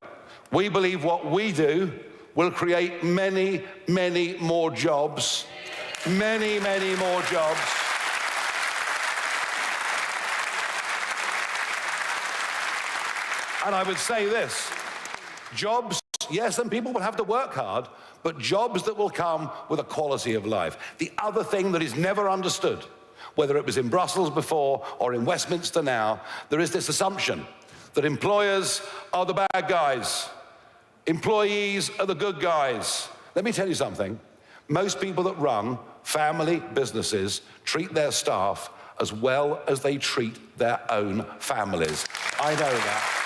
We believe what we do will create many, many more jobs. Many, many more jobs. And I would say this, jobs, yes, and people will have to work hard, but jobs that will come with a quality of life. The other thing that is never understood, whether it was in Brussels before or in Westminster now, there is this assumption that employers are the bad guys, employees are the good guys. Let me tell you something. Most people that run family businesses treat their staff as well as they treat their own families. I know that.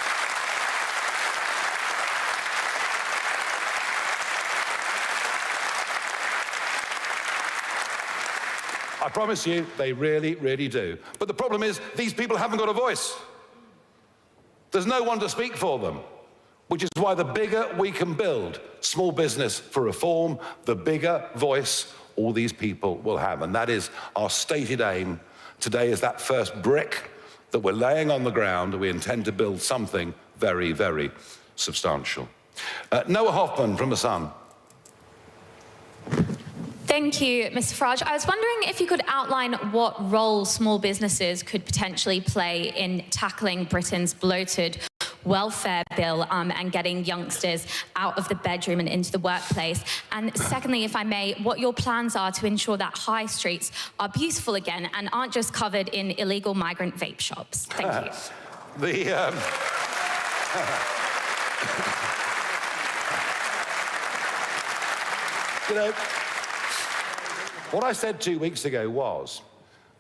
I promise you, they really, really do. But the problem is, these people haven't got a voice. There's no one to speak for them, which is why the bigger we can build small business for reform, the bigger voice all these people will have. And that is our stated aim. Today is that first brick that we're laying on the ground, and we intend to build something very, very substantial. Noah Hoffman from The Sun. Thank you, Mr. Farage. I was wondering if you could outline what role small businesses could potentially play in tackling Britain's bloated welfare bill and getting youngsters out of the bedroom and into the workplace. And secondly, if I may, what your plans are to ensure that high streets are beautiful again and aren't just covered in illegal migrant vape shops. Thank you. You know, what I said 2 weeks ago was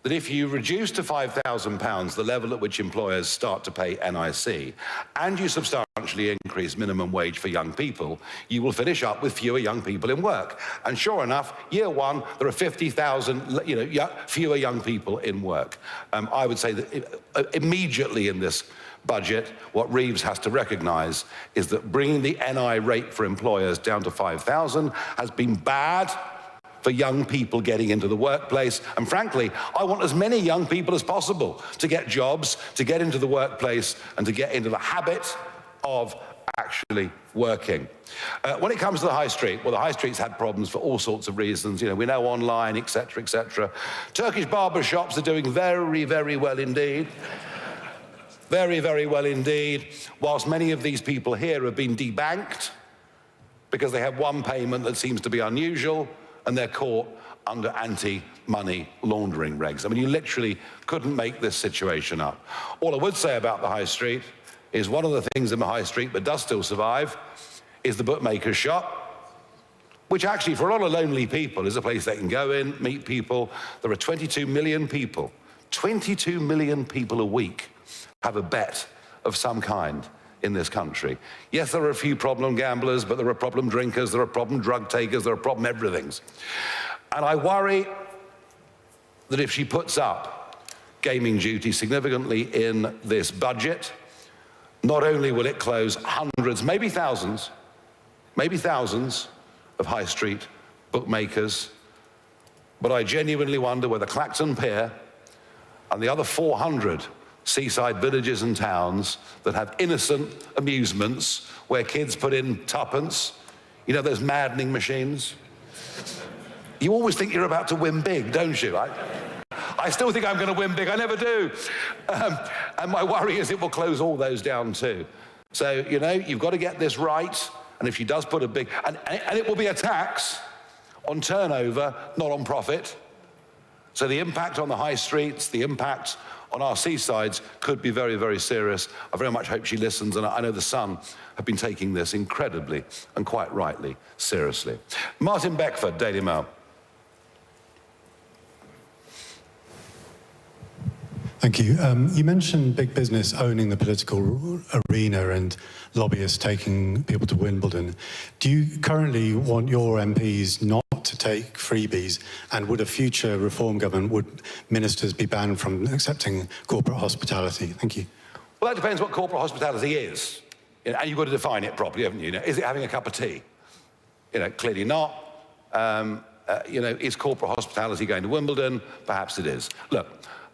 that if you reduce to £5,000 the level at which employers start to pay NIC, and you substantially increase minimum wage for young people, you will finish up with fewer young people in work. And sure enough, year one, there are 50,000 fewer young people in work. I would say that immediately in this budget, what Reeves has to recognise is that bringing the NI rate for employers down to 5,000 has been bad for young people getting into the workplace. And frankly, I want as many young people as possible to get jobs, to get into the workplace, and to get into the habit of actually working. When it comes to the high street, well, the high street's had problems for all sorts of reasons. You know, we know online, etc., etc. Turkish barber shops are doing very, very well indeed. Very, very well indeed, whilst many of these people here have been debanked because they have one payment that seems to be unusual, and they're caught under anti-money laundering regs. I mean, you literally couldn't make this situation up. All I would say about the high street is one of the things in the high street that does still survive is the bookmaker's shop, which actually, for a lot of lonely people, is a place they can go in, meet people. There are 22 million people, 22 million people a week have a bet of some kind in this country. Yes, there are a few problem gamblers, but there are problem drinkers, there are problem drug takers, there are problem everythings. And I worry that if she puts up gaming duty significantly in this budget, not only will it close hundreds, maybe thousands of high street bookmakers, but I genuinely wonder whether Clacton Pier and the other 400 seaside villages and towns that have innocent amusements where kids put in tuppence, you know, those maddening machines, You always think you're about to win big, don't you? I still think I'm going to win big. I never do. And my worry is it will close all those down too. So, you know, you've got to get this right. And if she does put a big... And it will be a tax on turnover, not on profit. So the impact on the high streets, the impact on our seasides could be very, very serious. I very much hope she listens, and I know the Sun have been taking this incredibly, and quite rightly, seriously. Martin Beckford, Daily Mail. Thank you. You mentioned big business owning the political arena and lobbyists taking people to Wimbledon. Do you currently want your MPs not to take freebies? And would a future reform government, would ministers be banned from accepting corporate hospitality? Thank you. Well, that depends what corporate hospitality is. You know, and you've got to define it properly, haven't you? You know, is it having a cup of tea? You know, clearly not. You know, is corporate hospitality going to Wimbledon? Perhaps it is. Look,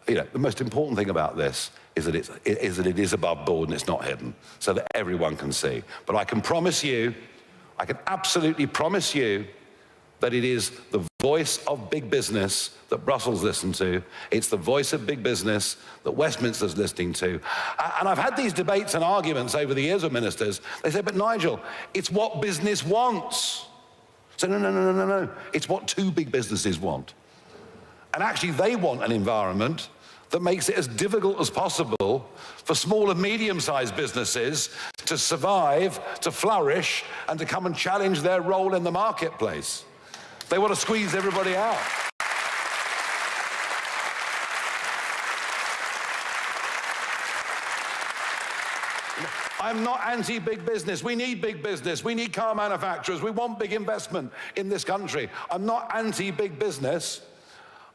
you know, the most important thing about this is that it is above board and it's not hidden, so that everyone can see. But I can promise you, I can absolutely promise you that it is the voice of big business that Brussels listen to. It's the voice of big business that Westminster's listening to. And I've had these debates and arguments over the years with ministers. They say, but Nigel, it's what business wants. So no. It's what two big businesses want. And actually, they want an environment that makes it as difficult as possible for small and medium-sized businesses to survive, to flourish, and to come and challenge their role in the marketplace. They want to squeeze everybody out. I'm not anti-big business. We need big business. We need car manufacturers. We want big investment in this country. I'm not anti-big business.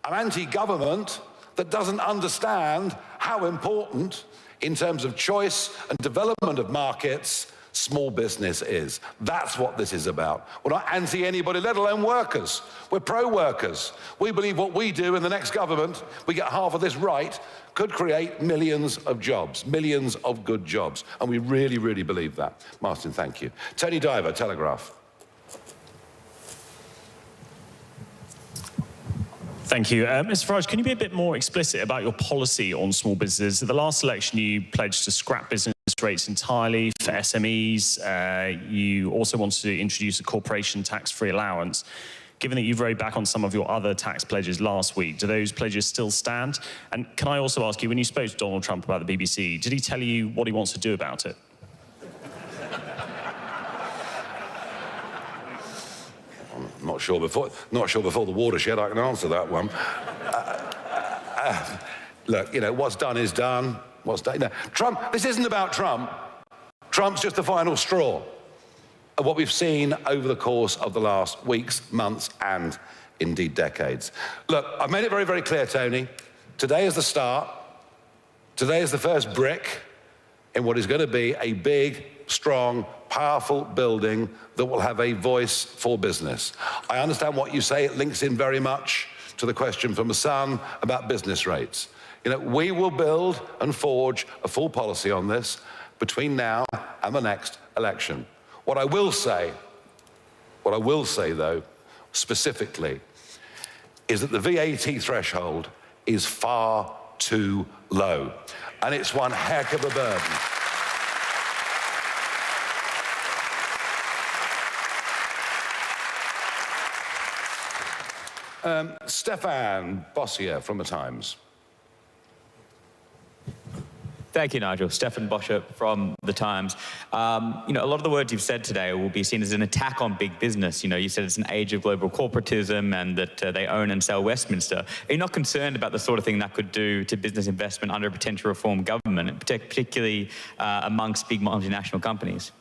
I'm anti-government that doesn't understand how important, in terms of choice and development of markets, small business is. That's what this is about. We're not anti-anybody, let alone workers. We're pro-workers. We believe what we do in the next government, we get half of this right, could create millions of jobs, millions of good jobs. And we really, really believe that. Martin, thank you. Tony Diver, Telegraph. Thank you. Mr Farage, can you be a bit more explicit about your policy on small businesses? At the last election, you pledged to scrap business rates entirely for SMEs. You also wanted to introduce a corporation tax-free allowance. Given that you've rowed back on some of your other tax pledges last week, do those pledges still stand? And can I also ask you, when you spoke to Donald Trump about the BBC, did he tell you what he wants to do about it? Not sure before the watershed I can answer that one. Look, you know, what's done is done. What's done? You know, Trump. This isn't about Trump. Trump's just the final straw of what we've seen over the course of the last weeks, months, and indeed decades. Look, I've made it very, very clear, Tony. Today is the start. Today is the first brick in what is going to be a big, strong, powerful building that will have a voice for business. I understand what you say. It links in very much to the question from the Sun about business rates. You know, we will build and forge a full policy on this between now and the next election. What I will say, though, specifically, is that the VAT threshold is far too low, and it's one heck of a burden. Stefan Bossier from The Times. Thank you, Nigel. Stefan Bossier from The Times. You know, a lot of the words you've said today will be seen as an attack on big business. You know, you said it's an age of global corporatism and that they own and sell Westminster. Are you not concerned about the sort of thing that could do to business investment under a potential reform government, particularly amongst big multinational companies?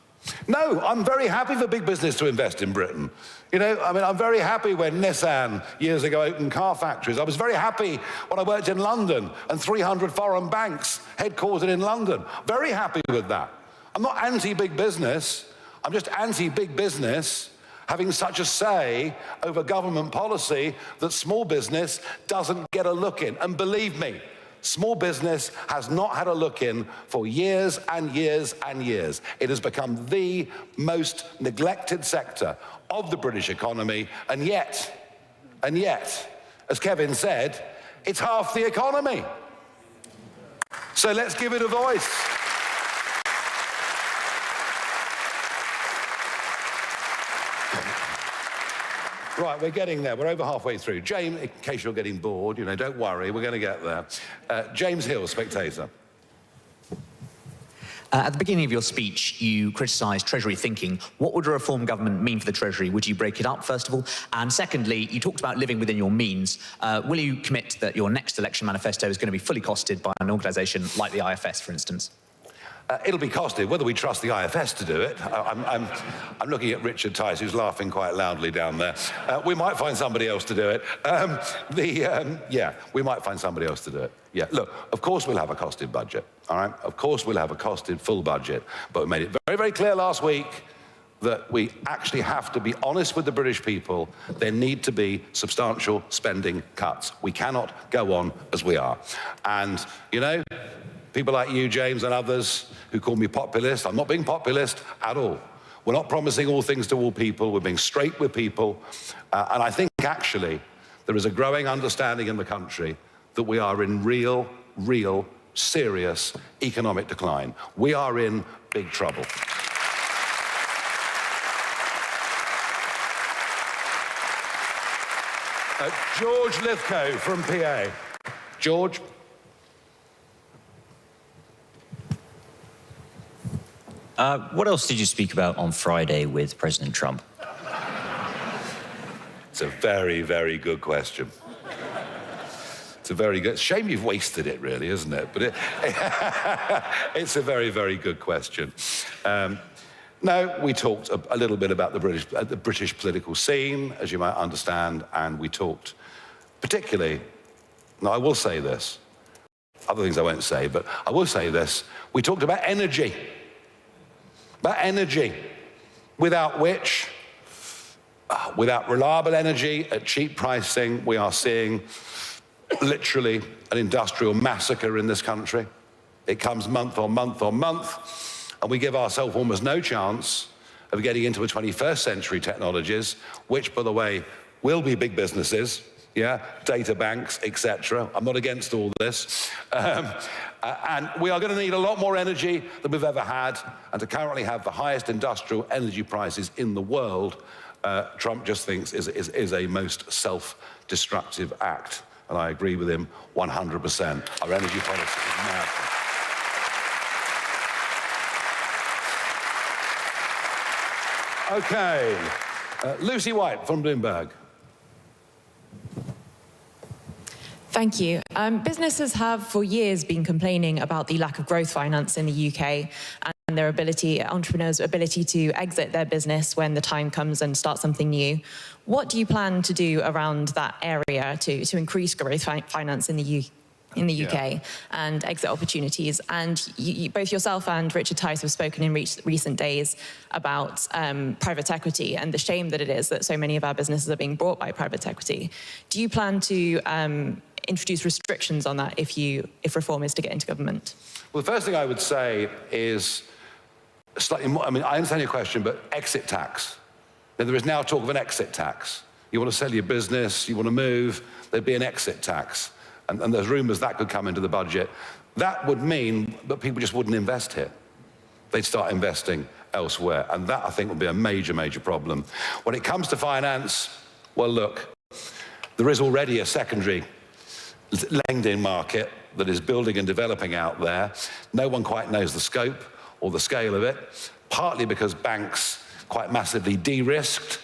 No, I'm very happy for big business to invest in Britain. You know, I mean, I'm very happy when Nissan years ago opened car factories. I was very happy when I worked in London and 300 foreign banks headquartered in London. Very happy with that. I'm not anti-big business. I'm just anti-big business having such a say over government policy that small business doesn't get a look in. And believe me, small business has not had a look in for years and years and years. It has become the most neglected sector of the British economy, and yet And yet, as Kevin said, it's half the economy. So let's give it a voice. Right, we're getting there. We're over halfway through. James, in case you're getting bored, you know, don't worry, we're going to get there. James Hill, Spectator. At the beginning of your speech, you criticised Treasury thinking. What would a reform government mean for the Treasury? Would you break it up, first of all? And secondly, you talked about living within your means. Will you commit that your next election manifesto is going to be fully costed by an organisation like the IFS, for instance? It'll be costed, whether we trust the IFS to do it. I'm looking at Richard Tice, who's laughing quite loudly down there. We might find somebody else to do it. Yeah, we might find somebody else to do it. Yeah, look, of course we'll have a costed budget, all right? Of course we'll have a costed full budget, but we made it very, very clear last week that we actually have to be honest with the British people. There need to be substantial spending cuts. We cannot go on as we are. And, you know, people like you, James, and others who call me populist, I'm not being populist at all. We're not promising all things to all people. We're being straight with people. And I think, actually, there is a growing understanding in the country that we are in real, serious economic decline. We are in big trouble. George Lithgow from PA. George? What else did you speak about on Friday with President Trump? It's a very, very good question. It's a very good... Shame you've wasted it, really, isn't it? But it's a very, very good question. No, we talked a little bit about the British political scene, as you might understand, and we talked particularly... Now, I will say this. Other things I won't say, but I will say this. We talked about energy. About energy, without which, without reliable energy at cheap pricing, we are seeing literally an industrial massacre in this country. It comes month on month on month, and we give ourselves almost no chance of getting into the 21st century technologies, which, by the way, will be big businesses, yeah, data banks, etc. I'm not against all this. And we are going to need a lot more energy than we've ever had, and to currently have the highest industrial energy prices in the world, Trump just thinks is a most self-destructive act. And I agree with him 100%. Our energy policy is mad. Okay. Lucy White from Bloomberg. Thank you. Businesses have for years been complaining about the lack of growth finance in the UK and their entrepreneurs' ability to exit their business when the time comes and start something new. What do you plan to do around that area to increase growth finance in the UK and exit opportunities? And both yourself and Richard Tice have spoken in recent days about private equity and the shame that it is that so many of our businesses are being bought by private equity. Do you plan to introduce restrictions on that if reform is to get into government? Well, the first thing I would say is slightly more, I mean, I understand your question, but exit tax. Now, there is now talk of an exit tax. You want to sell your business, you want to move, there'd be an exit tax. And there's rumours that could come into the budget. That would mean that people just wouldn't invest here. They'd start investing elsewhere. And that, I think, would be a major, major problem. When it comes to finance, well, look, there is already a secondary lending market that is building and developing out there. No one quite knows the scope or the scale of it, partly because banks quite massively de-risked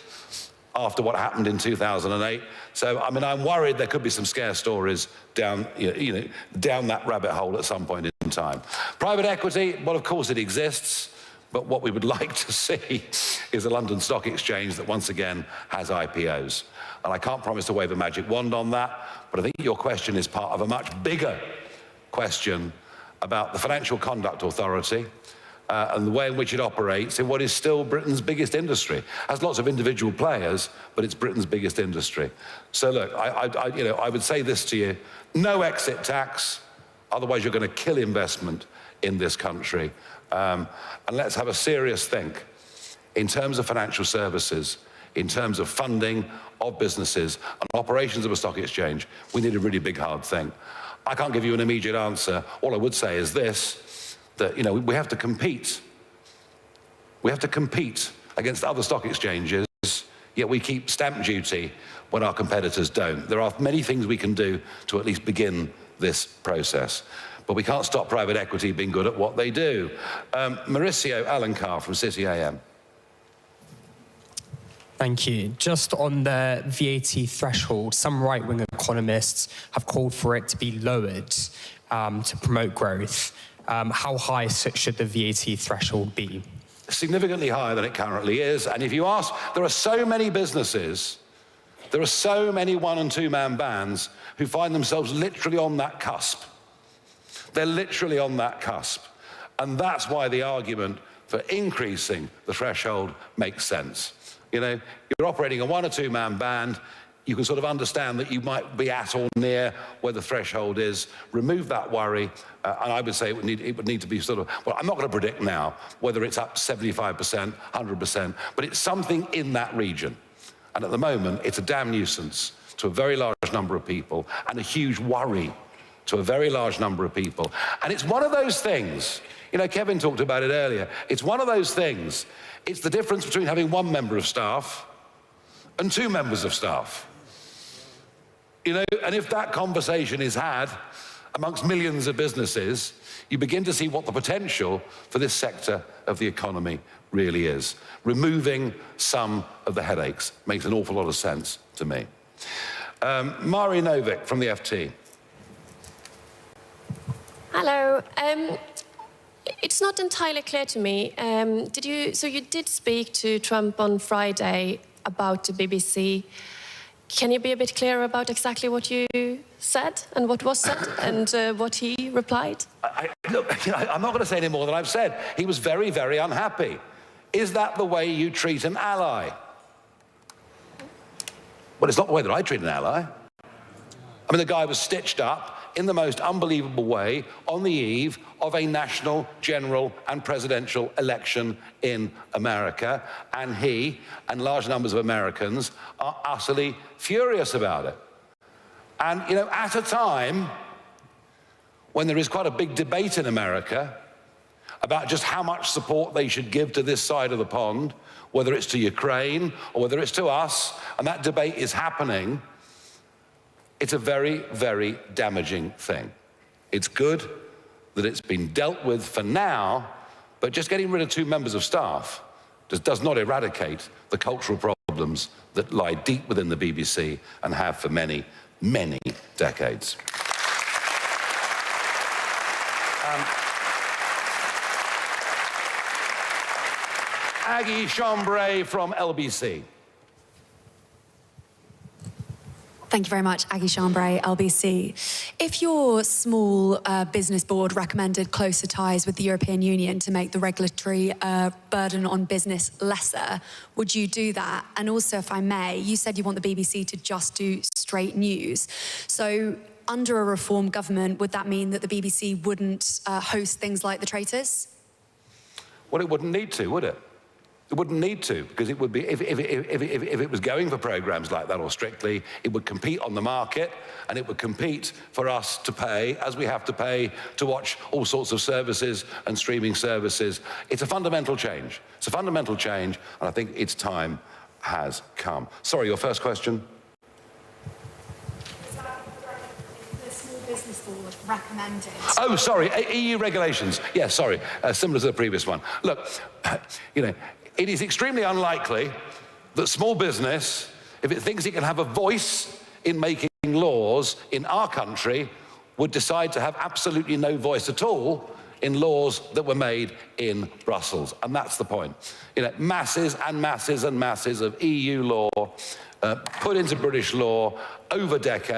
after what happened in 2008. So, I mean, I'm worried there could be some scare stories down that rabbit hole at some point in time. Private equity, well, of course it exists, but what we would like to see is a London Stock Exchange that once again has IPOs. And I can't promise to wave a magic wand on that, but I think your question is part of a much bigger question about the Financial Conduct Authority and the way in which it operates in what is still Britain's biggest industry. It has lots of individual players, but it's Britain's biggest industry. So look, I would say this to you, no exit tax, otherwise you're going to kill investment in this country. And let's have a serious think. In terms of financial services, in terms of funding of businesses and operations of a stock exchange, we need a really big, hard thing. I can't give you an immediate answer. All I would say is this, that, you know, we have to compete. We have to compete against other stock exchanges, yet we keep stamp duty when our competitors don't. There are many things we can do to at least begin this process. But we can't stop private equity being good at what they do. Mauricio Alencar from City AM. Thank you. Just on the VAT threshold, some right-wing economists have called for it to be lowered to promote growth. How high should the VAT threshold be? Significantly higher than it currently is. And if you ask, there are so many businesses, there are so many one- and two-man bands who find themselves literally on that cusp. They're literally on that cusp. And that's why the argument for increasing the threshold makes sense. You know, you're operating a one- or two-man band, you can sort of understand that you might be at or near where the threshold is. Remove that worry, and I would say it would need to be sort of, well, I'm not going to predict now whether it's up 75%, 100%, but it's something in that region. And at the moment, it's a damn nuisance to a very large number of people and a huge worry to a very large number of people. And it's one of those things, you know, Kevin talked about it earlier, it's one of those things, it's the difference between having one member of staff and two members of staff. You know, and if that conversation is had amongst millions of businesses, you begin to see what the potential for this sector of the economy really is. Removing some of the headaches makes an awful lot of sense to me. Mari Novick from the FT. Hello. It's not entirely clear to me. So you did speak to Trump on Friday about the BBC. Can you be a bit clearer about exactly what you said and what was said and what he replied? Look, I'm not going to say any more than I've said. He was very, very unhappy. Is that the way you treat an ally? Well, it's not the way that I treat an ally. I mean, the guy was stitched up in the most unbelievable way on the eve of a national, general and presidential election in America, and he and large numbers of Americans are utterly furious about it. And, you know, at a time when there is quite a big debate in America about just how much support they should give to this side of the pond, whether it's to Ukraine or whether it's to us, and that debate is happening, it's a very, very damaging thing. It's good that it's been dealt with for now, but just getting rid of two members of staff does not eradicate the cultural problems that lie deep within the BBC and have for many, many decades. Aggie Chambray from LBC. Thank you very much, Aggie Chambray, LBC. If your small business board recommended closer ties with the European Union to make the regulatory burden on business lesser, would you do that? And also, if I may, you said you want the BBC to just do straight news. So under a reform government, would that mean that the BBC wouldn't host things like The Traitors? Well, it wouldn't need to, would it? It wouldn't need to, because it would be, if it was going for programs like that, or strictly, it would compete on the market, and it would compete for us to pay, as we have to pay to watch all sorts of services and streaming services. It's a fundamental change. It's a fundamental change, and I think its time has come. Sorry, your first question? The small business board recommended. Oh, sorry, EU regulations. Yeah, sorry, similar to the previous one. Look, you know, it is extremely unlikely that small business, if it thinks it can have a voice in making laws in our country, would decide to have absolutely no voice at all in laws that were made in Brussels. And that's the point. You know, masses and masses and masses of EU law put into British law over decades.